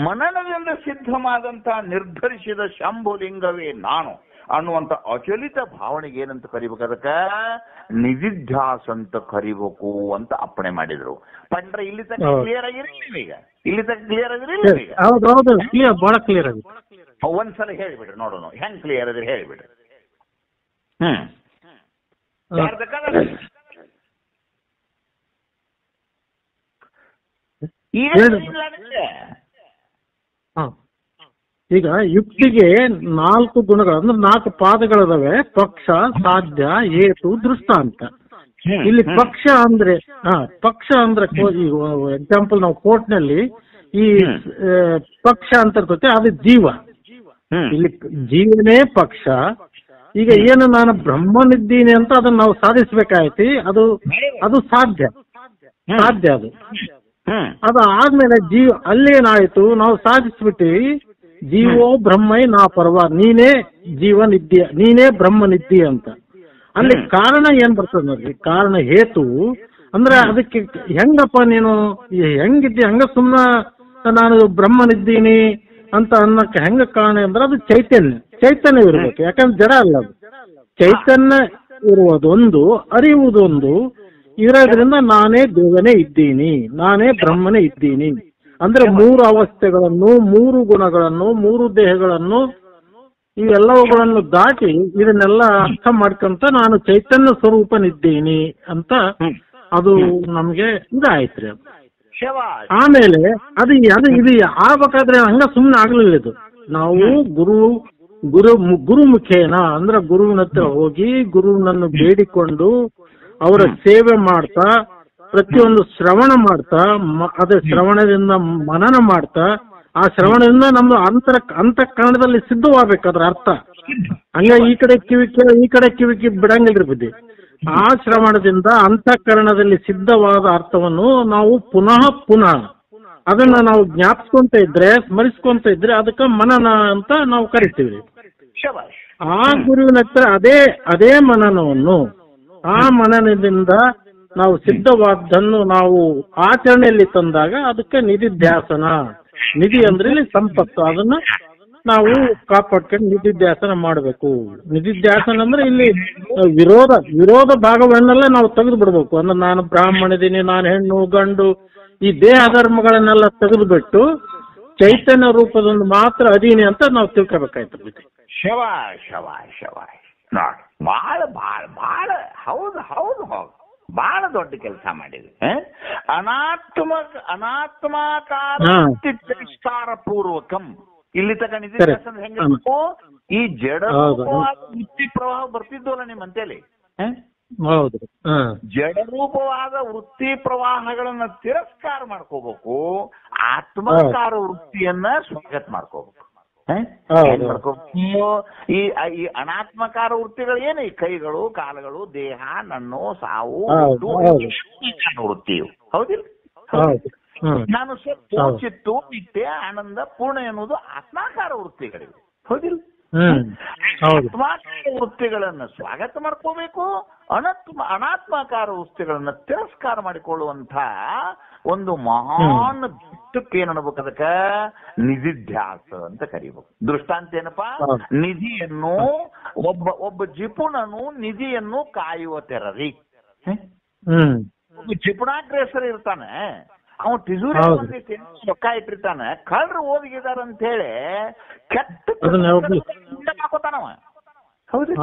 ಮನನದಿಂದ ಸಿದ್ಧವಾದಂತ ನಿರ್ಧರಿಸಿದ ಶಂಭುಲಿಂಗವೇ ನಾನು ಅನ್ನುವಂತ ಅಚಲಿತ ಭಾವನೆಗೆ ಏನಂತ ಕರಿಬೇಕು? ಅದಕ್ಕ ನಿಧಿಧ್ಯಾಸ ಅಂತ ಕರಿಬೇಕು ಅಂತ ಅಪ್ಪಣೆ ಮಾಡಿದ್ರು. ಪಂಡ್ರೆ ಇಲ್ಲಿ ತನಕ ಕ್ಲಿಯರ್ ಆಗಿರಲಿಲ್ಲ ಈಗ? ಇಲ್ಲಿ ತನಕ ಕ್ಲಿಯರ್ ಆಗಿರಲಿಲ್ಲ ಈಗ? ಬಹಳ ಕ್ಲಿಯರ್ ಆಗಿ ಒಂದ್ಸಲ ಹೇಳಿಬಿಡ್ರಿ ನೋಡೋಣ, ಹೆಂಗ್ ಕ್ಲಿಯರ್ ಅದ್ರಿ ಹೇಳಿಬಿಡ್ರಿ. ಈಗ ಯುಕ್ತಿಗೆ 4 ಗುಣಗಳು ಅಂದ್ರೆ 4 ಪಾದಗಳಿದಾವೆ: ಪಕ್ಷ, ಸಾಧ್ಯ, ಹೇತು, ದೃಷ್ಟಾಂತ. ಇಲ್ಲಿ ಪಕ್ಷ ಅಂದ್ರೆ ಎಕ್ಸಾಂಪಲ್ ನಾವು ಕೋರ್ಟ್ನಲ್ಲಿ ಈ ಪಕ್ಷ ಅಂತ ಇರ್ತೈತೆ, ಅದು ಜೀವ. ಇಲ್ಲಿ ಜೀವನೇ ಪಕ್ಷ. ಈಗ ಏನು ನಾನು ಬ್ರಹ್ಮನಿದ್ದೀನಿ ಅಂತ ಅದನ್ನ ನಾವು ಸಾಧಿಸ್ಬೇಕಾಯ್ತಿ, ಅದು ಸಾಧ್ಯ. ಅದು ಆದ್ಮೇಲೆ ಅಲ್ಲೇನಾಯ್ತು, ನಾವು ಸಾಧಿಸ್ಬಿಟ್ಟಿವಿ. ಜೀವೋ ಬ್ರಹ್ಮೈ ನಾ ಪರ್ವ, ನೀನೇ ಜೀವನಿದ್ದೀಯ, ನೀನೇ ಬ್ರಹ್ಮನಿದ್ದೀಯ ಅಂತ. ಅಲ್ಲಿ ಕಾರಣ ಏನ್ ಬರ್ತದೆ ನೋಡ್ರಿ, ಕಾರಣ ಹೇತು ಅಂದ್ರೆ ಅದಕ್ಕೆ ಹೆಂಗಪ್ಪ ನೀನು ಹೆಂಗಿದ್ದಿ, ಹಂಗ ಸುಮ್ನ ನಾನು ಬ್ರಹ್ಮನಿದ್ದೀನಿ ಅಂತ ಅನ್ನಕ್ಕೆ ಹೆಂಗ ಕಾರಣ ಅಂದ್ರೆ ಅದು ಚೈತನ್ಯ ಇರ್ಬೇಕು. ಯಾಕಂದ್ರೆ ಜಡ ಅಲ್ಲ, ಅದು ಚೈತನ್ಯ ಇರುವುದೊಂದು, ಅರಿಯುವುದೊಂದು ಇರೋದ್ರಿಂದ ನಾನೇ ದೇವನೇ ಇದ್ದೀನಿ, ನಾನೇ ಬ್ರಹ್ಮನೇ ಇದ್ದೀನಿ ಅಂದ್ರೆ 3 ಅವಸ್ಥೆಗಳನ್ನು, 3 ಗುಣಗಳನ್ನು, 3 ದೇಹಗಳನ್ನು, ಇವೆಲ್ಲವುಗಳನ್ನು ದಾಟಿ ಇದನ್ನೆಲ್ಲ ಅರ್ಥ ಮಾಡ್ಕೊಂತ ನಾನು ಚೈತನ್ಯ ಸ್ವರೂಪನಿದ್ದೀನಿ ಅಂತ ಅದು ನಮ್ಗೆ ಇದಾಯ್ತ್ರಿ. ಅದು ಆಮೇಲೆ ಇದು ಆಗ್ಬೇಕಾದ್ರೆ ಹಂಗ ಸುಮ್ನೆ ಆಗ್ಲಿಲ್ಲ. ಇದು ನಾವು ಗುರು ಮುಖೇನ ಅಂದ್ರೆ ಗುರುವಿನ ಹತ್ರ ಹೋಗಿ ಗುರುವಿನನ್ನು ಬೇಡಿಕೊಂಡು ಅವರ ಸೇವೆ ಮಾಡ್ತಾ, ಪ್ರತಿಯೊಂದು ಶ್ರವಣ ಮಾಡ್ತಾ, ಅದೇ ಶ್ರವಣದಿಂದ ಮನನ ಮಾಡ್ತಾ, ಆ ಶ್ರವಣದಿಂದ ನಮ್ದು ಅಂತಃಕರಣದಲ್ಲಿ ಸಿದ್ಧವಾಗಬೇಕಾದ್ರ ಅರ್ಥ. ಹಂಗ ಈ ಕಡೆ ಕಿವಿ ಬಿಡಂಗಿಲ್ರಿ ಬುದ್ಧಿ. ಆ ಶ್ರವಣದಿಂದ ಅಂತಃಕರಣದಲ್ಲಿ ಸಿದ್ಧವಾದ ಅರ್ಥವನ್ನು ನಾವು ಪುನಃ ಅದನ್ನ ನಾವು ಜ್ಞಾಪಿಸ್ಕೊಂತ ಇದ್ರೆ ಸ್ಮರಿಸ್ಕೊಂತ ಇದ್ರೆ ಅದಕ್ಕೆ ಮನನ ಅಂತ ನಾವು ಕರಿತೀವಿ. ಶಬಾಷ್. ಆ ಗುರುವಿನ ಹತ್ರ ಅದೇ ಮನನವನ್ನು ಆ ಮನನದಿಂದ ನಾವು ಸಿದ್ಧವಾದ್ದನ್ನು ನಾವು ಆಚರಣೆಯಲ್ಲಿ ತಂದಾಗ ಅದಕ್ಕೆ ನಿಧಿಧ್ಯಾಸನ. ನಿಧಿ ಅಂದ್ರೆ ಇಲ್ಲಿ ಸಂಪತ್ತು, ಅದನ್ನ ನಾವು ಕಾಪಾಡ್ಕೊಂಡು ನಿಧಿಧ್ಯಾಸನ ಮಾಡಬೇಕು. ನಿಧಿಧ್ಯಾಸನ ಅಂದ್ರೆ ಇಲ್ಲಿ ವಿರೋಧ ಭಾಗವನ್ನೆಲ್ಲ ನಾವು ತೆಗೆದು ಬಿಡ್ಬೇಕು. ಅಂದ್ರೆ ನಾನು ಬ್ರಾಹ್ಮಣ ಇದೀನಿ, ನಾನು ಹೆಣ್ಣು ಗಂಡು, ಈ ದೇಹ ಧರ್ಮಗಳನ್ನೆಲ್ಲ ತೆಗೆದು ಬಿಟ್ಟು ಚೈತನ್ಯ ರೂಪದೊಂದು ಮಾತ್ರ ಅದೀನಿ ಅಂತ ನಾವು ತಿಳ್ಕೊಬೇಕಾಯ್ತು. ಶಬಾಷ್ ಶಬಾಷ್ ಶಬಾಷ್. ನೋಡಿ, ಬಹಳ ಬಹಳ ಬಹಳ ಹೌದು ಹೌದು ಹೌದು, ಬಹಳ ದೊಡ್ಡ ಕೆಲಸ ಮಾಡಿದ್ವಿ. ಅನಾತ್ಮಕಾರ ತಿರಸ್ಕಾರ ಪೂರ್ವಕಂ. ಇಲ್ಲಿ ತಕ ನಿಧಿಧ್ಯಾಸನ ಹೆಂಗ ಈ ಜಡ ವೃತ್ತಿ ಪ್ರವಾಹ ಬರ್ತಿದ್ವಲ್ಲ ನಿಮ್ಮ ಅಂತೇಳಿ, ಹೌದು, ಜಡರೂಪವಾದ ವೃತ್ತಿ ಪ್ರವಾಹಗಳನ್ನ ತಿರಸ್ಕಾರ ಮಾಡ್ಕೋಬೇಕು, ಆತ್ಮಕಾರ ವೃತ್ತಿಯನ್ನ ಸ್ವಾಗತ ಮಾಡ್ಕೋಬೇಕು. ಈ ಅನಾತ್ಮಕಾರ ವೃತ್ತಿಗಳು ಏನು? ಈ ಕೈಗಳು, ಕಾಲುಗಳು, ದೇಹ, ನನ್ನು, ಸಾವು, ವೃತ್ತಿಯು ಹೌದಿಲ್ಲ? ನಾನು ಚಿತ್ತು, ನಿತ್ಯ, ಆನಂದ, ಪೂರ್ಣ ಎನ್ನುವುದು ಆತ್ಮಾಕಾರ ವೃತ್ತಿಗಳಿವೆ, ಹೌದಿಲ್ಲ? ಆತ್ಮಾಕಾರ ವೃತ್ತಿಗಳನ್ನ ಸ್ವಾಗತ ಮಾಡ್ಕೋಬೇಕು, ಅನಾತ್ಮಾಕಾರ ವೃತ್ತಿಗಳನ್ನ ತಿರಸ್ಕಾರ ಮಾಡಿಕೊಳ್ಳುವಂತ ಒಂದು ಮಹಾನ್ ದೃಷ್ಟಕ್ಕೆ ಏನ್ ಅನ್ಬೇಕು, ಅದಕ್ಕ ನಿಧಿಧ್ಯಾಸ ಅಂತ ಕರಿಬೇಕು. ದೃಷ್ಟಾಂತ ಏನಪ್ಪಾ? ನಿಧಿಯನ್ನು ಒಬ್ಬ ಜಿಪುಣನು ನಿಧಿಯನ್ನು ಕಾಯುವ ತೆರರಿ. ಒಬ್ಬ ಜಿಪುಣಾಗ್ರೇಸರ್ ಇರ್ತಾನೆ, ಅವನು ತಿಜೂರಿ ರೊಕ್ಕ ಇಟ್ಟಿರ್ತಾನೆ, ಕಳ್ರು ಓದಿಗಿದಾರ ಅಂತ ಹೇಳಿ ಕೆಟ್ಟ ಹಾಕೋತಾನವ. ಹೌದ್ರಿ?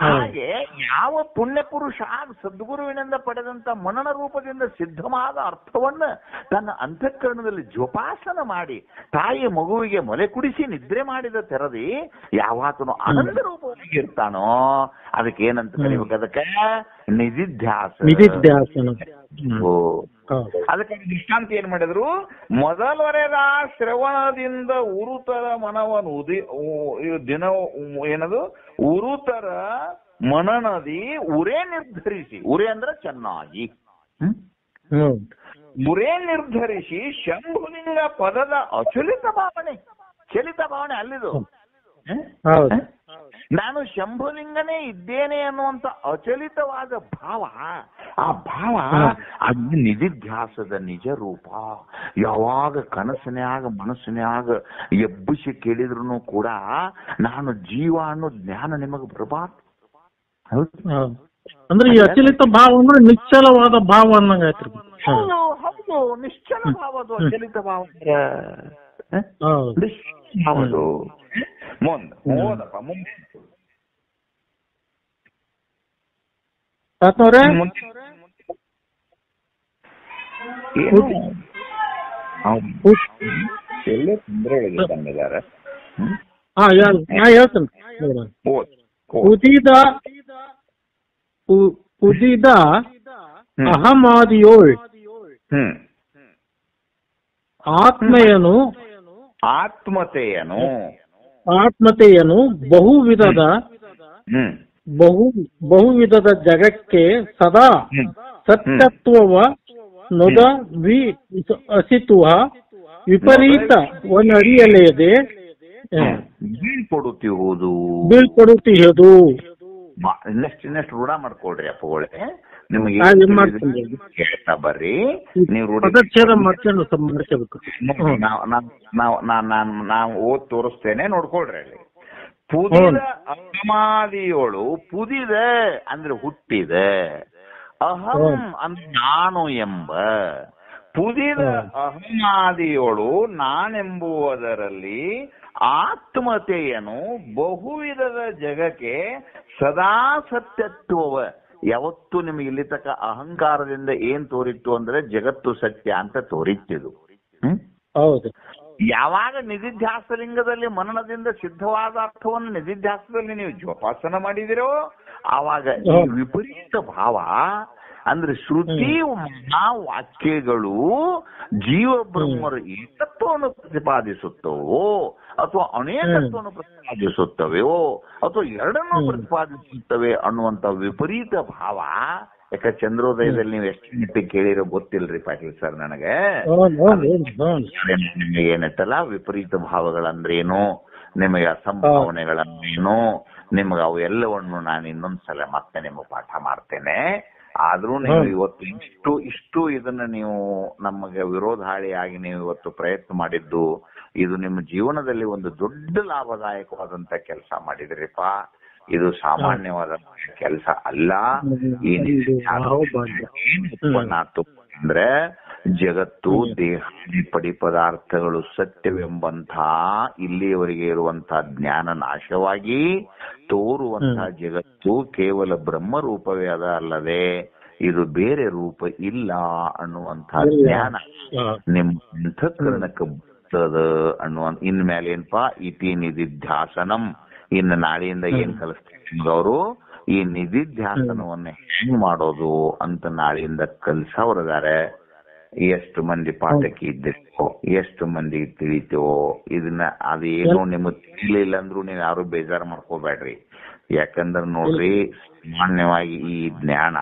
ಹಾಗೆ ಯಾವ ಪುಣ್ಯ ಪುರುಷ ಸದ್ಗುರುವಿನಿಂದ ಪಡೆದಂತ ಮನನ ರೂಪದಿಂದ ಸಿದ್ಧವಾದ ಅರ್ಥವನ್ನ ತನ್ನ ಅಂತಃಕರಣದಲ್ಲಿ ಜೋಪಾಸನ ಮಾಡಿ ತಾಯಿ ಮಗುವಿಗೆ ಮೊಲೆ ಕುಡಿಸಿ ನಿದ್ರೆ ಮಾಡಿದ ತೆರದಿ ಯಾವಾತನು ಆನಂದ ರೂಪವಾಗಿ ಇರ್ತಾನೋ ಅದಕ್ಕೆ ಏನಂತ ಕರಿಬೇಕು? ಅದಕ್ಕೆ ನಿಧಿಧ್ಯಾಸನ. ಅದಕ್ಕೆ ದೃಷ್ಟಾಂತ ಏನ್ ಮಾಡಿದ್ರು? ಮೊದಲವರೆದ ಶ್ರವಣದಿಂದ ಉರುತರ ಮನವನ್ನು ದಿನ ಏನದು ಉರುತರ ಮನನದಿ ಉರೇ ನಿರ್ಧರಿಸಿ, ಉರೇ ಅಂದ್ರೆ ಚೆನ್ನಾಗಿ, ಉರೇ ನಿರ್ಧರಿಸಿ ಶಂಭುಲಿಂಗ ಪದದ ಅಚಲಿತ ಭಾವನೆ, ಚಲಿತ ಭಾವನೆ ಅಲ್ಲಿದು. ನಾನು ಶಂಭುಲಿಂಗನೇ ಇದ್ದೇನೆ ಅನ್ನುವಂತ ಅಚಲಿತವಾದ ಭಾವ, ಆ ಭಾವ ಅದು ನಿಧಿಧ್ಯಾಸದ ನಿಜ ರೂಪ. ಯಾವಾಗ ಕನಸಿನ್ಯಾಗ ಮನಸ್ಸಿನ್ಯಾಗ ಎಬ್ಬಿಸಿ ಕೇಳಿದ್ರು ಕೂಡ ನಾನು ಜೀವ ಅನ್ನೋ ಜ್ಞಾನ ನಿಮಗೆ ಬರಬಾರ್ದು. ಅಂದ್ರೆ ಈ ಅಚಲಿತ ಭಾವ ಅಂದ್ರೆ ನಿಶ್ಚಲವಾದ ಭಾವ ಅನ್ನಂಗಾಯ್ತು. ಹೌದು ಹೌದು, ನಿಶ್ಚಲ ಭಾವದು ಅಚಲಿತ ಭಾವ. ಹೌದು. ಓದಪ್ಪ ಮುಂದೆ. ಎಲ್ಲ ತೊಂದರೆಗಳಿದ್ದಾರೆ. ಹೇಳ್ತೇನೆ. ಪುದಿದ ಅಹಮಾದಿಯೋಳ್ ಆತ್ಮತೆಯನು ಬಹುವಿಧದ ಜಗಕ್ಕೆ ಸದಾ ಸತ್ಯತ್ವವ ನೊದ ಅಸಿತುವ ವಿಪರೀತ ಒನ್ನಡಿಯಲೆಯದೆ ಬೀಳ್ಕೊಡುತ್ತಿಹುದು. ಇನ್ನಷ್ಟು ರೂಢ ಮಾಡ್ಕೊಳ್ರಿ ಅಪ್ಪಗಳೇ, ನಿಮಗೆ ಹೇಳ್ತಾ ಬರ್ರಿ. ನೀವು ನಾವು ಓದ್ ತೋರಿಸ್ತೇನೆ, ನೋಡ್ಕೊಳ್ರಿ. ಅಲ್ಲಿ ಪುದಿದ ಅಹಮಾದಿಯೋಳು, ಪುದಿದ ಅಂದ್ರೆ ಹುಟ್ಟಿದ, ಅಹಂ ಅಂದ್ರೆ ನಾನು ಎಂಬ, ಪುದಿದ ಅಹಮಾದಿಯೋಳು ನಾನೆಂಬುವುದರಲ್ಲಿ ಆತ್ಮತೆಯನು ಬಹುವಿಧದ ಜಗಕ್ಕೆ ಸದಾ ಸತ್ಯತ್ವವ. ಯಾವತ್ತು ನಿಮಗೆ ಇಲ್ಲಿ ತಕ್ಕ ಅಹಂಕಾರದಿಂದ ಏನ್ ತೋರಿತ್ತು ಅಂದ್ರೆ ಜಗತ್ತು ಸತ್ಯ ಅಂತ ತೋರಿತ್ತಿದು. ಹೌದು. ಯಾವಾಗ ನಿಧಿಧ್ಯಾಸಲಿಂಗದಲ್ಲಿ ಮನನದಿಂದ ಸಿದ್ಧವಾದ ಅರ್ಥವನ್ನು ನಿಧಿಧ್ಯಾಸದಲ್ಲಿ ನೀವು ಜೋಪಾಸನ ಮಾಡಿದಿರೋ ಆವಾಗ ಈ ವಿಪರೀತ ಭಾವ ಅಂದ್ರೆ ಶ್ರುತಿ ವಾಕ್ಯಗಳು ಜೀವ ಬ್ರಹ್ಮರು ಏಕತ್ವವನ್ನು ಪ್ರತಿಪಾದಿಸುತ್ತವೋ ಅಥವಾ ಅನೇಕತ್ವವನ್ನು ಪ್ರತಿಪಾದಿಸುತ್ತವೆಯೋ ಅಥವಾ ಎರಡನ್ನೂ ಪ್ರತಿಪಾದಿಸುತ್ತವೆ ಅನ್ನುವಂತ ವಿಪರೀತ ಭಾವ ಯಾಕ ಚಂದ್ರೋದಯದಲ್ಲಿ ನೀವು ಎಷ್ಟು ಗಂಟೆಗೆ ಕೇಳಿರೋ ಗೊತ್ತಿಲ್ರಿ ಪಾಟೀಲ್ ಸರ್ ನನಗೆ. ನಿಮಗೆ ಏನಿತ್ತಲ್ಲ ವಿಪರೀತ ಭಾವಗಳಂದ್ರೇನು, ನಿಮಗೆ ಅಸಂಭಾವನೆಗಳಂದ್ರೇನು, ನಿಮಗೆ ಅವು ಎಲ್ಲವನ್ನು ನಾನು ಇನ್ನೊಂದ್ಸಲ ಮತ್ತೆ ನಿಮಗೆ ಪಾಠ ಮಾಡ್ತೇನೆ. ಆದ್ರೂ ನೀವು ಇವತ್ತು ಇಷ್ಟು ಇದನ್ನ ನೀವು ನಮಗೆ ವಿರೋಧಾಳಿಯಾಗಿ ನೀವು ಇವತ್ತು ಪ್ರಯತ್ನ ಮಾಡಿದ್ದು, ಇದು ನಿಮ್ಮ ಜೀವನದಲ್ಲಿ ಒಂದು ದೊಡ್ಡ ಲಾಭದಾಯಕವಾದಂತ ಕೆಲಸ ಮಾಡಿದ್ರಿಪ್ಪ. ಇದು ಸಾಮಾನ್ಯವಾದ ಕೆಲಸ ಅಲ್ಲ. ಈ ಅಂದ್ರೆ ಜಗತ್ತು ದೇಹಾದಿ ಪಡಿ ಪದಾರ್ಥಗಳು ಸತ್ಯವೆಂಬಂತಹ ಇಲ್ಲಿಯವರೆಗೆ ಇರುವಂತಹ ಜ್ಞಾನ ನಾಶವಾಗಿ ತೋರುವಂತಹ ಜಗತ್ತು ಕೇವಲ ಬ್ರಹ್ಮ ರೂಪವೇ ಅದ ಅಲ್ಲದೆ ಇದು ಬೇರೆ ರೂಪ ಇಲ್ಲ ಅನ್ನುವಂತಹ ಜ್ಞಾನ ನಿಮ್ಮ ಅಂತಃಕರಣಕ್ಕೆ ಬರ್ತದ ಅನ್ನುವ. ಇನ್ಮೇಲೆ ಏನಪ್ಪಾ ಇತಿ ನಿಧಿಧ್ಯಾಸನಂ, ಇನ್ನು ನಾಳೆಯಿಂದ ಏನ್ ಕಲಿಸ್ತಾರೆ ಅವರು, ಈ ನಿಧಿಧ್ಯಾಸನವನ್ನ ಹೆಂಗ್ ಮಾಡೋದು ಅಂತ ನಾಳೆಯಿಂದ ಕಲ್ಸವ್ರಿದ್ದಾರೆ. ಎಷ್ಟು ಮಂದಿ ಪಾಠಕ್ಕೆ ಇದ್ದಿರ್ತೀವೋ, ಎಷ್ಟು ಮಂದಿ ತಿಳಿತೀವೋ ಇದನ್ನ, ಅದೇನು ನಿಮಗ್ ತಿಳಿಲಿಲ್ಲ ಅಂದ್ರೂ ನೀವ್ ಯಾರು ಬೇಜಾರು ಮಾಡ್ಕೋಬೇಡ್ರಿ. ಯಾಕಂದ್ರೆ ನೋಡ್ರಿ, ಸಾಮಾನ್ಯವಾಗಿ ಈ ಜ್ಞಾನ